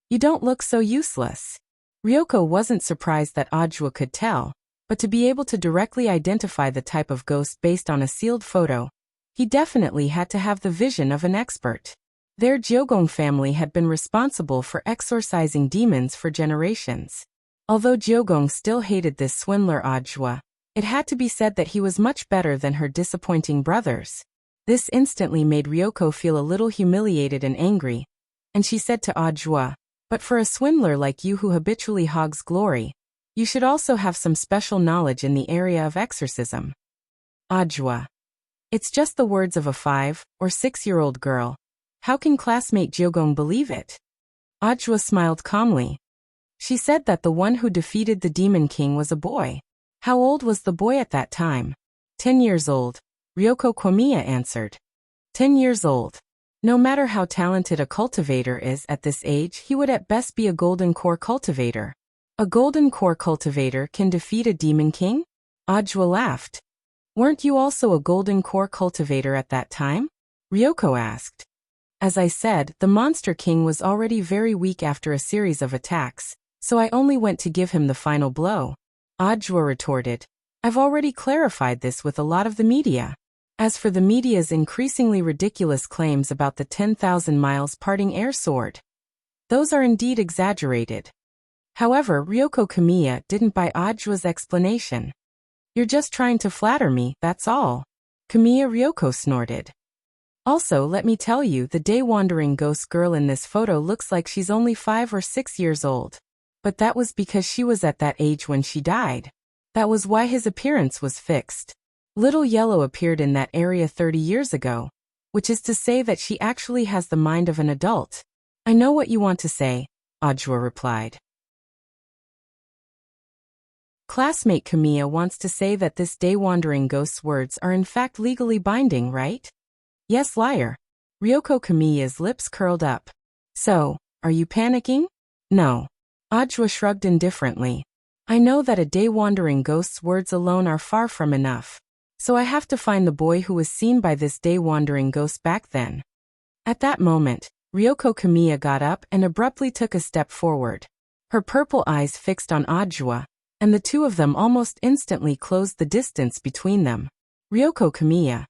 Speaker 1: "You don't look so useless." Ryoko wasn't surprised that Ajwa could tell. But to be able to directly identify the type of ghost based on a sealed photo, he definitely had to have the vision of an expert. Their Jiogong family had been responsible for exorcising demons for generations. Although Jiogong still hated this swindler Ajwa, it had to be said that he was much better than her disappointing brothers. This instantly made Ryoko feel a little humiliated and angry, and she said to Ajwa, "But for a swindler like you who habitually hogs glory, you should also have some special knowledge in the area of exorcism." Ajwa: "It's just the words of a 5 or 6-year-old girl. How can classmate Jiogong believe it?" Ajwa smiled calmly. She said that the one who defeated the Demon King was a boy. How old was the boy at that time? 10 years old, Ryoko Komiya answered. 10 years old. No matter how talented a cultivator is at this age, he would at best be a golden core cultivator. A golden core cultivator can defeat a Demon King? Ajwa laughed. Weren't you also a golden core cultivator at that time? Ryoko asked. As I said, the Monster King was already very weak after a series of attacks, so I only went to give him the final blow. Ajwa retorted. I've already clarified this with a lot of the media. As for the media's increasingly ridiculous claims about the 10,000 miles parting air sword, those are indeed exaggerated. However, Ryoko Komiya didn't buy Ajwa's explanation. You're just trying to flatter me, that's all. Komiya Ryoko snorted. Also, let me tell you, the day-wandering ghost girl in this photo looks like she's only 5 or 6 years old. But that was because she was at that age when she died. That was why his appearance was fixed. Little Yellow appeared in that area 30 years ago, which is to say that she actually has the mind of an adult. I know what you want to say, Ajwa replied. Classmate Komiya wants to say that this day-wandering ghost's words are in fact legally binding, right? Yes, liar. Ryoko Komiya's lips curled up. So, are you panicking? No. Ajwa shrugged indifferently. I know that a day-wandering ghost's words alone are far from enough. So I have to find the boy who was seen by this day-wandering ghost back then. At that moment, Ryoko Komiya got up and abruptly took a step forward. Her purple eyes fixed on Ajwa, and the two of them almost instantly closed the distance between them. Ryoko Komiya.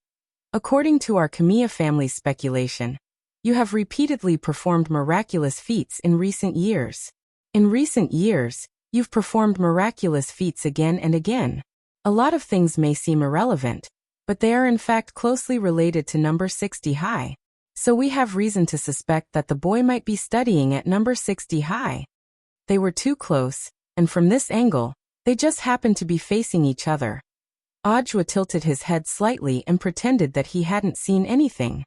Speaker 1: According to our Komiya family's speculation, you have repeatedly performed miraculous feats in recent years. In recent years, you've performed miraculous feats again and again. A lot of things may seem irrelevant, but they are in fact closely related to number 60 high. So we have reason to suspect that the boy might be studying at number 60 high. They were too close, and from this angle, they just happened to be facing each other. Ajwa tilted his head slightly and pretended that he hadn't seen anything.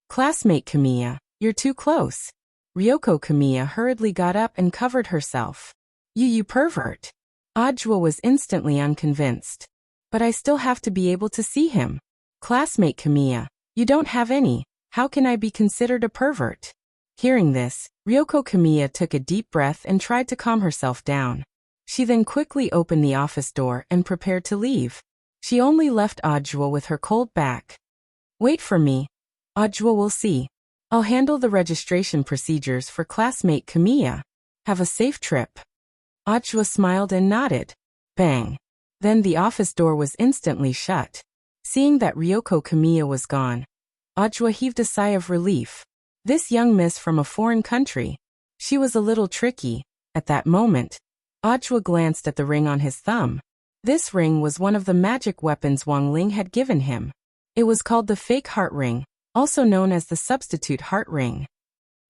Speaker 1: Classmate Komiya, you're too close. Ryoko Komiya hurriedly got up and covered herself. You pervert. Ajwa was instantly unconvinced. But I still have to be able to see him. Classmate Komiya, you don't have any. How can I be considered a pervert? Hearing this, Ryoko Komiya took a deep breath and tried to calm herself down. She then quickly opened the office door and prepared to leave. She only left Ajwa with her cold back. Wait for me. Ajwa will see. I'll handle the registration procedures for classmate Komiya. Have a safe trip. Ajwa smiled and nodded. Bang. Then the office door was instantly shut. Seeing that Ryoko Komiya was gone, Ajwa heaved a sigh of relief. This young miss from a foreign country. She was a little tricky. At that moment, Ajwa glanced at the ring on his thumb. This ring was one of the magic weapons Wang Ling had given him. It was called the fake heart ring, also known as the substitute heart ring.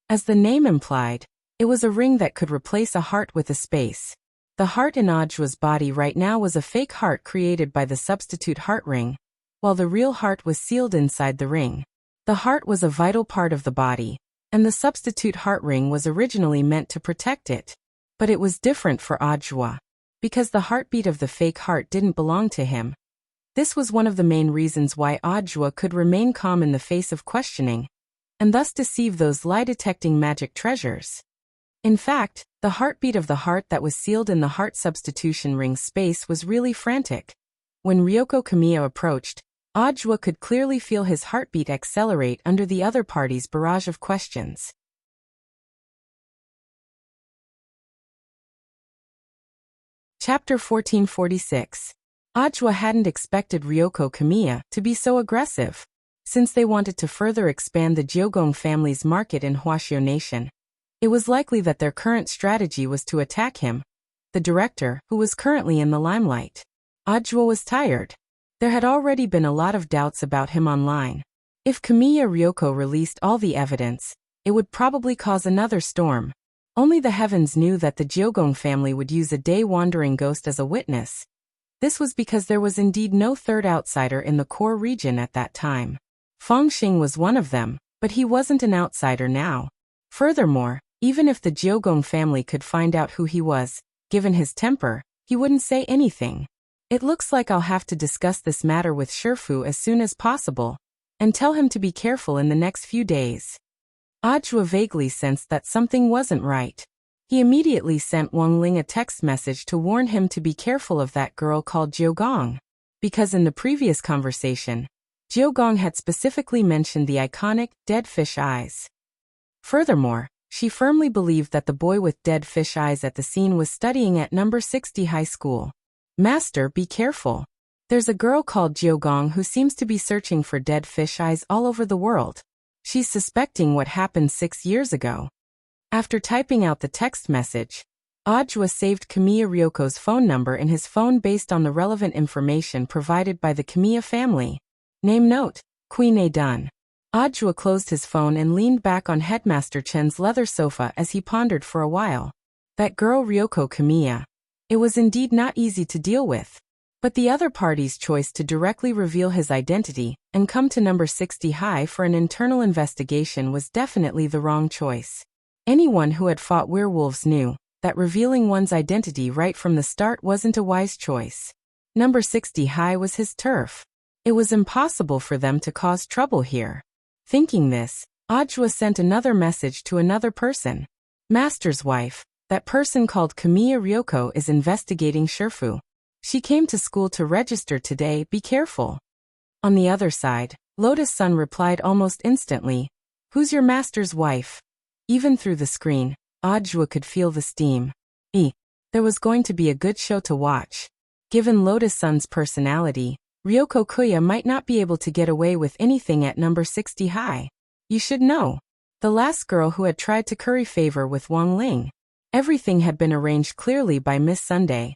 Speaker 1: As the name implied, it was a ring that could replace a heart with a space. The heart in Ajwa's body right now was a fake heart created by the substitute heart ring, while the real heart was sealed inside the ring. The heart was a vital part of the body, and the substitute heart ring was originally meant to protect it. But it was different for Ajwa, because the heartbeat of the fake heart didn't belong to him. This was one of the main reasons why Ajwa could remain calm in the face of questioning, and thus deceive those lie-detecting magic treasures. In fact, the heartbeat of the heart that was sealed in the heart substitution ring space was really frantic. When Ryoko Komiya approached, Ajwa could clearly feel his heartbeat accelerate under the other party's barrage of questions. Chapter 1446. Ajwa hadn't expected Ryoko Kamiya to be so aggressive. Since they wanted to further expand the Jeogong family's market in Hwashyo Nation, it was likely that their current strategy was to attack him, the director, who was currently in the limelight. Ajwa was tired. There had already been a lot of doubts about him online. If Kamiya Ryoko released all the evidence, it would probably cause another storm. Only the heavens knew that the Jeogong family would use a day-wandering ghost as a witness. This was because there was indeed no third outsider in the core region at that time. Fengxing was one of them, but he wasn't an outsider now. Furthermore, even if the Jeogong family could find out who he was, given his temper, he wouldn't say anything. It looks like I'll have to discuss this matter with Shifu as soon as possible, and tell him to be careful in the next few days. Ajwa vaguely sensed that something wasn't right. He immediately sent Wang Ling a text message to warn him to be careful of that girl called Jeogong, because in the previous conversation, Jeogong had specifically mentioned the iconic dead fish eyes. Furthermore, she firmly believed that the boy with dead fish eyes at the scene was studying at number 60 high school. Master, be careful. There's a girl called Jeogong who seems to be searching for dead fish eyes all over the world. She's suspecting what happened 6 years ago. After typing out the text message, Ajwa saved Kamiya Ryoko's phone number in his phone based on the relevant information provided by the Kamiya family. Name note, Queen Adun. Ajwa closed his phone and leaned back on Headmaster Chen's leather sofa as he pondered for a while. That girl Ryoko Kamiya. It was indeed not easy to deal with. But the other party's choice to directly reveal his identity and come to number 60 high for an internal investigation was definitely the wrong choice. Anyone who had fought werewolves knew that revealing one's identity right from the start wasn't a wise choice. Number 60 high was his turf. It was impossible for them to cause trouble here. Thinking this, Ajwa sent another message to another person. Master's wife, that person called Kamiya Ryoko is investigating Shifu. She came to school to register today, be careful. On the other side, Lotus Sun replied almost instantly, who's your master's wife? Even through the screen, Ajwa could feel the steam. There was going to be a good show to watch. Given Lotus Sun's personality, Ryoko Kuya might not be able to get away with anything at number 60 high. You should know. The last girl who had tried to curry favor with Wang Ling. Everything had been arranged clearly by Miss Sunday.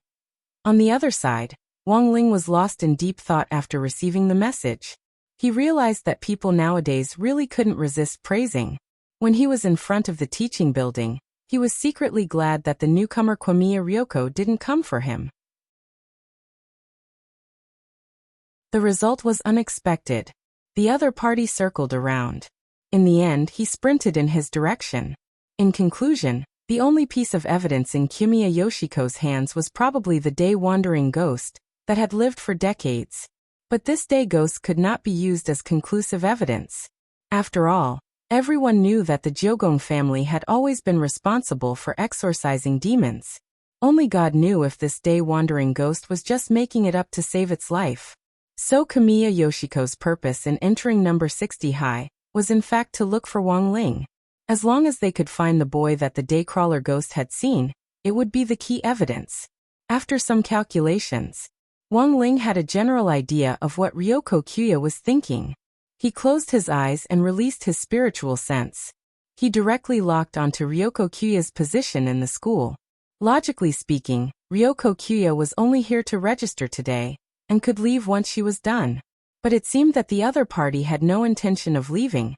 Speaker 1: On the other side, Wang Ling was lost in deep thought after receiving the message. He realized that people nowadays really couldn't resist praising. When he was in front of the teaching building, he was secretly glad that the newcomer Kamiya Ryoko didn't come for him. The result was unexpected. The other party circled around. In the end, he sprinted in his direction. In conclusion, the only piece of evidence in Kimiya Yoshiko's hands was probably the day-wandering ghost that had lived for decades. But this day ghost could not be used as conclusive evidence. After all, everyone knew that the Jeogong family had always been responsible for exorcising demons. Only God knew if this day-wandering ghost was just making it up to save its life. So Kamiya Yoshiko's purpose in entering number 60 high was in fact to look for Wang Ling. As long as they could find the boy that the Daycrawler ghost had seen, it would be the key evidence. After some calculations, Wang Ling had a general idea of what Ryoko Kuya was thinking. He closed his eyes and released his spiritual sense. He directly locked onto Ryoko Kuya's position in the school. Logically speaking, Ryoko Kuya was only here to register today, and could leave once she was done. But it seemed that the other party had no intention of leaving.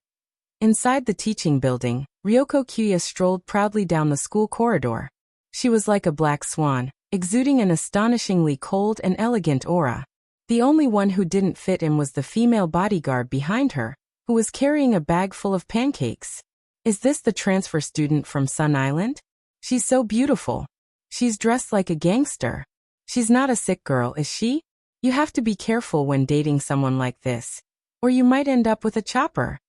Speaker 1: Inside the teaching building, Ryoko Kuya strolled proudly down the school corridor. She was like a black swan, exuding an astonishingly cold and elegant aura. The only one who didn't fit in was the female bodyguard behind her, who was carrying a bag full of pancakes. Is this the transfer student from Sun Island? She's so beautiful. She's dressed like a gangster. She's not a sick girl, is she? You have to be careful when dating someone like this, or you might end up with a chopper.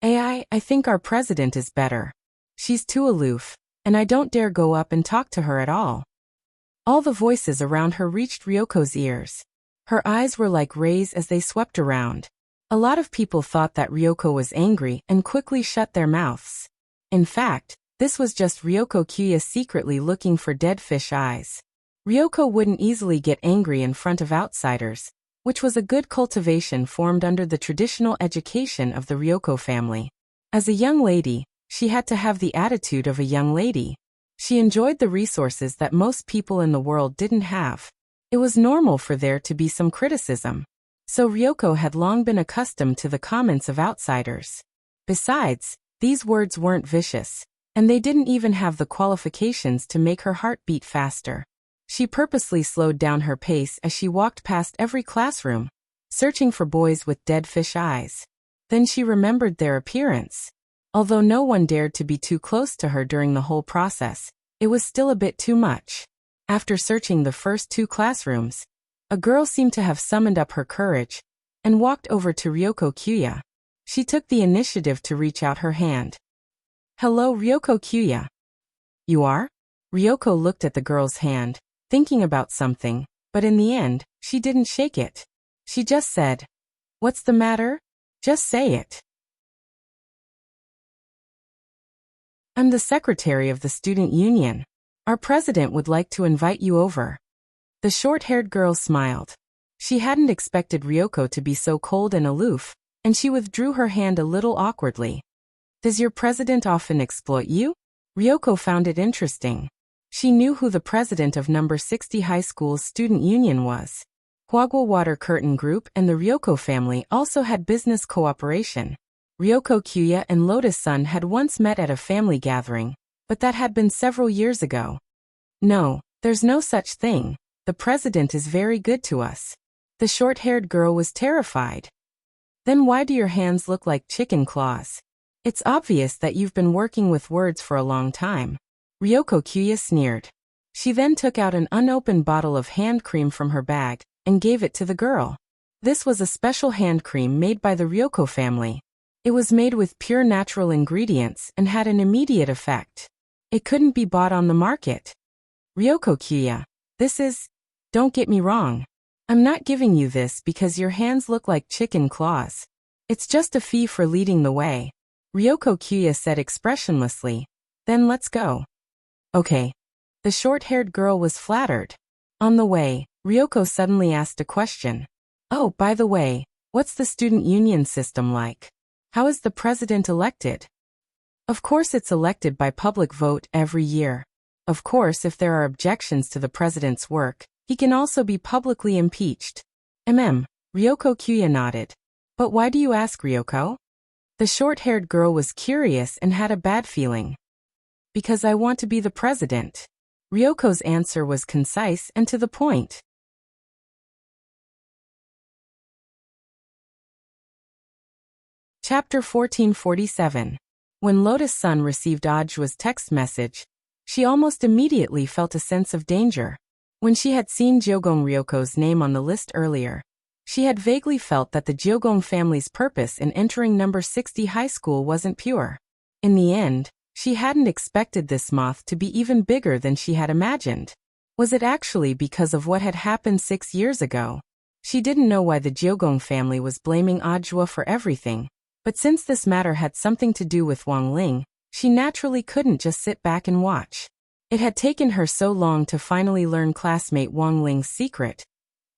Speaker 1: I think our president is better. She's too aloof, and I don't dare go up and talk to her at all. All the voices around her reached Ryoko's ears. Her eyes were like rays as they swept around. A lot of people thought that Ryoko was angry and quickly shut their mouths. In fact, this was just Ryoko Kuya secretly looking for dead fish eyes. Ryoko wouldn't easily get angry in front of outsiders, which was a good cultivation formed under the traditional education of the Ryoko family. As a young lady, she had to have the attitude of a young lady. She enjoyed the resources that most people in the world didn't have. It was normal for there to be some criticism. So Ryoko had long been accustomed to the comments of outsiders. Besides, these words weren't vicious, and they didn't even have the qualifications to make her heart beat faster. She purposely slowed down her pace as she walked past every classroom, searching for boys with dead fish eyes. Then she remembered their appearance. Although no one dared to be too close to her during the whole process, it was still a bit too much. After searching the first 2 classrooms, a girl seemed to have summoned up her courage and walked over to Ryoko Kyuya. She took the initiative to reach out her hand. "Hello, Ryoko Kyuya." "You are?" Ryoko looked at the girl's hand, thinking about something, but in the end, she didn't shake it. She just said, "What's the matter? Just say it." "I'm the secretary of the student union. Our president would like to invite you over." The short-haired girl smiled. She hadn't expected Ryoko to be so cold and aloof, and she withdrew her hand a little awkwardly. "Does your president often exploit you?" Ryoko found it interesting. She knew who the president of number 60 high school's student union was. Hwagwa Water Curtain Group and the Ryoko family also had business cooperation. Ryoko Kyuya and Lotus Sun had once met at a family gathering, but that had been several years ago. "No, there's no such thing. The president is very good to us." The short-haired girl was terrified. "Then why do your hands look like chicken claws? It's obvious that you've been working with words for a long time." Ryoko Kyuya sneered. She then took out an unopened bottle of hand cream from her bag and gave it to the girl. This was a special hand cream made by the Ryoko family. It was made with pure natural ingredients and had an immediate effect. It couldn't be bought on the market. "Ryoko Kyuya, don't get me wrong. I'm not giving you this because your hands look like chicken claws. It's just a fee for leading the way," Ryoko Kyuya said expressionlessly. "Then let's go." "Okay." The short-haired girl was flattered. On the way, Ryoko suddenly asked a question. "Oh, by the way, what's the student union system like? How is the president elected?" "Of course it's elected by public vote every year. Of course, if there are objections to the president's work, he can also be publicly impeached." Ryoko Kyuya nodded. "But why do you ask, Ryoko?" The short-haired girl was curious and had a bad feeling. "Because I want to be the president." Ryoko's answer was concise and to the point. Chapter 1447. When Lotus Sun received Ajua's text message, she almost immediately felt a sense of danger. When she had seen Jyogong Ryoko's name on the list earlier, she had vaguely felt that the Jyogong family's purpose in entering number 60 high school wasn't pure. In the end, she hadn't expected this moth to be even bigger than she had imagined. Was it actually because of what had happened 6 years ago? She didn't know why the Jyogong family was blaming Ajua for everything, but since this matter had something to do with Wang Ling, she naturally couldn't just sit back and watch. It had taken her so long to finally learn classmate Wang Ling's secret.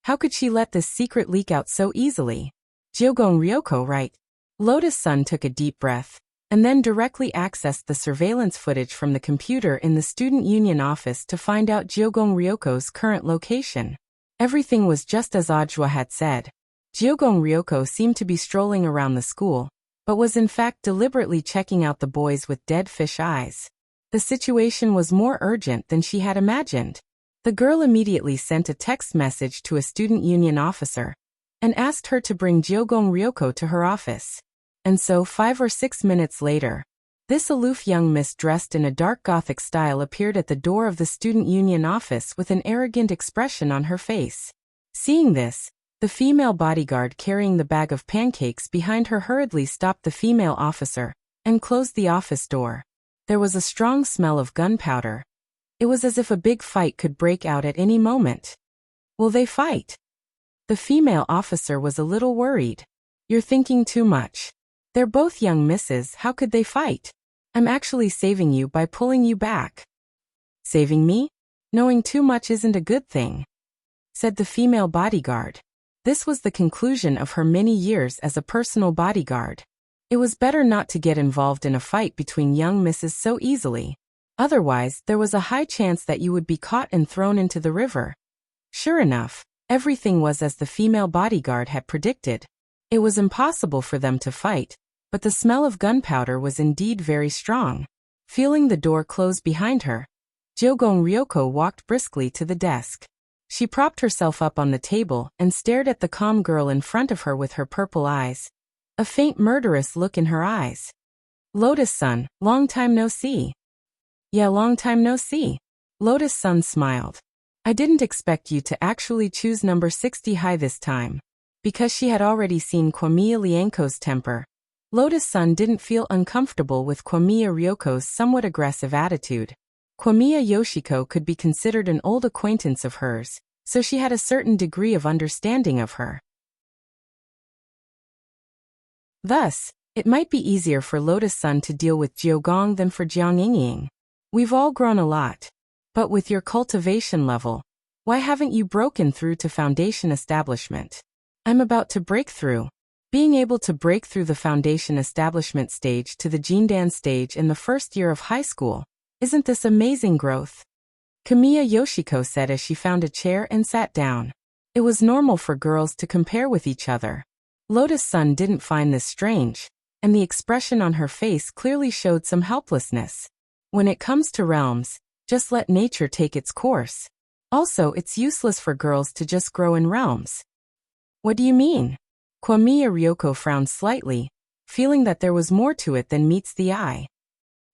Speaker 1: How could she let this secret leak out so easily? Jyogong Ryoko, right? Lotus Sun took a deep breath, and then directly accessed the surveillance footage from the computer in the student union office to find out Jyogong Ryoko's current location. Everything was just as Ajua had said. Jyogong Ryoko seemed to be strolling around the school, but was in fact deliberately checking out the boys with dead fish eyes. The situation was more urgent than she had imagined. The girl immediately sent a text message to a student union officer and asked her to bring Jyogong Ryoko to her office. And so 5 or 6 minutes later, this aloof young miss dressed in a dark Gothic style appeared at the door of the student union office with an arrogant expression on her face. Seeing this, the female bodyguard carrying the bag of pancakes behind her hurriedly stopped the female officer and closed the office door. There was a strong smell of gunpowder. It was as if a big fight could break out at any moment. Will they fight? The female officer was a little worried. You're thinking too much. They're both young misses, how could they fight? I'm actually saving you by pulling you back. Saving me? Knowing too much isn't a good thing, said the female bodyguard. This was the conclusion of her many years as a personal bodyguard. It was better not to get involved in a fight between young misses so easily. Otherwise, there was a high chance that you would be caught and thrown into the river. Sure enough, everything was as the female bodyguard had predicted. It was impossible for them to fight, but the smell of gunpowder was indeed very strong. Feeling the door close behind her, Jyogong Ryoko walked briskly to the desk. She propped herself up on the table and stared at the calm girl in front of her with her purple eyes, a faint murderous look in her eyes. Lotus-san, long time no see. Yeah, long time no see. Lotus-san smiled. I didn't expect you to actually choose number 60 high this time. Because she had already seen Kwamiya Lianko's temper, Lotus-san didn't feel uncomfortable with Kwamiya Ryoko's somewhat aggressive attitude. Kwamiya Yoshiko could be considered an old acquaintance of hers, so she had a certain degree of understanding of her. Thus, it might be easier for Lotus-san to deal with Jyogong than for Jiang Yingying. We've all grown a lot. But with your cultivation level, why haven't you broken through to foundation establishment? I'm about to break through. Being able to break through the foundation establishment stage to the Jindan stage in the first year of high school. Isn't this amazing growth? Kamiya Yoshiko said as she found a chair and sat down. It was normal for girls to compare with each other. Lotus-san didn't find this strange, and the expression on her face clearly showed some helplessness. When it comes to realms, just let nature take its course. Also, it's useless for girls to just grow in realms. What do you mean? Kwamiya Ryoko frowned slightly, feeling that there was more to it than meets the eye.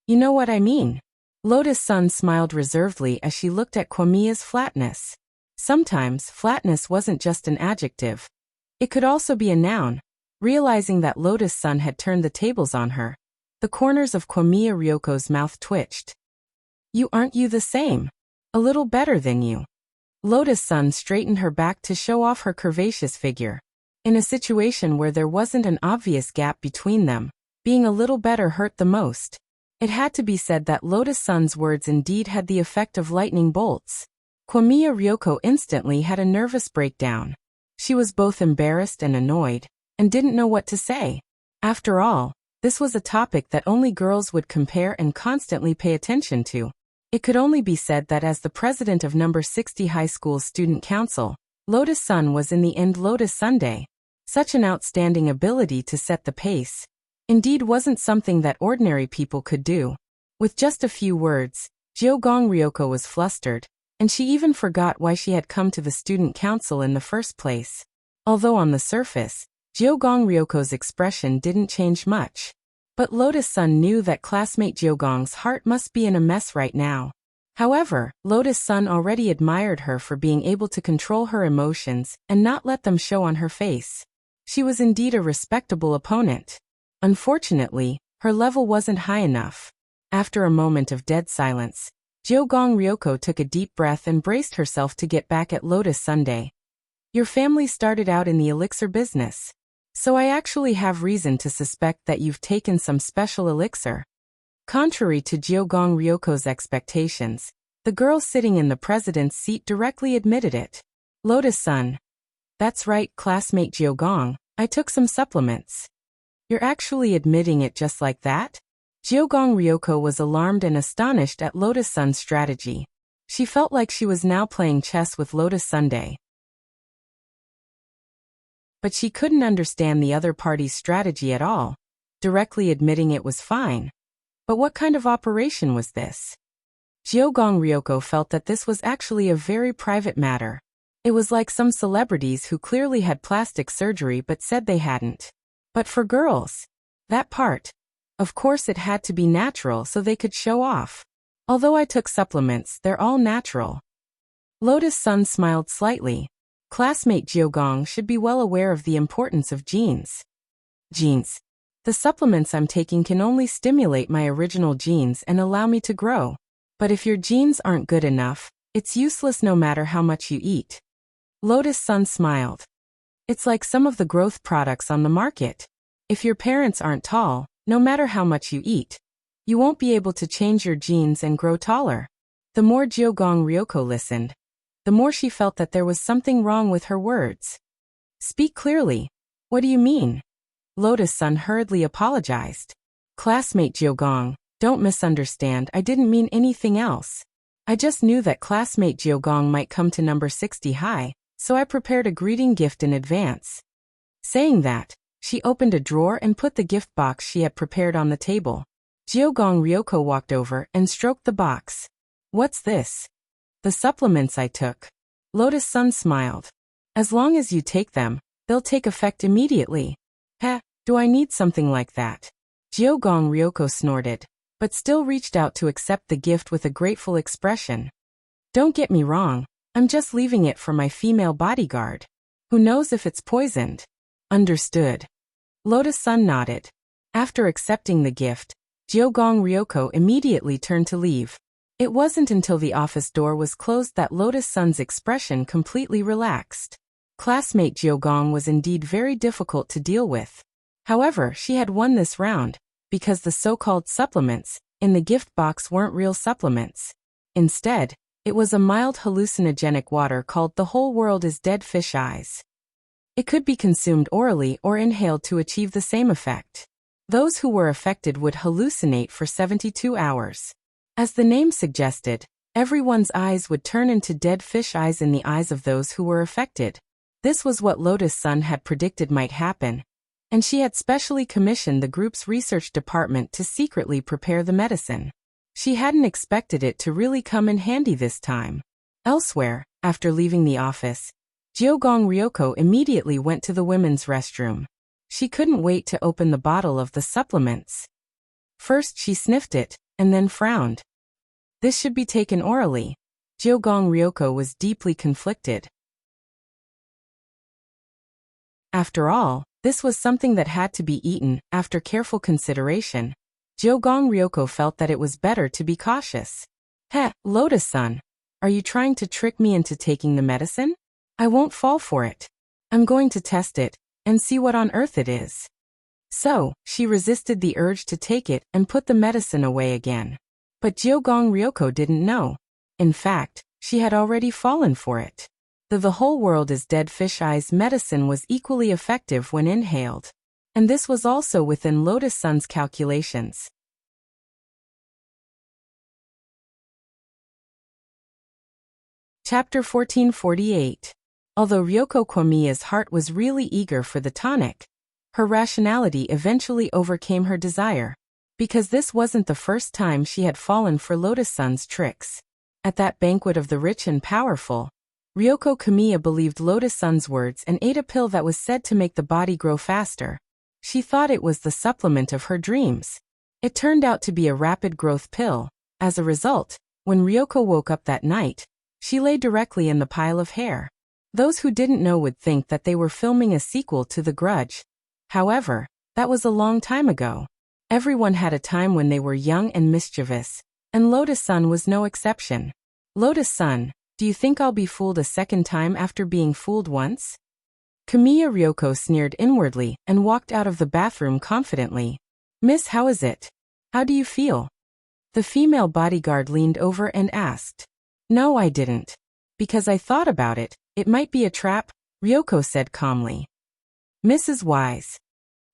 Speaker 1: You know what I mean? Lotus-san smiled reservedly as she looked at Kwamiya's flatness. Sometimes, flatness wasn't just an adjective. It could also be a noun. Realizing that Lotus-san had turned the tables on her, the corners of Kwamiya Ryoko's mouth twitched. Aren't you the same? A little better than you. Lotus-san straightened her back to show off her curvaceous figure. In a situation where there wasn't an obvious gap between them, being a little better hurt the most. It had to be said that Lotus-san's words indeed had the effect of lightning bolts. Kwamiya Ryoko instantly had a nervous breakdown. She was both embarrassed and annoyed, and didn't know what to say. After all, this was a topic that only girls would compare and constantly pay attention to. It could only be said that as the president of number 60 high school's student council, Lotus-san was in the end Lotus Sunday. Such an outstanding ability to set the pace, indeed wasn't something that ordinary people could do. With just a few words, Jyogong Ryoko was flustered, and she even forgot why she had come to the student council in the first place. Although on the surface, Jyogong Ryoko's expression didn't change much. But Lotus-san knew that classmate Jyogong's heart must be in a mess right now. However, Lotus-san already admired her for being able to control her emotions and not let them show on her face. She was indeed a respectable opponent. Unfortunately, her level wasn't high enough. After a moment of dead silence, Jyogong Ryoko took a deep breath and braced herself to get back at Lotus Sunday. Your family started out in the elixir business. So I actually have reason to suspect that you've taken some special elixir. Contrary to Jyogong Ryoko's expectations, the girl sitting in the president's seat directly admitted it. Lotus-san. That's right, classmate Jyogong, I took some supplements. You're actually admitting it just like that? Jyogong Ryoko was alarmed and astonished at Lotus-san's strategy. She felt like she was now playing chess with Lotus Sunday. But she couldn't understand the other party's strategy at all, directly admitting it was fine. But what kind of operation was this? Jyogong Ryoko felt that this was actually a very private matter. It was like some celebrities who clearly had plastic surgery but said they hadn't. But for girls, that part, of course it had to be natural so they could show off. Although I took supplements, they're all natural. Lotus-san smiled slightly. Classmate Jyogong should be well aware of the importance of genes. Genes. The supplements I'm taking can only stimulate my original genes and allow me to grow. But if your genes aren't good enough, it's useless no matter how much you eat. Lotus-san smiled. It's like some of the growth products on the market. If your parents aren't tall, no matter how much you eat, you won't be able to change your genes and grow taller. The more Jiogong Ryoko listened, the more she felt that there was something wrong with her words. Speak clearly. What do you mean? Lotus-san hurriedly apologized. Classmate Jiogong, don't misunderstand, I didn't mean anything else. I just knew that classmate Jiogong might come to number 60 high, so I prepared a greeting gift in advance. Saying that, she opened a drawer and put the gift box she had prepared on the table. Jiogong Ryoko walked over and stroked the box. What's this? The supplements I took. Lotus-san smiled. As long as you take them, they'll take effect immediately. Heh, do I need something like that? Jiogong Ryoko snorted, but still reached out to accept the gift with a grateful expression. Don't get me wrong, I'm just leaving it for my female bodyguard. Who knows if it's poisoned? Understood. Lotus-san nodded. After accepting the gift, Jiogong Ryoko immediately turned to leave. It wasn't until the office door was closed that Lotus-san's expression completely relaxed. Classmate Jiogong was indeed very difficult to deal with. However, she had won this round, because the so-called supplements in the gift box weren't real supplements. Instead, it was a mild hallucinogenic water called The Whole World is Dead Fish Eyes. It could be consumed orally or inhaled to achieve the same effect. Those who were affected would hallucinate for 72 hours. As the name suggested, everyone's eyes would turn into dead fish eyes in the eyes of those who were affected. This was what Lotus-san had predicted might happen, and she had specially commissioned the group's research department to secretly prepare the medicine. She hadn't expected it to really come in handy this time. Elsewhere, after leaving the office, Jiogong Ryoko immediately went to the women's restroom. She couldn't wait to open the bottle of the supplements. First she sniffed it, and then frowned. This should be taken orally. Jiogong Ryoko was deeply conflicted. After all, this was something that had to be eaten. After careful consideration, Jiogong Ryoko felt that it was better to be cautious. Heh, Lotus-san, are you trying to trick me into taking the medicine? I won't fall for it. I'm going to test it, and see what on earth it is. So, she resisted the urge to take it and put the medicine away again. But Jiogong Ryoko didn't know. In fact, she had already fallen for it. The Whole World is Dead Fish Eyes medicine was equally effective when inhaled. And this was also within Lotus-san's calculations. Chapter 1448. Although Ryoko Komiya's heart was really eager for the tonic, her rationality eventually overcame her desire, because this wasn't the first time she had fallen for Lotus-san's tricks. At that banquet of the rich and powerful, Ryoko Komiya believed Lotus-san's words and ate a pill that was said to make the body grow faster. She thought it was the supplement of her dreams. It turned out to be a rapid growth pill. As a result, when Ryoko woke up that night, she lay directly in the pile of hair. Those who didn't know would think that they were filming a sequel to The Grudge. However, that was a long time ago. Everyone had a time when they were young and mischievous, and Lotus-san was no exception. Lotus-san, do you think I'll be fooled a second time after being fooled once? Komiya Ryoko sneered inwardly and walked out of the bathroom confidently. Miss, how is it? How do you feel? The female bodyguard leaned over and asked. No, I didn't. Because I thought about it, it might be a trap, Ryoko said calmly. Mrs. Wise.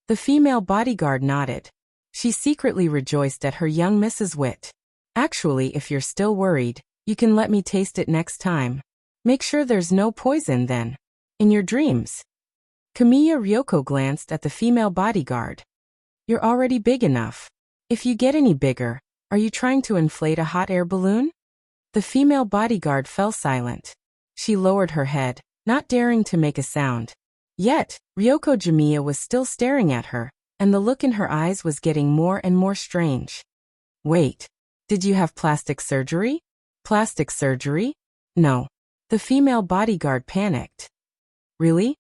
Speaker 1: The female bodyguard nodded. She secretly rejoiced at her young Mrs. Wit. Actually, if you're still worried, you can let me taste it next time. Make sure there's no poison then. In your dreams. Komiya Ryoko glanced at the female bodyguard. You're already big enough. If you get any bigger, are you trying to inflate a hot air balloon? The female bodyguard fell silent. She lowered her head, not daring to make a sound. Yet, Ryoko Jimiya was still staring at her, and the look in her eyes was getting more and more strange. Wait. Did you have plastic surgery? Plastic surgery? No. The female bodyguard panicked. Really?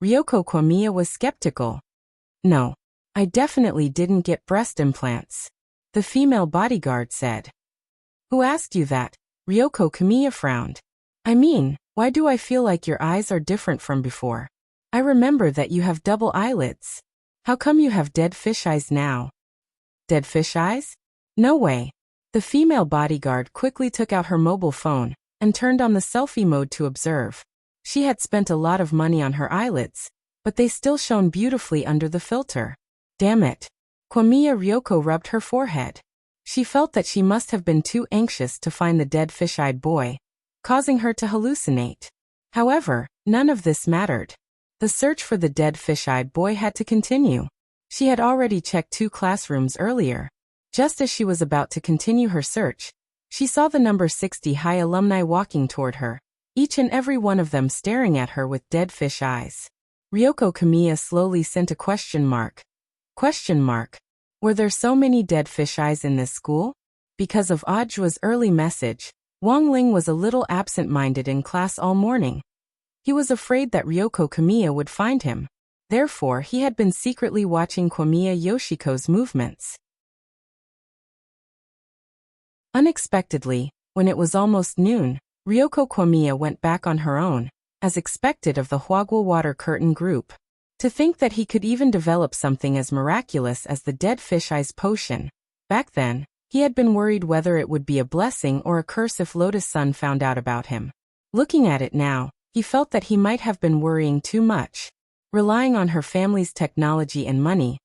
Speaker 1: Ryoko Komiya was skeptical. No. I definitely didn't get breast implants. The female bodyguard said. Who asked you that? Ryoko Komiya frowned. I mean, why do I feel like your eyes are different from before? I remember that you have double eyelids. How come you have dead fish eyes now? Dead fish eyes? No way. The female bodyguard quickly took out her mobile phone and turned on the selfie mode to observe. She had spent a lot of money on her eyelids, but they still shone beautifully under the filter. Damn it. Kiyomiya Ryoko rubbed her forehead. She felt that she must have been too anxious to find the dead fish-eyed boy, causing her to hallucinate. However, none of this mattered. The search for the dead fish-eyed boy had to continue. She had already checked 2 classrooms earlier. Just as she was about to continue her search, she saw the number 60 high alumni walking toward her, each and every one of them staring at her with dead fish eyes. Ryoko Kiyomiya slowly sent a question mark. Question mark. Were there so many dead fish eyes in this school? Because of Ajua's early message, Wang Ling was a little absent-minded in class all morning. He was afraid that Ryoko Kiyomiya would find him. Therefore, he had been secretly watching Kiyomiya Yoshiko's movements. Unexpectedly, when it was almost noon, Ryoko Kiyomiya went back on her own, as expected of the Hwagwa Water Curtain group. To think that he could even develop something as miraculous as the dead fish eyes potion. Back then, he had been worried whether it would be a blessing or a curse if Lotus Sun found out about him. Looking at it now, he felt that he might have been worrying too much. Relying on her family's technology and money,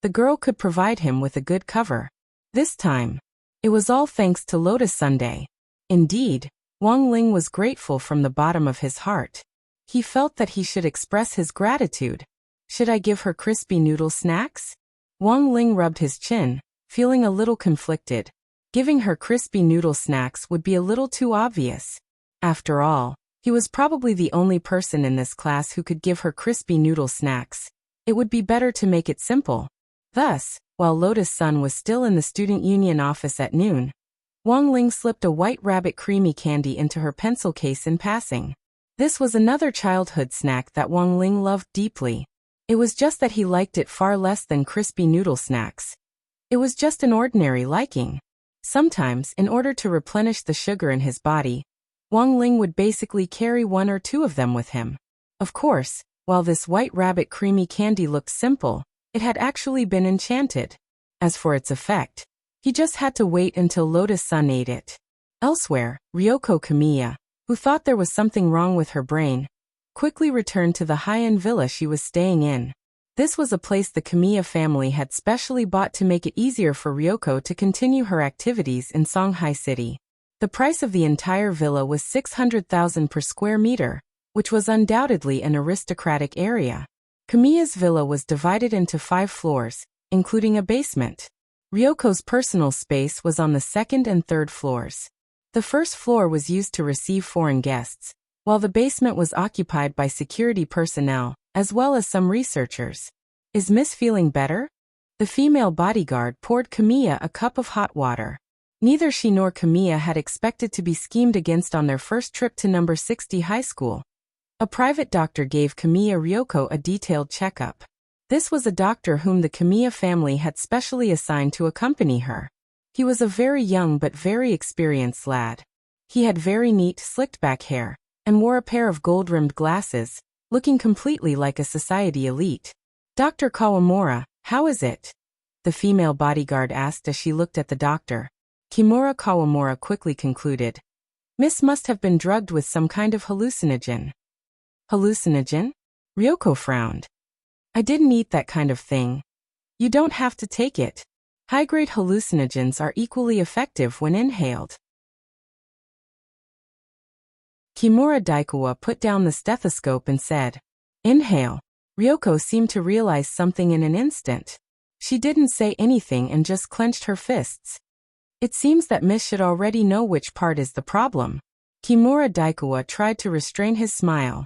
Speaker 1: the girl could provide him with a good cover. This time, it was all thanks to Lotus Sunday. Indeed, Wang Ling was grateful from the bottom of his heart. He felt that he should express his gratitude. Should I give her crispy noodle snacks? Wang Ling rubbed his chin, feeling a little conflicted. Giving her crispy noodle snacks would be a little too obvious. After all, he was probably the only person in this class who could give her crispy noodle snacks. It would be better to make it simple. Thus, while Lotus Sun was still in the student union office at noon, Wang Ling slipped a white rabbit creamy candy into her pencil case in passing. This was another childhood snack that Wang Ling loved deeply. It was just that he liked it far less than crispy noodle snacks. It was just an ordinary liking. Sometimes, in order to replenish the sugar in his body, Wang Ling would basically carry 1 or 2 of them with him. Of course, while this white rabbit creamy candy looked simple, it had actually been enchanted. As for its effect, he just had to wait until Lotus Sun ate it. Elsewhere, Ryoko Kiyomiya, who thought there was something wrong with her brain, quickly returned to the high-end villa she was staying in. This was a place the Kiyomiya family had specially bought to make it easier for Ryoko to continue her activities in Songhai City. The price of the entire villa was 600,000 per square meter, which was undoubtedly an aristocratic area. Kiyomiya's villa was divided into 5 floors, including a basement. Ryoko's personal space was on the 2nd and 3rd floors. The first floor was used to receive foreign guests, while the basement was occupied by security personnel, as well as some researchers. Is Miss feeling better? The female bodyguard poured Kiyomiya a cup of hot water. Neither she nor Kiyomiya had expected to be schemed against on their first trip to number 60 high school. A private doctor gave Kiyomiya Ryoko a detailed checkup. This was a doctor whom the Kiyomiya family had specially assigned to accompany her. He was a very young but very experienced lad. He had very neat, slicked-back hair, and wore a pair of gold-rimmed glasses, looking completely like a society elite. "Dr. Kawamura, how is it?" the female bodyguard asked as she looked at the doctor. Kimura Kawamura quickly concluded. "Miss must have been drugged with some kind of hallucinogen." "Hallucinogen?" Ryoko frowned. "I didn't eat that kind of thing." "You don't have to take it. High-grade hallucinogens are equally effective when inhaled." Kimura Daikawa put down the stethoscope and said, "Inhale." Ryoko seemed to realize something in an instant. She didn't say anything and just clenched her fists. "It seems that Miss should already know which part is the problem." Kimura Daikawa tried to restrain his smile.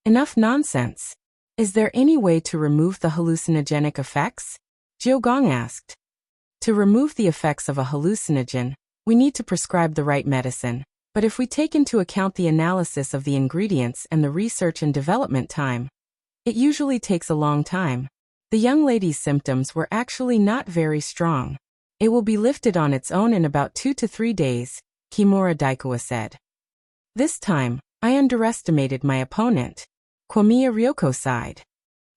Speaker 1: "Enough nonsense. Is there any way to remove the hallucinogenic effects?" Jiogong asked. "To remove the effects of a hallucinogen, we need to prescribe the right medicine. But if we take into account the analysis of the ingredients and the research and development time, it usually takes a long time. The young lady's symptoms were actually not very strong. It will be lifted on its own in about 2 to 3 days, Kimura Daikawa said. This time, I underestimated my opponent. Kiyomiya Ryoko sighed.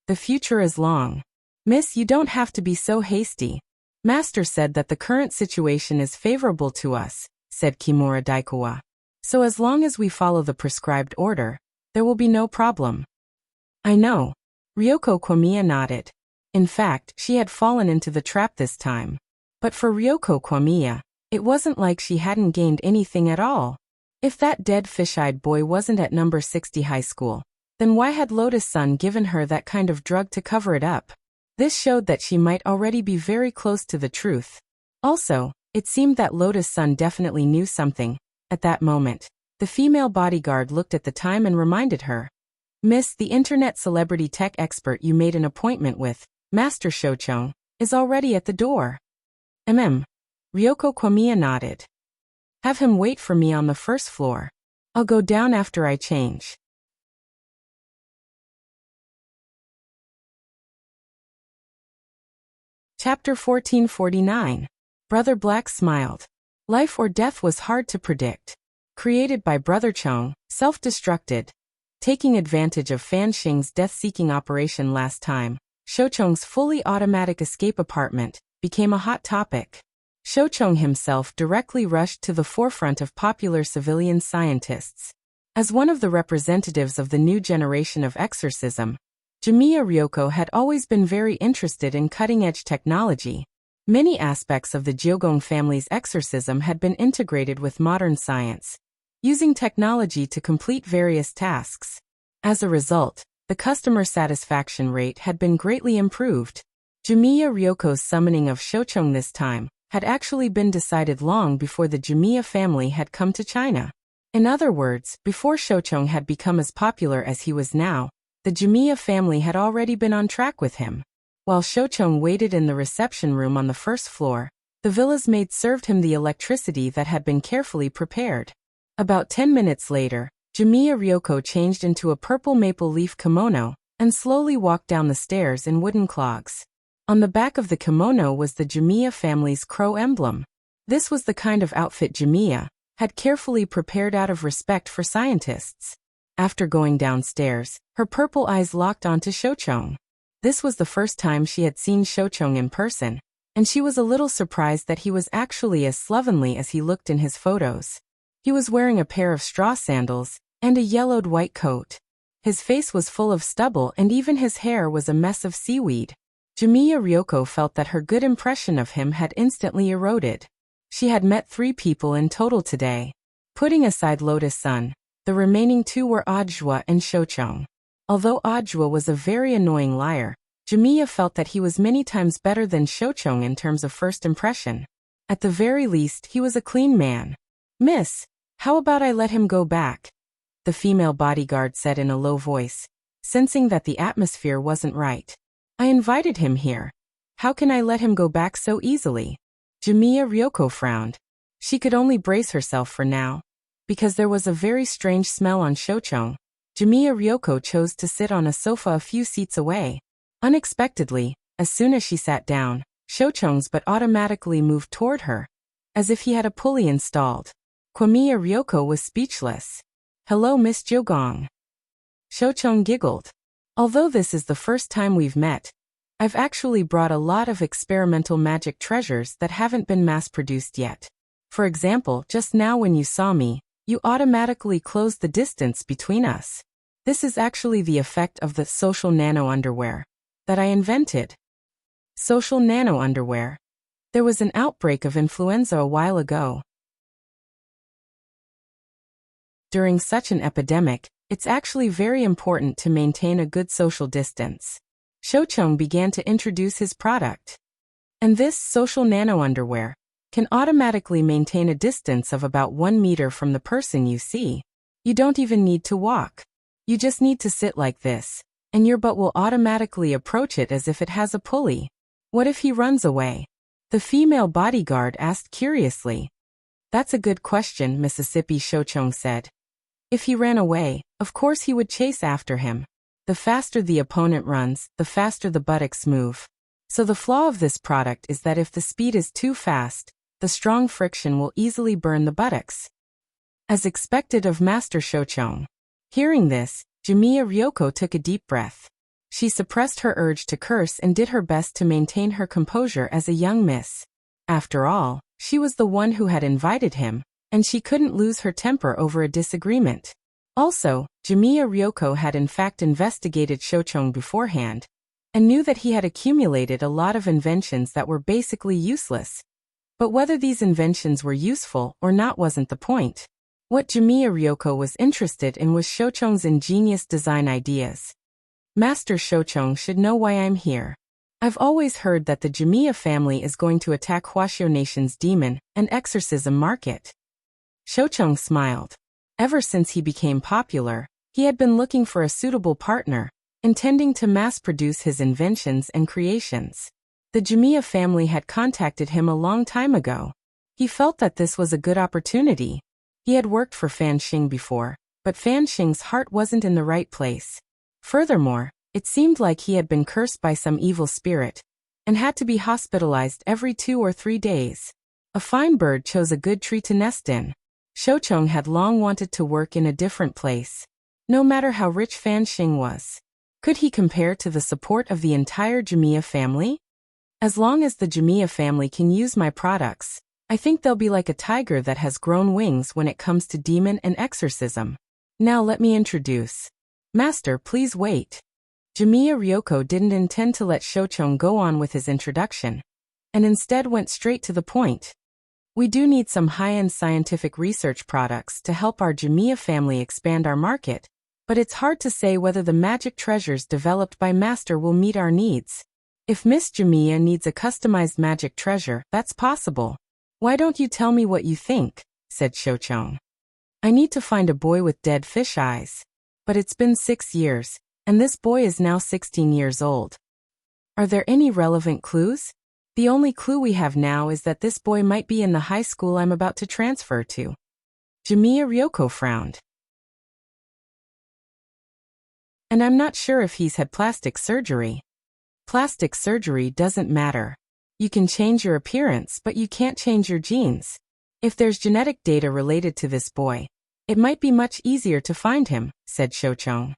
Speaker 1: The future is long. Miss, you don't have to be so hasty. Master said that the current situation is favorable to us, said Kimura Daikawa. So as long as we follow the prescribed order, there will be no problem. I know. Ryoko Kwamiya nodded. In fact, she had fallen into the trap this time. But for Ryoko Kwamiya, it wasn't like she hadn't gained anything at all. If that dead fish-eyed boy wasn't at number 60 high school, then why had Lotus-san given her that kind of drug to cover it up? This showed that she might already be very close to the truth. Also, it seemed that Lotus-san definitely knew something. At that moment, the female bodyguard looked at the time and reminded her. Miss, the internet celebrity tech expert you made an appointment with, Master Shochong, is already at the door. Ryoko Kwamiya nodded. Have him wait for me on the first floor. I'll go down after I change. Chapter 1449. Brother Black smiled. Life or death was hard to predict. Created by Brother Chong, self-destructed. Taking advantage of Fan Xing's death-seeking operation last time, Shochong's fully automatic escape apartment became a hot topic. Shochong himself directly rushed to the forefront of popular civilian scientists. As one of the representatives of the new generation of exorcism, Jimiya Ryoko had always been very interested in cutting-edge technology. Many aspects of the Jiogong family's exorcism had been integrated with modern science, using technology to complete various tasks. As a result, the customer satisfaction rate had been greatly improved. Jimiya Ryoko's summoning of Shochong this time had actually been decided long before the Jimiya family had come to China. In other words, before Shochong had become as popular as he was now, the Jimiya family had already been on track with him. While Shochong waited in the reception room on the first floor, the villa's maid served him the electricity that had been carefully prepared. About 10 minutes later, Jimiya Ryoko changed into a purple maple leaf kimono and slowly walked down the stairs in wooden clogs. On the back of the kimono was the Jimiya family's crow emblem. This was the kind of outfit Jimiya had carefully prepared out of respect for scientists. After going downstairs, her purple eyes locked onto Shochong. This was the first time she had seen Shochong in person, and she was a little surprised that he was actually as slovenly as he looked in his photos. He was wearing a pair of straw sandals and a yellowed white coat. His face was full of stubble and even his hair was a mess of seaweed. Jimiya Ryoko felt that her good impression of him had instantly eroded. She had met 3 people in total today. Putting aside Lotus-san, the remaining 2 were Ajwa and Shochong. Although Ajwa was a very annoying liar, Jimiya felt that he was many times better than Shochong in terms of first impression. At the very least, he was a clean man. Miss, how about I let him go back? The female bodyguard said in a low voice, sensing that the atmosphere wasn't right. I invited him here. How can I let him go back so easily? Jimiya Ryoko frowned. She could only brace herself for now. Because there was a very strange smell on Shochong, Jimiya Ryoko chose to sit on a sofa a few seats away. Unexpectedly, as soon as she sat down, Shochong's butt automatically moved toward her, as if he had a pulley installed. Kwamiya Ryoko was speechless. Hello, Miss Jiogong. Shochong giggled. Although this is the first time we've met, I've actually brought a lot of experimental magic treasures that haven't been mass-produced yet. For example, just now when you saw me, you automatically closed the distance between us. This is actually the effect of the social nano underwear that I invented. Social nano underwear. There was an outbreak of influenza a while ago. During such an epidemic, it's actually very important to maintain a good social distance. Shochong began to introduce his product. And this social nano underwear can automatically maintain a distance of about 1 meter from the person you see. You don't even need to walk. You just need to sit like this, and your butt will automatically approach it as if it has a pulley. What if he runs away? The female bodyguard asked curiously. That's a good question, Mississippi, Shochong said. If he ran away, of course he would chase after him. The faster the opponent runs, the faster the buttocks move. So the flaw of this product is that if the speed is too fast, the strong friction will easily burn the buttocks. As expected of Master Shochong. Hearing this, Jimiya Ryoko took a deep breath. She suppressed her urge to curse and did her best to maintain her composure as a young miss. After all, she was the one who had invited him, and she couldn't lose her temper over a disagreement. Also, Jimiya Ryoko had in fact investigated Shochong beforehand, and knew that he had accumulated a lot of inventions that were basically useless. But whether these inventions were useful or not wasn't the point. What Jimiya Ryoko was interested in was Shochong's ingenious design ideas. Master Shochong should know why I'm here. I've always heard that the Jimiya family is going to attack Huashio Nation's demon and exorcism market. Shochong smiled. Ever since he became popular, he had been looking for a suitable partner, intending to mass-produce his inventions and creations. The Jimiya family had contacted him a long time ago. He felt that this was a good opportunity. He had worked for Fan Xing before, but Fan Xing's heart wasn't in the right place. Furthermore, it seemed like he had been cursed by some evil spirit, and had to be hospitalized every 2 or 3 days. A fine bird chose a good tree to nest in. Shochong had long wanted to work in a different place. No matter how rich Fan Xing was, could he compare to the support of the entire Jimiya family? As long as the Jimiya family can use my products, I think they'll be like a tiger that has grown wings when it comes to demon and exorcism. Now let me introduce. Master, please wait. Jimiya Ryoko didn't intend to let Shochong go on with his introduction, and instead went straight to the point. We do need some high-end scientific research products to help our Jimiya family expand our market, but it's hard to say whether the magic treasures developed by Master will meet our needs. If Miss Jimiya needs a customized magic treasure, that's possible. Why don't you tell me what you think? Said Shochong. I need to find a boy with dead fish eyes. But it's been 6 years, and this boy is now 16 years old. Are there any relevant clues? The only clue we have now is that this boy might be in the high school I'm about to transfer to. Jimiya Ryoko frowned. And I'm not sure if he's had plastic surgery. Plastic surgery doesn't matter. You can change your appearance, but you can't change your genes. If there's genetic data related to this boy, it might be much easier to find him, said Shochong.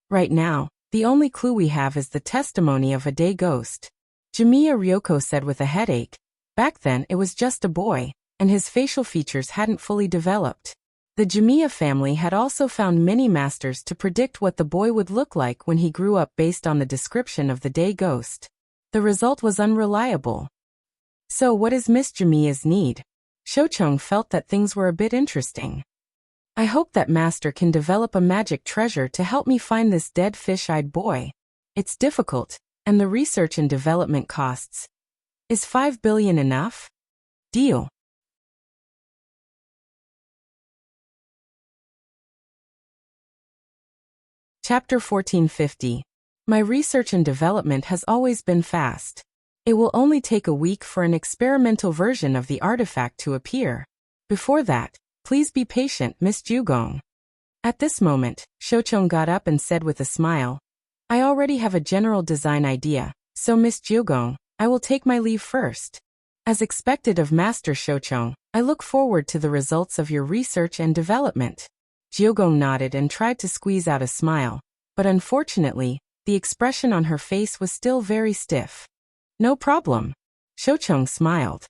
Speaker 1: Right now, the only clue we have is the testimony of a day ghost. Jimiya Ryoko said with a headache. Back then it was just a boy, and his facial features hadn't fully developed. The Jimiya family had also found many masters to predict what the boy would look like when he grew up based on the description of the day ghost. The result was unreliable. So what is Miss Jimiya's need? Shochong felt that things were a bit interesting. I hope that Master can develop a magic treasure to help me find this dead fish-eyed boy. It's difficult, and the research and development costs. Is 5 billion enough? Deal. Chapter 1450. My research and development has always been fast. It will only take a week for an experimental version of the artifact to appear. Before that, please be patient, Miss Jugong. At this moment, Shochong got up and said with a smile, I already have a general design idea, so Miss Jugong, I will take my leave first. As expected of Master Shochong, I look forward to the results of your research and development. Jugong nodded and tried to squeeze out a smile, but unfortunately, the expression on her face was still very stiff. No problem. Shochong smiled.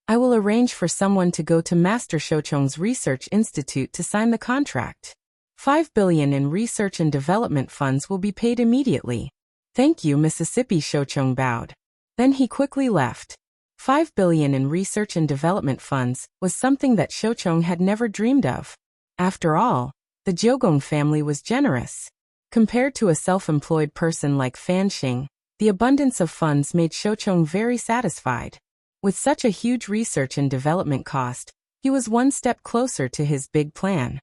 Speaker 1: I will arrange for someone to go to Master Shochong's Research Institute to sign the contract. 5 billion in research and development funds will be paid immediately. Thank you, Mississippi. Shochong bowed. Then he quickly left. 5 billion in research and development funds was something that Shochong had never dreamed of. After all, the Jiogong family was generous. Compared to a self-employed person like Fan Xing, the abundance of funds made Shochong very satisfied. With such a huge research and development cost, he was one step closer to his big plan.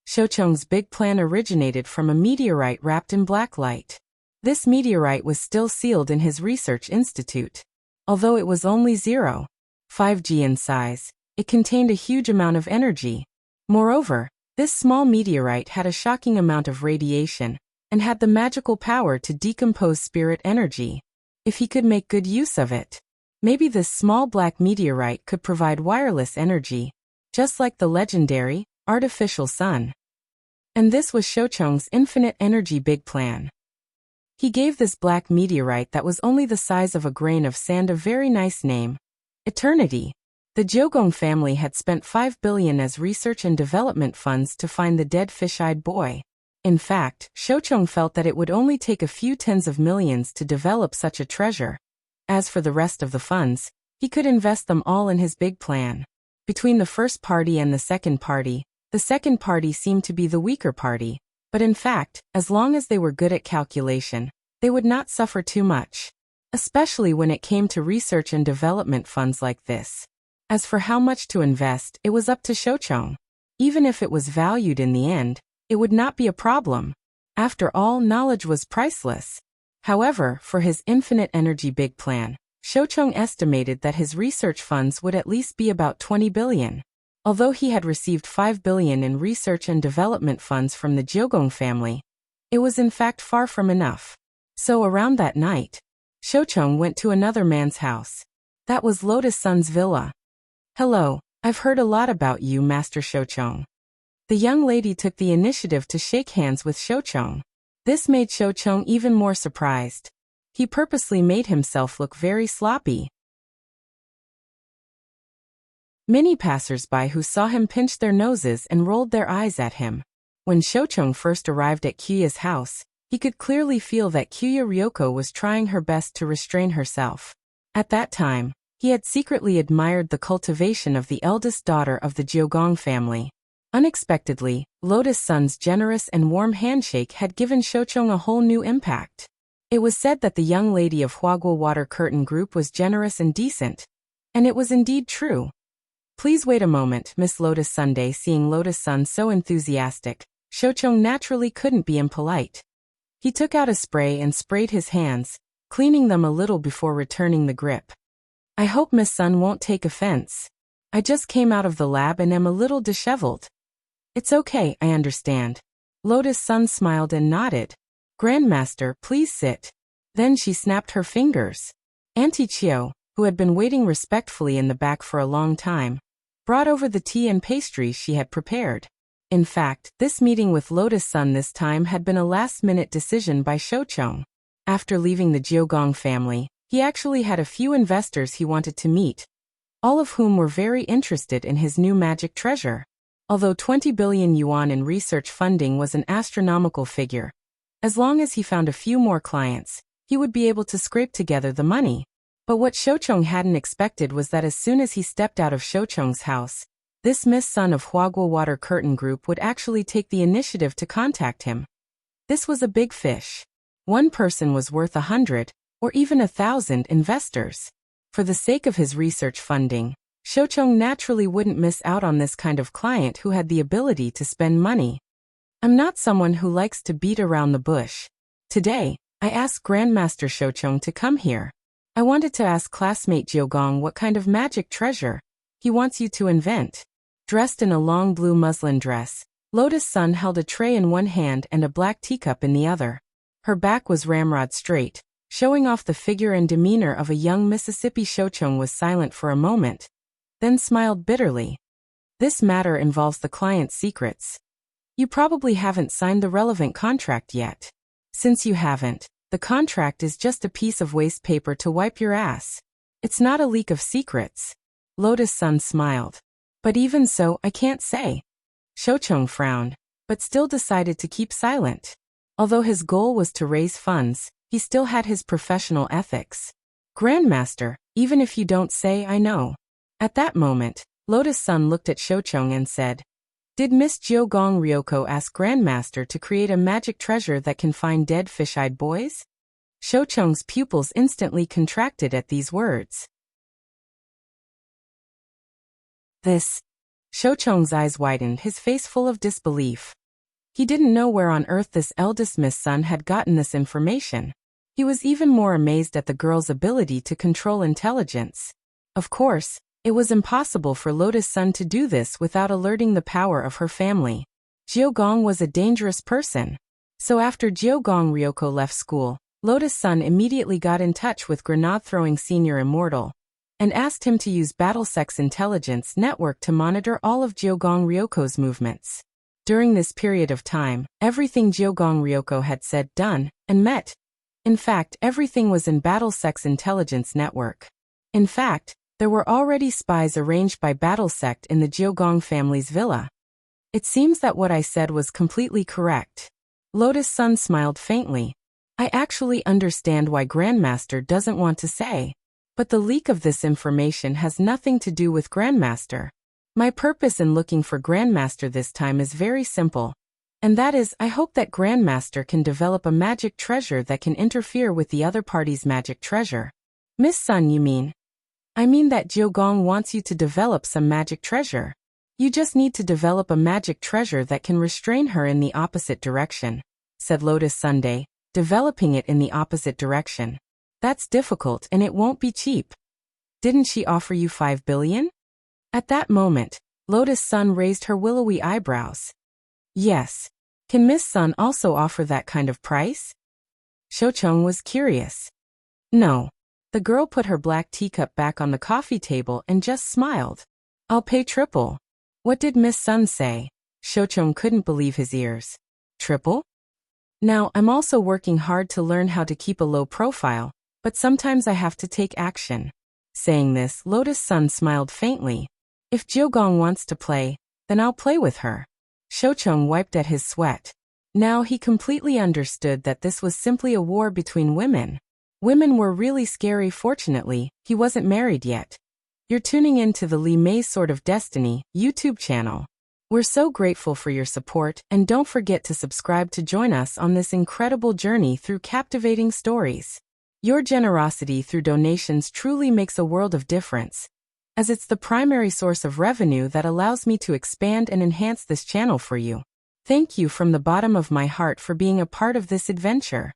Speaker 1: Shochong's big plan originated from a meteorite wrapped in black light. This meteorite was still sealed in his research institute. Although it was only 0.5 g in size, it contained a huge amount of energy. Moreover, this small meteorite had a shocking amount of radiation, and had the magical power to decompose spirit energy. If he could make good use of it, maybe this small black meteorite could provide wireless energy, just like the legendary, artificial sun. And this was Shochong's infinite energy big plan. He gave this black meteorite that was only the size of a grain of sand a very nice name: Eternity. The Jiogong family had spent 5 billion as research and development funds to find the dead fish-eyed boy. In fact, Shoucheng felt that it would only take a few tens of millions to develop such a treasure. As for the rest of the funds, he could invest them all in his big plan. Between the first party and the second party seemed to be the weaker party, but in fact, as long as they were good at calculation, they would not suffer too much. Especially when it came to research and development funds like this. As for how much to invest, it was up to Shoucheng. Even if it was valued in the end, it would not be a problem. After all, knowledge was priceless. However, for his infinite energy big plan, Shoucheng estimated that his research funds would at least be about 20 billion. Although he had received 5 billion in research and development funds from the Jiogong family, it was in fact far from enough. So around that night, Shoucheng went to another man's house. That was Lotus Sun's villa. "Hello, I've heard a lot about you, Master Shoucheng." The young lady took the initiative to shake hands with Shoucheng. This made Shoucheng even more surprised. He purposely made himself look very sloppy. Many passers-by who saw him pinched their noses and rolled their eyes at him. When Shoucheng first arrived at Kyuya's house, he could clearly feel that Kyuya Ryoko was trying her best to restrain herself. At that time, he had secretly admired the cultivation of the eldest daughter of the Jiogong family. Unexpectedly, Lotus Sun's generous and warm handshake had given Shoucheng a whole new impact. It was said that the young lady of Huagua Water Curtain Group was generous and decent. And it was indeed true. "Please wait a moment, Miss Lotus Sunday." Seeing Lotus Sun so enthusiastic, Shoucheng naturally couldn't be impolite. He took out a spray and sprayed his hands, cleaning them a little before returning the grip. "I hope Miss Sun won't take offense. I just came out of the lab and am a little disheveled." "It's okay, I understand." Lotus Sun smiled and nodded. "Grandmaster, please sit." Then she snapped her fingers. Auntie Chio, who had been waiting respectfully in the back for a long time, brought over the tea and pastries she had prepared. In fact, this meeting with Lotus Sun this time had been a last-minute decision by Shoucheng. After leaving the Jiogong family, he actually had a few investors he wanted to meet, all of whom were very interested in his new magic treasure. Although 20 billion yuan in research funding was an astronomical figure, as long as he found a few more clients, he would be able to scrape together the money. But what Shoucheng hadn't expected was that as soon as he stepped out of Shoucheng's house, this Miss Sun of Huagua Water Curtain Group would actually take the initiative to contact him. This was a big fish. One person was worth 100, or even 1,000 investors. For the sake of his research funding, Shoucheng naturally wouldn't miss out on this kind of client who had the ability to spend money. "I'm not someone who likes to beat around the bush. Today, I asked Grandmaster Shoucheng to come here. I wanted to ask classmate Jiogong what kind of magic treasure he wants you to invent." Dressed in a long blue muslin dress, Lotus Sun held a tray in one hand and a black teacup in the other. Her back was ramrod straight, showing off the figure and demeanor of a young Mississippi. Shoucheng was silent for a moment, then smiled bitterly. "This matter involves the client's secrets. You probably haven't signed the relevant contract yet. Since you haven't, the contract is just a piece of waste paper to wipe your ass. It's not a leak of secrets." Lotus Sun smiled. "But even so, I can't say." Shoucheng frowned, but still decided to keep silent. Although his goal was to raise funds, he still had his professional ethics. "Grandmaster, even if you don't say, I know." At that moment, Lotus Sun looked at Shoucheng and said, "Did Miss Jiogong Ryoko ask Grandmaster to create a magic treasure that can find dead fish-eyed boys?" Shoucheng's pupils instantly contracted at these words. "This." Shoucheng's eyes widened, his face full of disbelief. He didn't know where on earth this eldest Miss Sun had gotten this information. He was even more amazed at the girl's ability to control intelligence. Of course, it was impossible for Lotus Sun to do this without alerting the power of her family. Jiogong was a dangerous person. So after Jiogong Ryoko left school, Lotus Sun immediately got in touch with Grenade-throwing Senior Immortal and asked him to use BattleSec's intelligence network to monitor all of Jiogong Ryoko's movements. During this period of time, everything Jiogong Ryoko had said, done, and met In fact, everything was in Battlesec's intelligence network. In fact, there were already spies arranged by Battlesect in the Jiogong family's villa. It seems that what I said was completely correct. Lotus Sun smiled faintly. I actually understand why Grandmaster doesn't want to say. But the leak of this information has nothing to do with Grandmaster. My purpose in looking for Grandmaster this time is very simple. And that is, I hope that Grandmaster can develop a magic treasure that can interfere with the other party's magic treasure. Miss Sun, you mean? I mean that Jiogong wants you to develop some magic treasure. You just need to develop a magic treasure that can restrain her in the opposite direction, said Lotus Sunday, developing it in the opposite direction. That's difficult and it won't be cheap. Didn't she offer you 5 billion? At that moment, Lotus Sun raised her willowy eyebrows. Yes. Can Miss Sun also offer that kind of price? Shocheng was curious. No. The girl put her black teacup back on the coffee table and just smiled. I'll pay triple. What did Miss Sun say? Shocheng couldn't believe his ears. Triple? Now, I'm also working hard to learn how to keep a low profile, but sometimes I have to take action. Saying this, Lotus Sun smiled faintly. If Jiogong wants to play, then I'll play with her. Shocheng wiped at his sweat. Now he completely understood that this was simply a war between women. Women were really scary. Fortunately, he wasn't married yet. You're tuning in to the Li Mei Sword of Destiny YouTube channel. We're so grateful for your support, and don't forget to subscribe to join us on this incredible journey through captivating stories. Your generosity through donations truly makes a world of difference, as it's the primary source of revenue that allows me to expand and enhance this channel for you. Thank you from the bottom of my heart for being a part of this adventure.